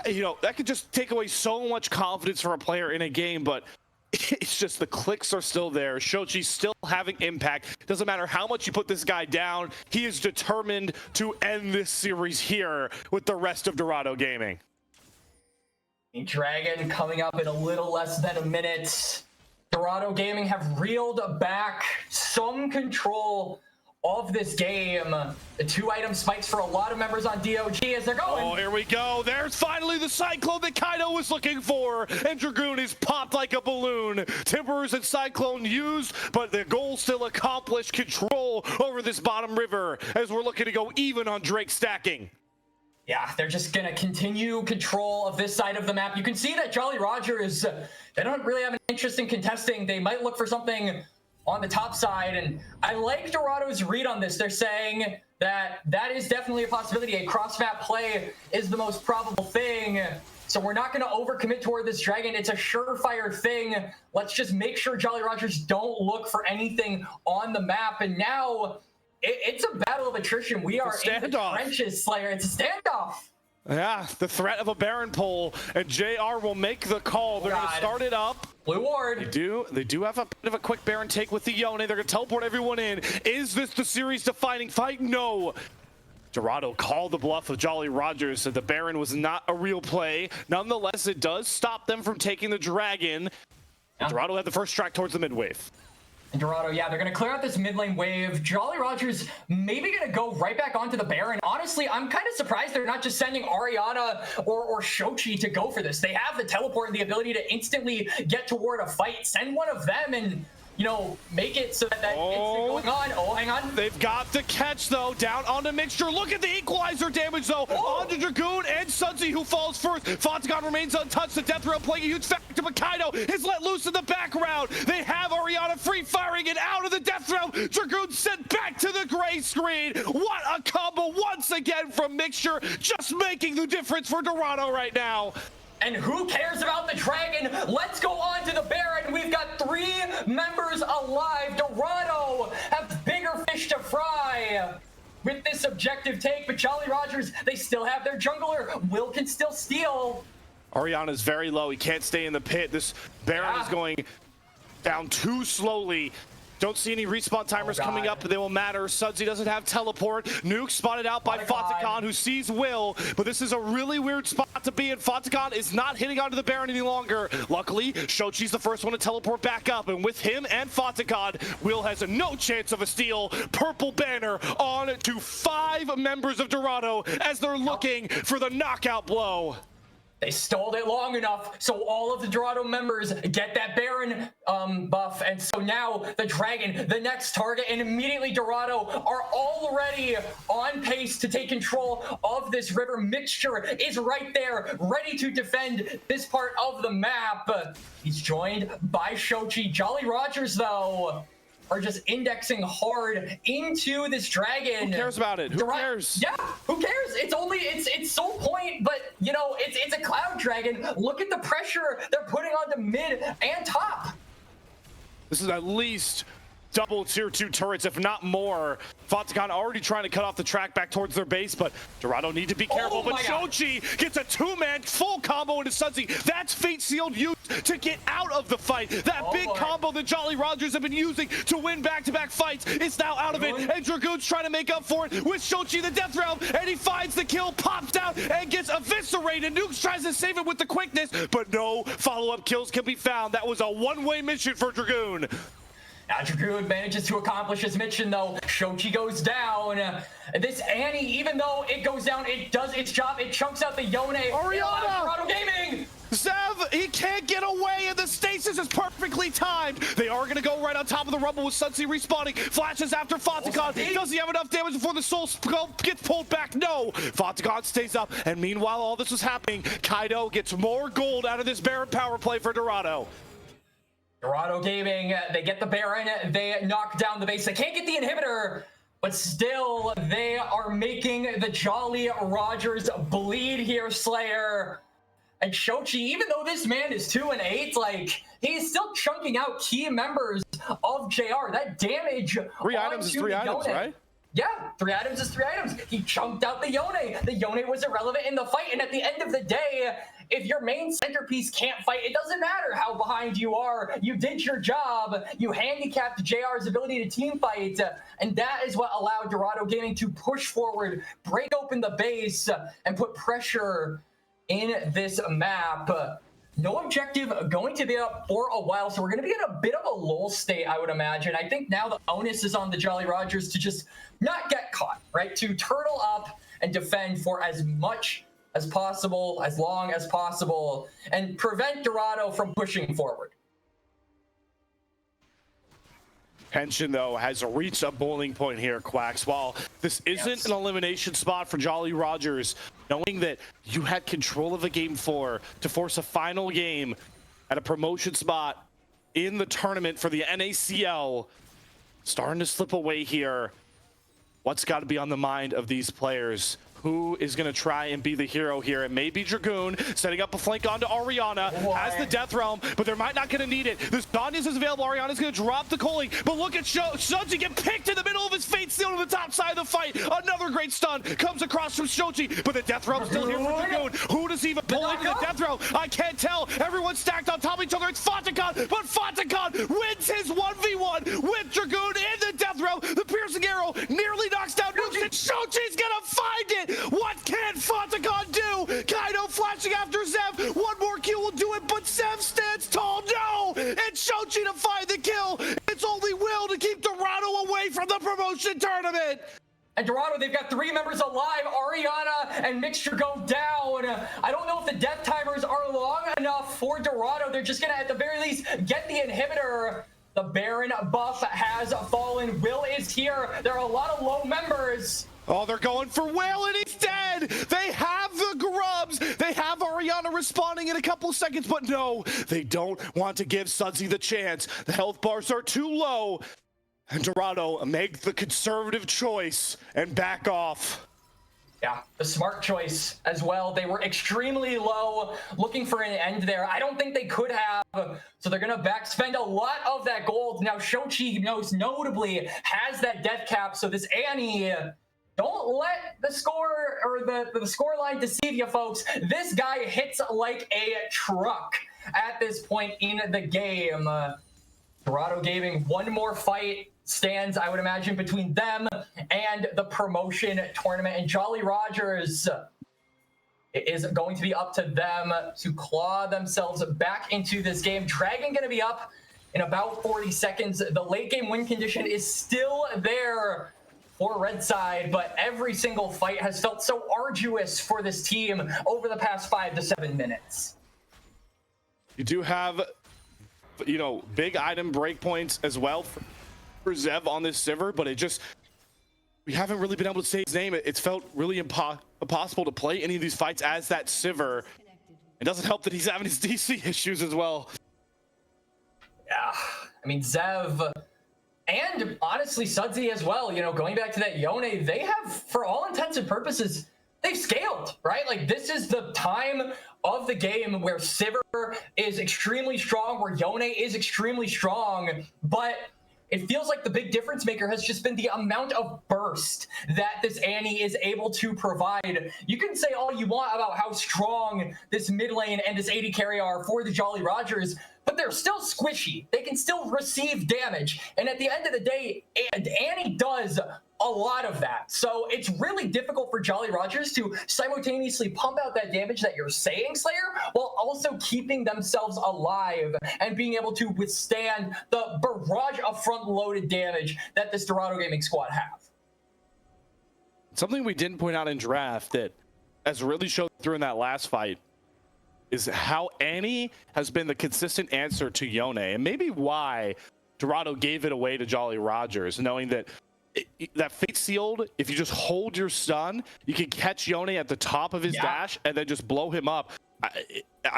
You know, that could just take away so much confidence from a player in a game, but it's just the clicks are still there. Shochi's still having impact. Doesn't matter how much you put this guy down, he is determined to end this series here with the rest of Dorado Gaming. Dragon coming up in a little less than a minute. Dorado Gaming have reeled back some control of this game. The 2-item spikes for a lot of members on DOG as they're going. Oh, here we go. There's finally the Cyclone that Kaido was looking for, and Dragoon is popped like a balloon. Timbers and Cyclone used, but the goal still accomplished. Control over this bottom river as we're looking to go even on Drake stacking. Yeah, they're just going to continue control of this side of the map. You can see that Jolly Rogers, they don't really have an interest in contesting. They might look for something on the top side, and I like Dorado's read on this. They're saying that that is definitely a possibility. A cross-map play is the most probable thing, so we're not going to overcommit toward this dragon. It's a surefire thing. Let's just make sure Jolly Rogers don't look for anything on the map, and now it's a battle of attrition. We are in the trenches, Slayer. It's a standoff. Yeah, the threat of a Baron pull, and JR will make the call. They're going to start it up. Blue ward. They do have a bit of a quick Baron take with the Yone. They're going to teleport everyone in. Is this the series-defining fight? No. Dorado called the bluff of Jolly Rogers, said the Baron was not a real play. Nonetheless, it does stop them from taking the dragon. Yeah. Dorado had the first track towards the mid wave. And Dorado, yeah, they're going to clear out this mid lane wave. Jolly Rogers maybe going to go right back onto the Baron. Honestly, I'm kind of surprised they're not just sending Ariana or Shochi to go for this. They have the teleport and the ability to instantly get toward a fight. Send one of them and, you know, make it so that instant going on. Oh, hang on. They've got the catch, though. Down onto Mixture. Look at the equalizer damage, though. Onto Dragoon and Sudsy, who falls first. Fonticon remains untouched. The death row playing a huge factor, but Kaido is let loose in the background. They have Ariana free firing and out of the death row. Dragoon sent back to the gray screen. What a combo once again from Mixture, just making the difference for Dorado right now. And who cares about the dragon? Let's go on to the Baron. We've got 3 members alive. Dorado have bigger fish to fry with this objective take, but Jolly Rogers, they still have their jungler. Will can still steal. Ariana's very low. He can't stay in the pit. This Baron is going down too slowly. Don't see any respawn timers coming up, but they will matter. Sudsy doesn't have teleport. Nuke spotted out by Fatakan, who sees Will, but this is a really weird spot to be in. Fatakan is not hitting onto the Baron any longer. Luckily, Shochi's the first one to teleport back up, and with him and Fatakan, Will has no chance of a steal. Purple banner on to 5 members of Dorado as they're looking for the knockout blow. They stalled it long enough so all of the Dorado members get that Baron buff, and so now the Dragon, the next target, and immediately Dorado are already on pace to take control of this river. Mixture is right there, ready to defend this part of the map. He's joined by Shochi. Jolly Rogers, though, are just indexing hard into this Dragon. Who cares about it? Who cares? Yeah, who cares? It's sole point, but you know, it's a Cloud Dragon. Look at the pressure they're putting onto mid and top. This is at least double tier 2 turrets, if not more. Fatakan already trying to cut off the track back towards their base, but Dorado need to be careful. But Shochi gets a 2-man full combo into Sudsy. That's fate sealed used to get out of the fight. That big combo that Jolly Rogers have been using to win back-to-back fights is now out of it. And Dragoon's trying to make up for it with Shochi the Death Realm, and he finds the kill, pops down, and gets eviscerated. Nukes tries to save it with the quickness, but no follow-up kills can be found. That was a one-way mission for Dragoon. Now Dragoon manages to accomplish his mission, though. Shochi goes down. This Annie, even though it goes down, it does its job. It chunks out the Yone. Oriana! Dorado Gaming! Zev, he can't get away, and the stasis is perfectly timed. They are going to go right on top of the Rumble with Sudsy respawning. Flashes after Fatakan. Does he have enough damage before the Soul Scope gets pulled back? No. Fatakan stays up, and meanwhile, all this is happening. Kaido gets more gold out of this Baron power play for Dorado. Dorado Gaming, they get the Baron, they knock down the base. They can't get the inhibitor, but still, they are making the Jolly Rogers bleed here, Slayer. And Shochi, even though this man is 2-8, like, he's still chunking out key members of JR. That damage. 3 items is 3 items, right? Yeah, 3 items is 3 items. He chunked out the Yone. The Yone was irrelevant in the fight, and at the end of the day, if your main centerpiece can't fight, it doesn't matter how behind you are. You did your job. You handicapped JR's ability to team fight, and that is what allowed Dorado Gaming to push forward, break open the base, and put pressure in this map. No objective going to be up for a while, so we're going to be in a bit of a lull state, I would imagine. I think now the onus is on the Jolly Rogers to just not get caught, right? To turtle up and defend for as much as possible, as long as possible, and prevent Dorado from pushing forward. Tension, though, has reached a boiling point here, Quacks. While this isn't an elimination spot for Jolly Rogers, knowing that you had control of the game 4 to force a final game at a promotion spot in the tournament for the NACL, starting to slip away here. What's got to be on the mind of these players? Who is going to try and be the hero here? It may be Dragoon setting up a flank onto Oriana, has the Death Realm, but they're might not going to need it. This Danius is available. Oriana's going to drop the Coaling, but look at Shochi get picked in the middle of his fate seal to the top side of the fight. Another great stun comes across from Shochi, but the Death Realm's still here for Dragoon. Who does he even pull into the Death Realm? I can't tell. Everyone's stacked on top of each other. It's Fatakan, but Fatakan wins his 1v1 with Dragoon in the Death Realm. The piercing arrow nearly knocks down Nukes, and Shochi's going to find it. What can Fatakan do? Kaido flashing after Zev. One more kill will do it, but Zev stands tall. No! It's Shochi to find the kill. It's only Will to keep Dorado away from the promotion tournament. And Dorado, they've got 3 members alive. Ariana and Mixture go down. I don't know if the death timers are long enough for Dorado. They're just going to, at the very least, get the inhibitor. The Baron buff has fallen. Will is here. There are a lot of low members. Oh, they're going for Will, and he's dead! They have the grubs! They have Ariana respawning in a couple of seconds, but no, they don't want to give Sudsy the chance. The health bars are too low, and Dorado make the conservative choice and back off. Yeah, the smart choice as well. They were extremely low, looking for an end there. I don't think they could have, so they're going to backspend a lot of that gold. Now, Shochi, most notably, has that death cap, so this Annie... Don't let the score or the score line deceive you, folks. This guy hits like a truck at this point in the game. Dorado Gaming, one more fight stands, I would imagine, between them and the promotion tournament. And Jolly Rogers, it is going to be up to them to claw themselves back into this game. Dragon going to be up in about 40 seconds. The late game win condition is still there for Red Side, but every single fight has felt so arduous for this team over the past 5 to 7 minutes. You do have, you know, big item breakpoints as well for Zev on this Sivir, but we haven't really been able to say his name. It's felt really impossible to play any of these fights as that Sivir. It doesn't help that he's having his DC issues as well. Yeah, I mean, Zev, and honestly, Sudsy as well, you know, going back to that Yone, they have, for all intents and purposes, they've scaled, right? Like, this is the time of the game where Sivir is extremely strong, where Yone is extremely strong, but it feels like the big difference maker has just been the amount of burst that this Annie is able to provide. You can say all you want about how strong this mid lane and this AD carry are for the Jolly Rogers, but they're still squishy. They can still receive damage. And at the end of the day, Annie does a lot of that. So it's really difficult for Jolly Rogers to simultaneously pump out that damage that you're saying, Slayer, while also keeping themselves alive and being able to withstand the barrage of front-loaded damage that this Dorado Gaming squad have. Something we didn't point out in draft that has really showed through in that last fight is how Annie has been the consistent answer to Yone, and maybe why Dorado gave it away to Jolly Rogers, knowing that that Fate Sealed, if you just hold your stun, you can catch Yone at the top of his dash and then just blow him up.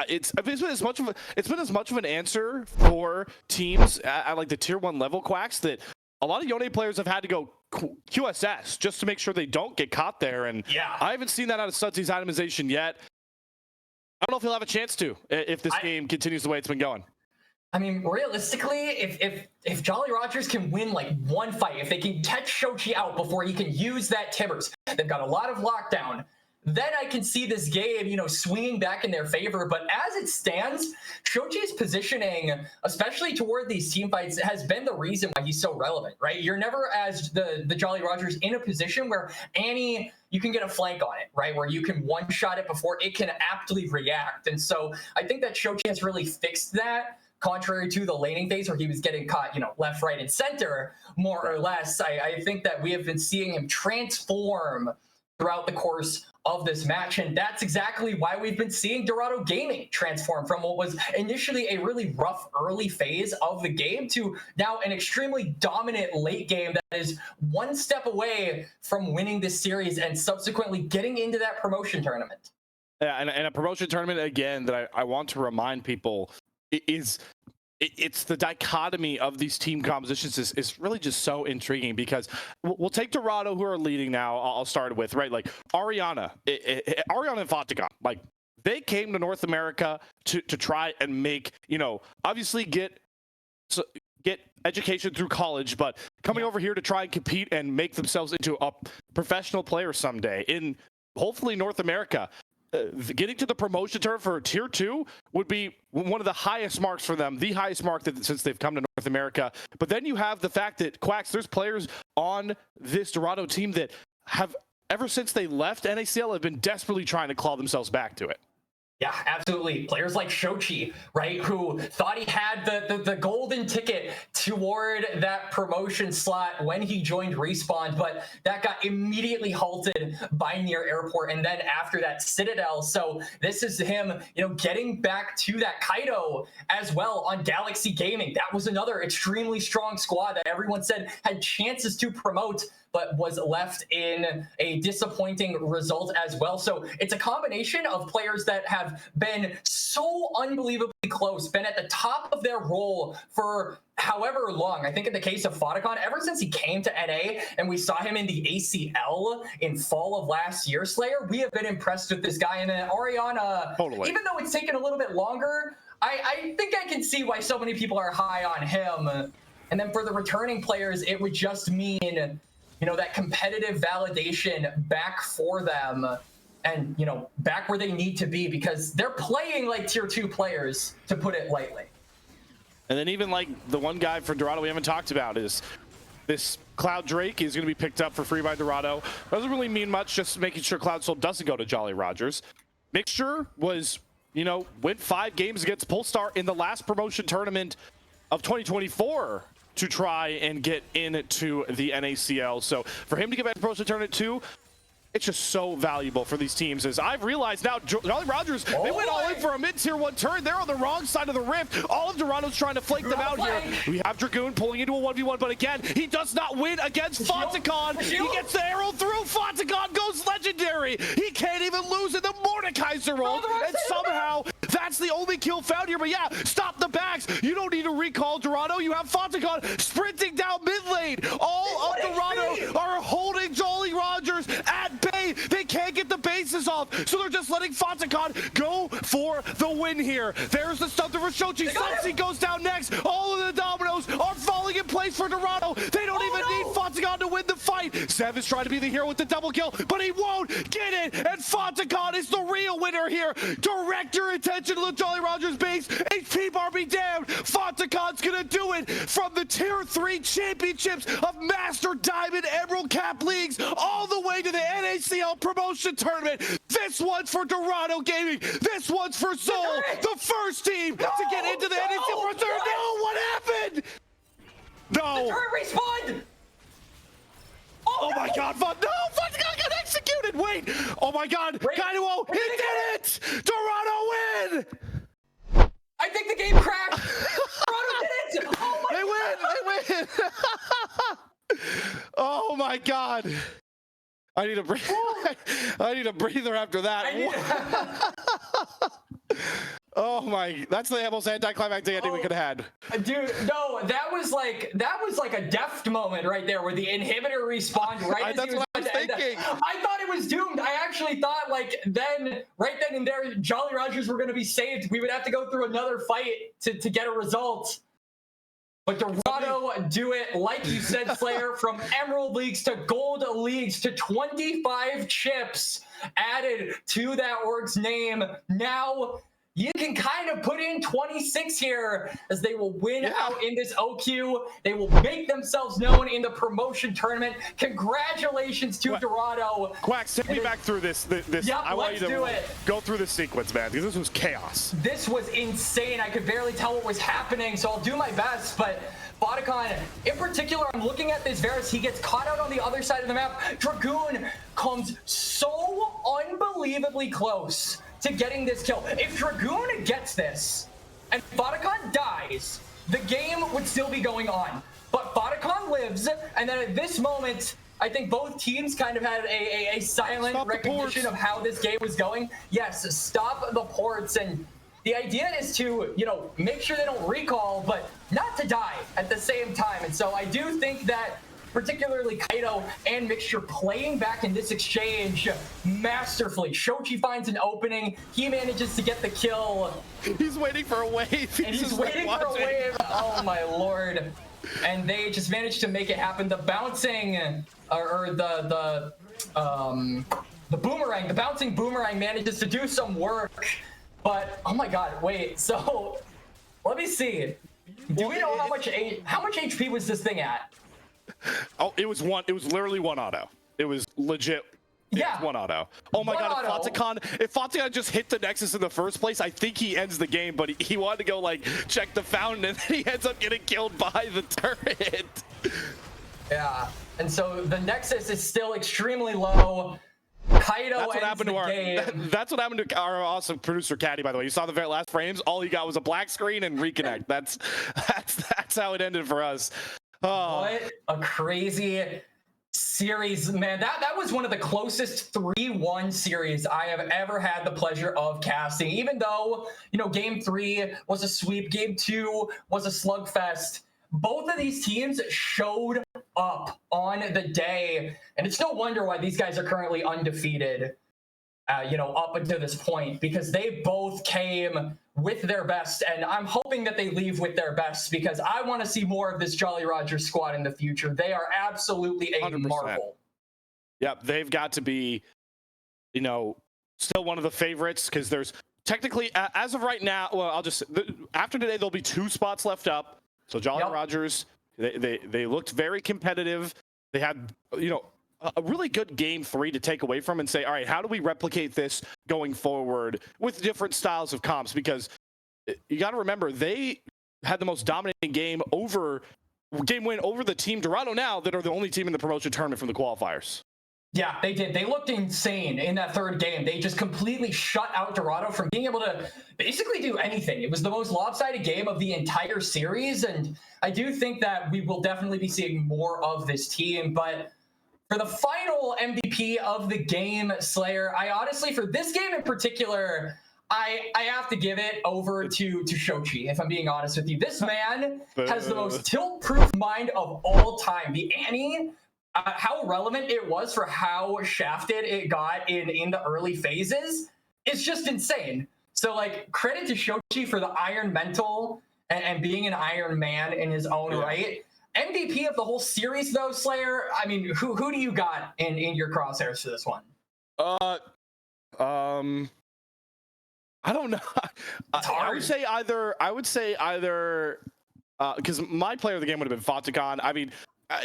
It's been as much of an answer for teams at like the tier 1 level, Quacks, that a lot of Yone players have had to go QSS just to make sure they don't get caught there. And I haven't seen that out of Sudsy's itemization yet. I don't know if he'll have a chance to if this game continues the way it's been going. I mean, realistically, if Jolly Rogers can win like one fight, if they can catch Shochi out before he can use that Tibbers, they've got a lot of lockdown, then I can see this game, you know, swinging back in their favor. But as it stands, Shochi's positioning, especially toward these team fights, has been the reason why he's so relevant, right? You're never, as the Jolly Rogers, in a position where Annie, you can get a flank on it, right? Where you can one-shot it before it can aptly react. And so I think that Shochi has really fixed that, contrary to the laning phase where he was getting caught, you know, left, right, and center, more or less. I think that we have been seeing him transform throughout the course of this match, and that's exactly why we've been seeing Dorado Gaming transform from what was initially a really rough early phase of the game to now an extremely dominant late game that is one step away from winning this series and subsequently getting into that promotion tournament. Yeah, and a promotion tournament, again, that I want to remind people it's the dichotomy of these team compositions is really just so intriguing, because we'll take Dorado, who are leading now. I'll start with, right, like Ariana and Fatiga, like they came to North America to try and make, you know, obviously get education through college, but coming over here to try and compete and make themselves into a professional player someday in hopefully North America. Getting to the promotion tournament for tier 2 would be one of the highest marks for them, the highest mark since they've come to North America. But then you have the fact that, Quacks, there's players on this Dorado team that have, ever since they left NACL, have been desperately trying to claw themselves back to it. Yeah, absolutely. Players like Shochi, right, who thought he had the golden ticket toward that promotion slot when he joined Respawn, but that got immediately halted by near airport, and then after that, Citadel. So this is him, you know, getting back to that Kaido as well on Galaxy Gaming. That was another extremely strong squad that everyone said had chances to promote, but was left in a disappointing result as well. So it's a combination of players that have been so unbelievably close, been at the top of their role for however long. I think in the case of Fotacon, ever since he came to NA and we saw him in the ACL in fall of last year, Slayer, we have been impressed with this guy. And then Ariana, even though it's taken a little bit longer, I think I can see why so many people are high on him. And then for the returning players, it would just mean, you know, that competitive validation back for them and, you know, back where they need to be, because they're playing like tier 2 players, to put it lightly. And then even like the one guy for Dorado we haven't talked about is this Cloud Drake is going to be picked up for free by Dorado. Doesn't really mean much, just making sure Cloud Soul doesn't go to Jolly Rogers. Mixture was, you know, went 5 games against Polestar in the last promotion tournament of 2024 to try and get into the NACL. So for him to get back to promotion tournament too, it's just so valuable for these teams. As I've realized now, Jolly Rogers, they went all in for a mid-tier 1 turn. They're on the wrong side of the rift. All of Dorado's trying to flank them out here. We have Dragoon pulling into a 1v1, but again, he does not win against Fonticon. He gets the arrow through. Fonticon goes legendary. He can't even lose in the Mordekaiser roll. And somehow, that's the only kill found here. But yeah, stop the backs. You don't need to recall Dorado. You have Fonticon sprinting down mid lane. All of Dorado are holding Jolly Rogers at bay. They can't get the bases off, so they're just letting Fonticon go for the win here. There's the stuff to Rashochi. Subsea goes down next. All of the dominoes are falling in place for Dorado. They don't even need Fonticon to win the fight. Zev is trying to be the hero with the double kill, but he won't get it, and Fonticon is the real winner here. Direct your attention to the Jolly Rogers base. HP bar be damned. Fonticon's gonna do it from the tier 3 championships of Master Diamond Emerald Cap Leagues all the way to the NACL promotion tournament. This one's for Dorado Gaming. This one's for Soul, the first team to get into the NACL promotion tournament. No, what happened? No. The turret respawned. Oh my God, no, Fonticon got executed. Wait, oh my God, Kaido, he did it. Dorado win. I think the game crashed. Dorado did it. Oh my God. They win. Oh my God. I need a breather. I need a breather after that. Oh my, that's the most anticlimactic ending we could have had. Dude, no, that was like a deft moment right there where the inhibitor respawned right as he was about to end. I thought it was doomed. I actually thought like right then and there, Jolly Rogers were gonna be saved. We would have to go through another fight to get a result. But Dorado do it, like you said, Slayer, from Emerald Leagues to Gold Leagues to 25 chips added to that org's name. Now you can kind of put in 26 here as they will win out in this OQ. They will make themselves known in the promotion tournament. Congratulations to Dorado. Quacks, take me back through this. Yep, I want you to go through this sequence, man, because this was chaos. This was insane. I could barely tell what was happening, so I'll do my best. But Fonticon, in particular, I'm looking at this Varus. He gets caught out on the other side of the map. Dragoon comes so unbelievably close to getting this kill. If Dragoon gets this and Fonticon dies, the game would still be going on. But Fonticon lives, and then at this moment, I think both teams kind of had a silent recognition of how this game was going. Yes, stop the ports, and the idea is to, you know, make sure they don't recall, but not to die at the same time. And so I do think that particularly Kaido and Mixture playing back in this exchange masterfully. Shochi finds an opening. He manages to get the kill. He's waiting for a wave. And he's waiting for a wave. Oh my Lord. And they just managed to make it happen. The bouncing, or the boomerang, the bouncing boomerang manages to do some work. But, oh my God, wait, so let me see. Do we know how much HP was this thing at? Oh, it was literally one auto. It was legit. Yeah. One auto. Oh my God, if Fonticon just hit the Nexus in the first place, I think he ends the game, but he wanted to go like check the fountain and then he ends up getting killed by the turret. Yeah, and so the Nexus is still extremely low. Kaido that's what happened to that's what happened to our awesome producer Caddy, by the way. You saw the very last frames, all he got was a black screen and reconnect. That's how it ended for us. Oh. What a crazy series, man. That was one of the closest 3-1 series I have ever had the pleasure of casting. Even though, you know, game 3 was a sweep, game 2 was a slugfest. Both of these teams showed up on the day, and it's no wonder why these guys are currently undefeated, you know, up until this point, because they both came with their best, and I'm hoping that they leave with their best because I want to see more of this Jolly Rogers squad in the future. They are absolutely a 100%. Marvel. Yep, they've got to be, you know, still one of the favorites because there's technically, as of right now, well, after today, there'll be 2 spots left up. So Jolly Rogers, they looked very competitive. They had, you know, a really good game 3 to take away from and say, all right, how do we replicate this going forward with different styles of comps? Because you got to remember, they had the most dominating game win over the team Dorado now that are the only team in the promotion tournament from the qualifiers. Yeah, they did. They looked insane in that 3rd game. They just completely shut out Dorado from being able to basically do anything. It was the most lopsided game of the entire series, and I do think that we will definitely be seeing more of this team. But for the final MVP of the game, Slayer, I honestly, for this game in particular, I have to give it over to Shochi, if I'm being honest with you. This man has the most tilt-proof mind of all time. The Annie, how relevant it was for how shafted it got in the early phases is just insane. So, like, credit to Shochi for the iron mental and being an Iron Man in his own right. MVP of the whole series, though, Slayer, I mean, who do you got in your crosshairs for this one? I don't know. I would say either because my player of the game would have been Fatikan. I mean,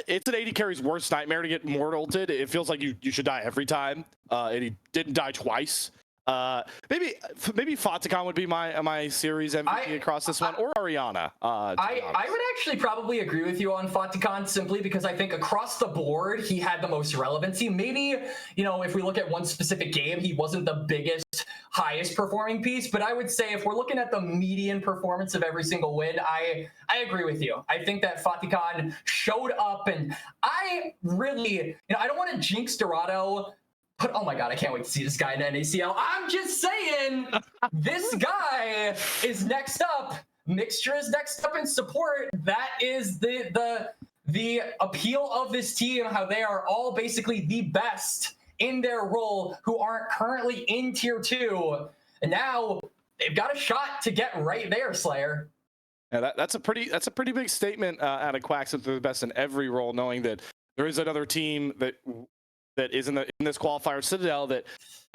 it's an 80 carry's worst nightmare to get mortaled. It feels like you should die every time, and he didn't die twice. Maybe Fatikan would be my series MVP across this one, or Ariana. I would actually probably agree with you on Fatikan simply because I think across the board he had the most relevancy. Maybe, you know, if we look at one specific game, he wasn't the biggest, highest performing piece, but I would say if we're looking at the median performance of every single win, I agree with you. I think that Fatikan showed up, and I really, you know, I don't want to jinx Dorado. But oh my god, I can't wait to see this guy in NACL. I'm just saying, this guy is next up. Mixture is next up in support. That is the appeal of this team, how they are all basically the best in their role who aren't currently in tier 2. And now they've got a shot to get right there, Slayer. Yeah, that's a pretty big statement out of Quacks that they're the best in every role, knowing that there is another team that is in this qualifier, Citadel, that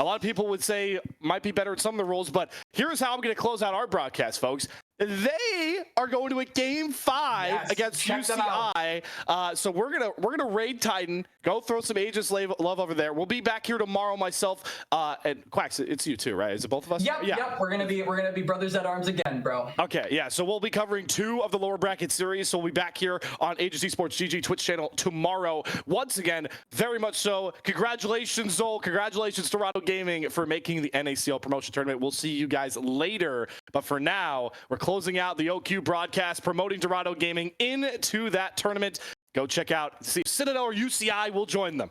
a lot of people would say might be better at some of the roles. But here's how I'm going to close out our broadcast, folks. They are going to a game 5 against UCI. So we're gonna raid Titan, go throw some Aegis love over there. We'll be back here tomorrow, myself and Quacks. It's you too, right? Is it both of us? Yep. We're gonna be brothers at arms again, bro. Okay, yeah. So we'll be covering 2 of the lower bracket series. So we'll be back here on Aegis Esports GG Twitch channel tomorrow. Once again, very much so. Congratulations, Zol. Congratulations, Dorado Gaming, for making the NACL promotion tournament. We'll see you guys later. But for now, we're closing out the OQ broadcast, promoting Dorado Gaming into that tournament. Go check out, see if Citadel or UCI will join them.